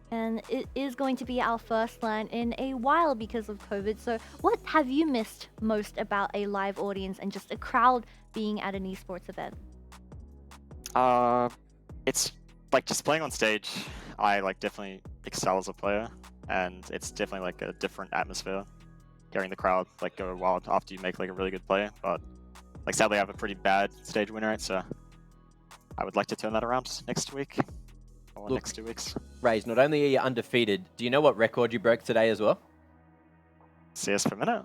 And it is going to be our first LAN in a while because of COVID. So what have you missed most about a live audience and just a crowd being at an esports event? It's like just playing on stage, I like definitely excel as a player, and it's definitely like a different atmosphere. Hearing the crowd like go wild after you make like a really good play, but like sadly I have a pretty bad stage win rate, so I would like to turn that around next week or next 2 weeks. Rays, not only are you undefeated, do you know what record you broke today as well? CS per minute?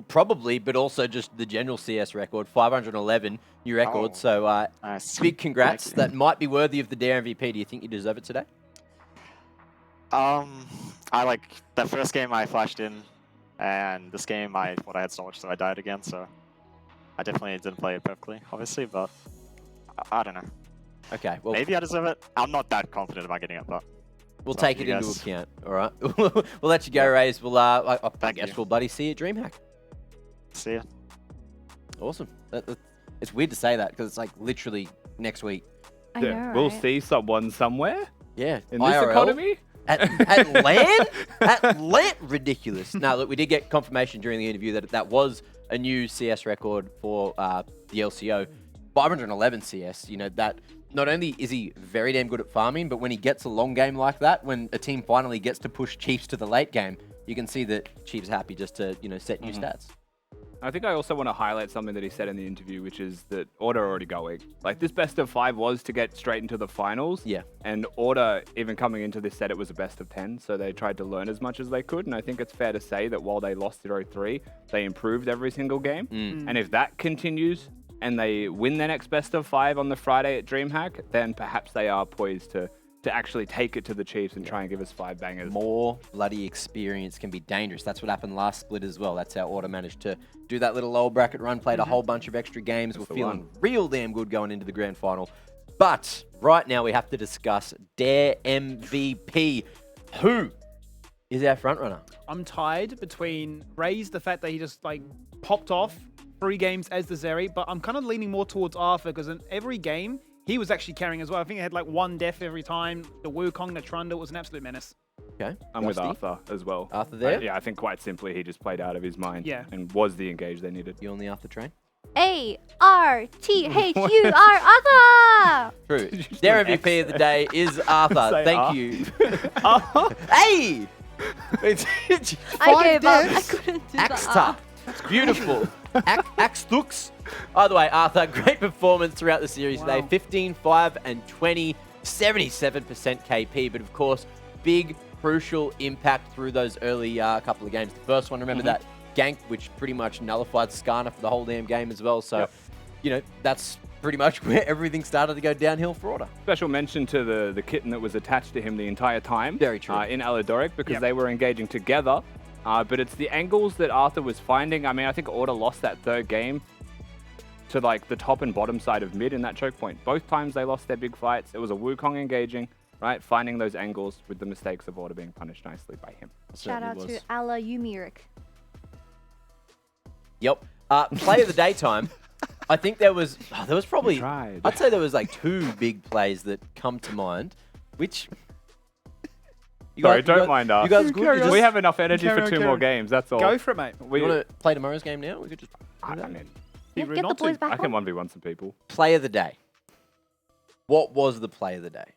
Probably, but also just the general CS record, 511 new record. So nice. Big congrats. That might be worthy of the Dare MVP. Do you think you deserve it today? I like that first game I flashed in, and this game I thought I had so much, so I died again. So I definitely didn't play it perfectly, obviously, but I don't know. Okay, well maybe I deserve it. I'm not that confident about getting it, but we'll take it into account. All right, we'll let you go, Rays. We'll I guess we'll bloody see you at DreamHack. See ya. Awesome. It's weird to say that because it's like literally next week. I know, We'll right? see someone somewhere. Yeah, In this IRL? economy. At LAN? At LAN? Ridiculous. No, look, we did get confirmation during the interview that that was a new CS record for the LCO. 511 CS, you know, that not only is he very damn good at farming, but when he gets a long game like that, when a team finally gets to push Chiefs to the late game, you can see that Chiefs happy just to, you know, set new stats. I think I also want to highlight something that he said in the interview, which is that Order are already going. Like, this best of 5 was to get straight into the finals. Yeah. And Order, even coming into this, said it was a best of 10, so they tried to learn as much as they could. And I think it's fair to say that while they lost 0-3, they improved every single game. And if that continues and they win their next best of 5 on the Friday at DreamHack, then perhaps they are poised to actually take it to the Chiefs and try and give us 5 bangers. More bloody experience can be dangerous. That's what happened last split as well. That's how Order managed to do that little lower bracket run, played a whole bunch of extra games. We're feeling real damn good going into the grand final. But right now we have to discuss Dare MVP. Who is our front runner? I'm tied between Raze, the fact that he just like popped off 3 games as the Zeri, but I'm kind of leaning more towards Arthur because in every game, he was actually carrying as well. I think he had like 1 death every time. The Wukong, the Trundle was an absolute menace. Okay. I'm with Arthur as well. Arthur there? Yeah, I think quite simply he just played out of his mind. Yeah. And was the engage they needed. You on the Arthur train? ARTHUR Arthur! True. Dare MVP of the day is Arthur. Say Thank R. you. Hey! I gave up. I couldn't do Axta. Beautiful. Axtux. By the way, Arthur, great performance throughout the series today. 15, 5, and 20. 77% KP, but of course, big, crucial impact through those early couple of games. The first one, remember that gank, which pretty much nullified Skarner for the whole damn game as well. So, you know, that's pretty much where everything started to go downhill for Order. Special mention to the kitten that was attached to him the entire time. Very true. In Aladoric, because they were engaging together. But it's the angles that Arthur was finding. I mean, I think Order lost that third game to like the top and bottom side of mid in that choke point. Both times they lost their big fights. It was a Wukong engaging, right? Finding those angles with the mistakes of Order being punished nicely by him. Shout out to Ala Yumirik. Yep. Play of the daytime. I think there was probably, I'd say there was like 2 big plays that come to mind, which... Sorry, don't mind us. You guys good? We have enough energy for 2 more games, that's all. Go for it, mate. You want to play tomorrow's game now? We could just... I mean, Get the boys back I can 1v1 some people. Play of the day. What was the play of the day?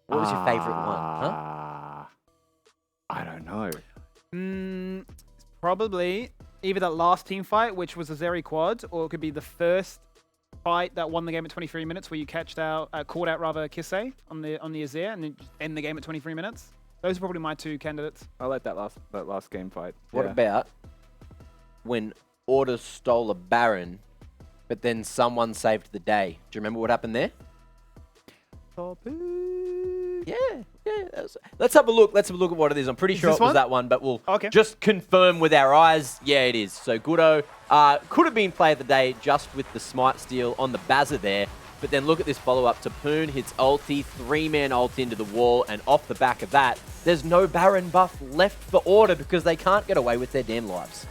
What was your favourite one? Huh? I don't know. It's probably either that last team fight, which was a Zeri quad, or it could be the first fight that won the game at 23 minutes, where you called out Kisei on the Azir, and then just end the game at 23 minutes. Those are probably my 2 candidates. I like that last game fight. What about when Order stole a Baron, but then someone saved the day? Do you remember what happened there? Yeah. Let's have a look. Let's have a look at what it is. I'm pretty sure it was that one, but we'll just confirm with our eyes. Yeah, it is. So Gudo could have been play of the day just with the smite steal on the Bazza there. But then look at this follow-up. Tapoon hits ulti, 3-man ult into the wall, and off the back of that, there's no Baron buff left for Order because they can't get away with their damn lives.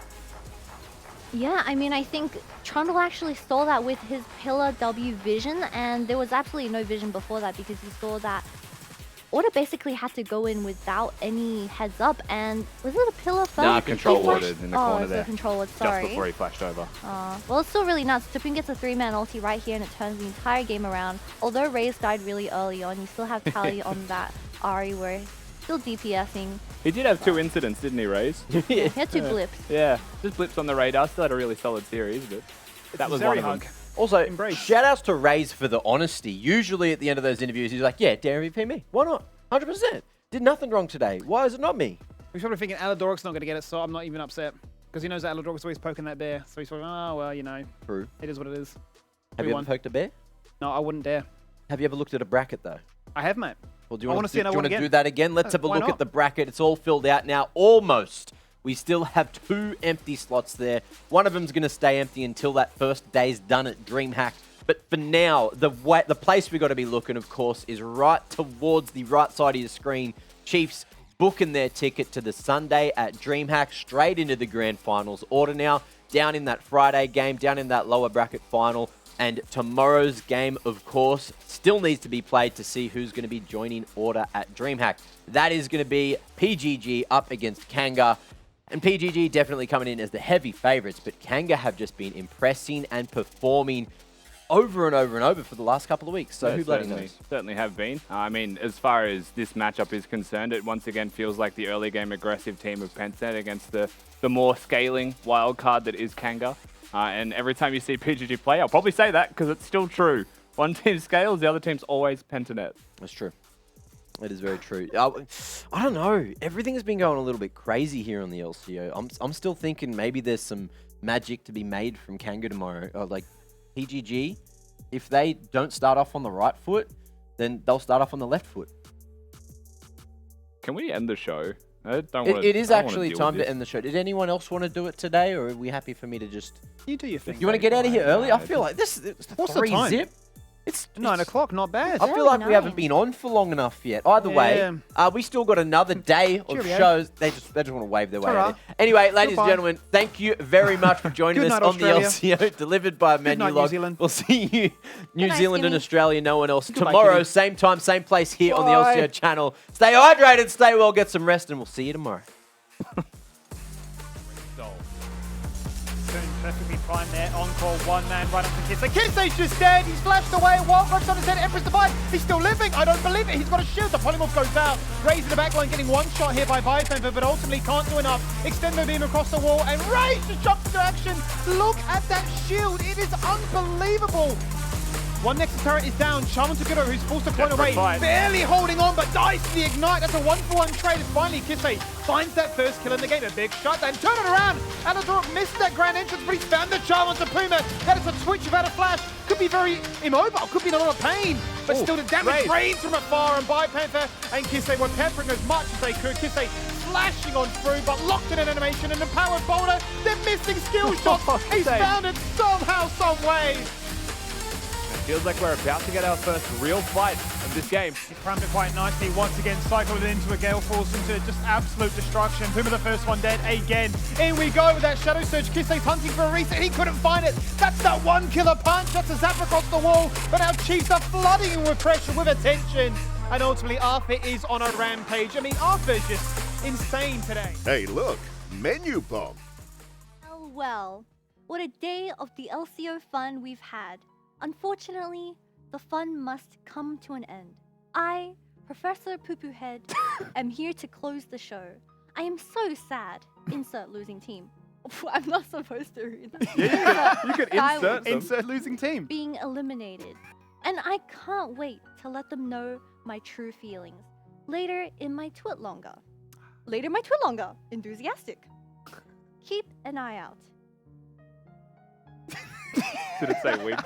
Yeah, I mean, I think Trundle actually saw that with his Pillar W vision, and there was absolutely no vision before that because he saw that Order basically had to go in without any heads up, and was it a Pillar first? Nah, control warded in the corner there. Control ward, sorry. Just before he flashed over. Well, it's still really nuts. Tapoon gets a 3-man ulti right here, and it turns the entire game around. Although Raze died really early on, you still have Tally on that Ahri where he's still DPSing. He did have 2 incidents, didn't he, Raze? He had 2 blips. Yeah, just blips on the radar. Still had a really solid series, but that was one of them. Also, shout-outs to Raze for the honesty. Usually at the end of those interviews, he's like, yeah, dare MVP me. Why not? 100%. Did nothing wrong today. Why is it not me? He's probably thinking Aladoric's not going to get it, so I'm not even upset. Because he knows that Aladoric's always poking that bear. So he's probably, oh, well, you know. True. It is what it is. Have you ever poked a bear? No, I wouldn't dare. Have you ever looked at a bracket, though? I have, mate. Well, do you want to do that again? Let's have a look at the bracket. It's all filled out now, almost. We still have 2 empty slots there. One of them's going to stay empty until that first day's done at DreamHack. But for now, the place we've got to be looking, of course, is right towards the right side of your screen. Chiefs booking their ticket to the Sunday at DreamHack, straight into the grand finals. Order now down in that Friday game, down in that lower bracket final. And tomorrow's game, of course, still needs to be played to see who's going to be joining Order at DreamHack. That is going to be PGG up against Kanga. And PGG definitely coming in as the heavy favourites, but Kanga have just been impressing and performing over and over and over for the last couple of weeks. So who bloody knows? Certainly have been. I mean, as far as this matchup is concerned, it once again feels like the early game aggressive team of Pensnet against the more scaling wild card that is Kanga. And every time you see PGG play, I'll probably say that because it's still true. One team scales, the other team's always Pentanet. That's true. It is very true. I don't know. Everything has been going a little bit crazy here on the LCO. I'm still thinking maybe there's some magic to be made from Kanga tomorrow. Like PGG, if they don't start off on the right foot, then they'll start off on the left foot. Can we end the show? It is actually time to end the show. Did anyone else want to do it today, or are we happy for me to just... You do your thing. You want to get out of here early? I feel like this is What's the time? 3-zip. It's 9 o'clock, not bad. I feel like we haven't been on for long enough yet. Either way, we still got another day of shows. They just want to wave their way out there. Anyway, ladies and gentlemen, thank you very much for joining us on the LCO, delivered by Menulog. We'll see you, New Zealand and Australia, no one else, tomorrow, same time, same place here on the LCO channel. Stay hydrated, stay well, get some rest, and we'll see you tomorrow. Perfectly fine there. Encore, 1-man right up to Kisei. Kisei's just dead. He's flashed away. Wildcrock's on his head. Empress Divine. He's still living. I don't believe it. He's got a shield. The polymorph goes out. Raze in the backline getting one shot here by Vitamper, but ultimately can't do enough. Extendo beam across the wall, and Raze just jumps into action. Look at that shield. It is unbelievable. One next to turret is down. Shaman Toguro, who's forced to point away, fight. barely holding on, but dies to the ignite. That's a 1-for-1 trade. It's finally Kisei finds that first kill in the game. A big shot, then turn it around. Adador missed that grand entrance, but he's found the charm onto Puma. That is a twitch without a flash. Could be very immobile, could be in a lot of pain, but still the damage rains from afar, and Panther and Kisei were peppering as much as they could. Kisei flashing on through, but locked in an animation, and empowered Boulder. They're missing skill shots. He's found it somehow, some way. It feels like we're about to get our first real fight of this game. He primed it quite nicely. Once again, cycled it into a Gale Force, into just absolute destruction. Puma the first one dead again. In we go with that Shadow Surge. Kisei's hunting for a reset. He couldn't find it. That's that one killer punch. That's a zap across the wall. But our Chiefs are flooding him with pressure, with attention. And ultimately, Arthur is on a rampage. I mean, Arthur's just insane today. Hey, look, menu bomb. Well, what a day of the LCO fun we've had. Unfortunately, the fun must come to an end. I, Professor Poo-Poo Head, am here to close the show. I am so sad. Insert losing team. I'm not supposed to read that. Yeah, you could insert losing team. Being eliminated. And I can't wait to let them know my true feelings. Later in my twit longer. Enthusiastic. Keep an eye out. Did it say wigs?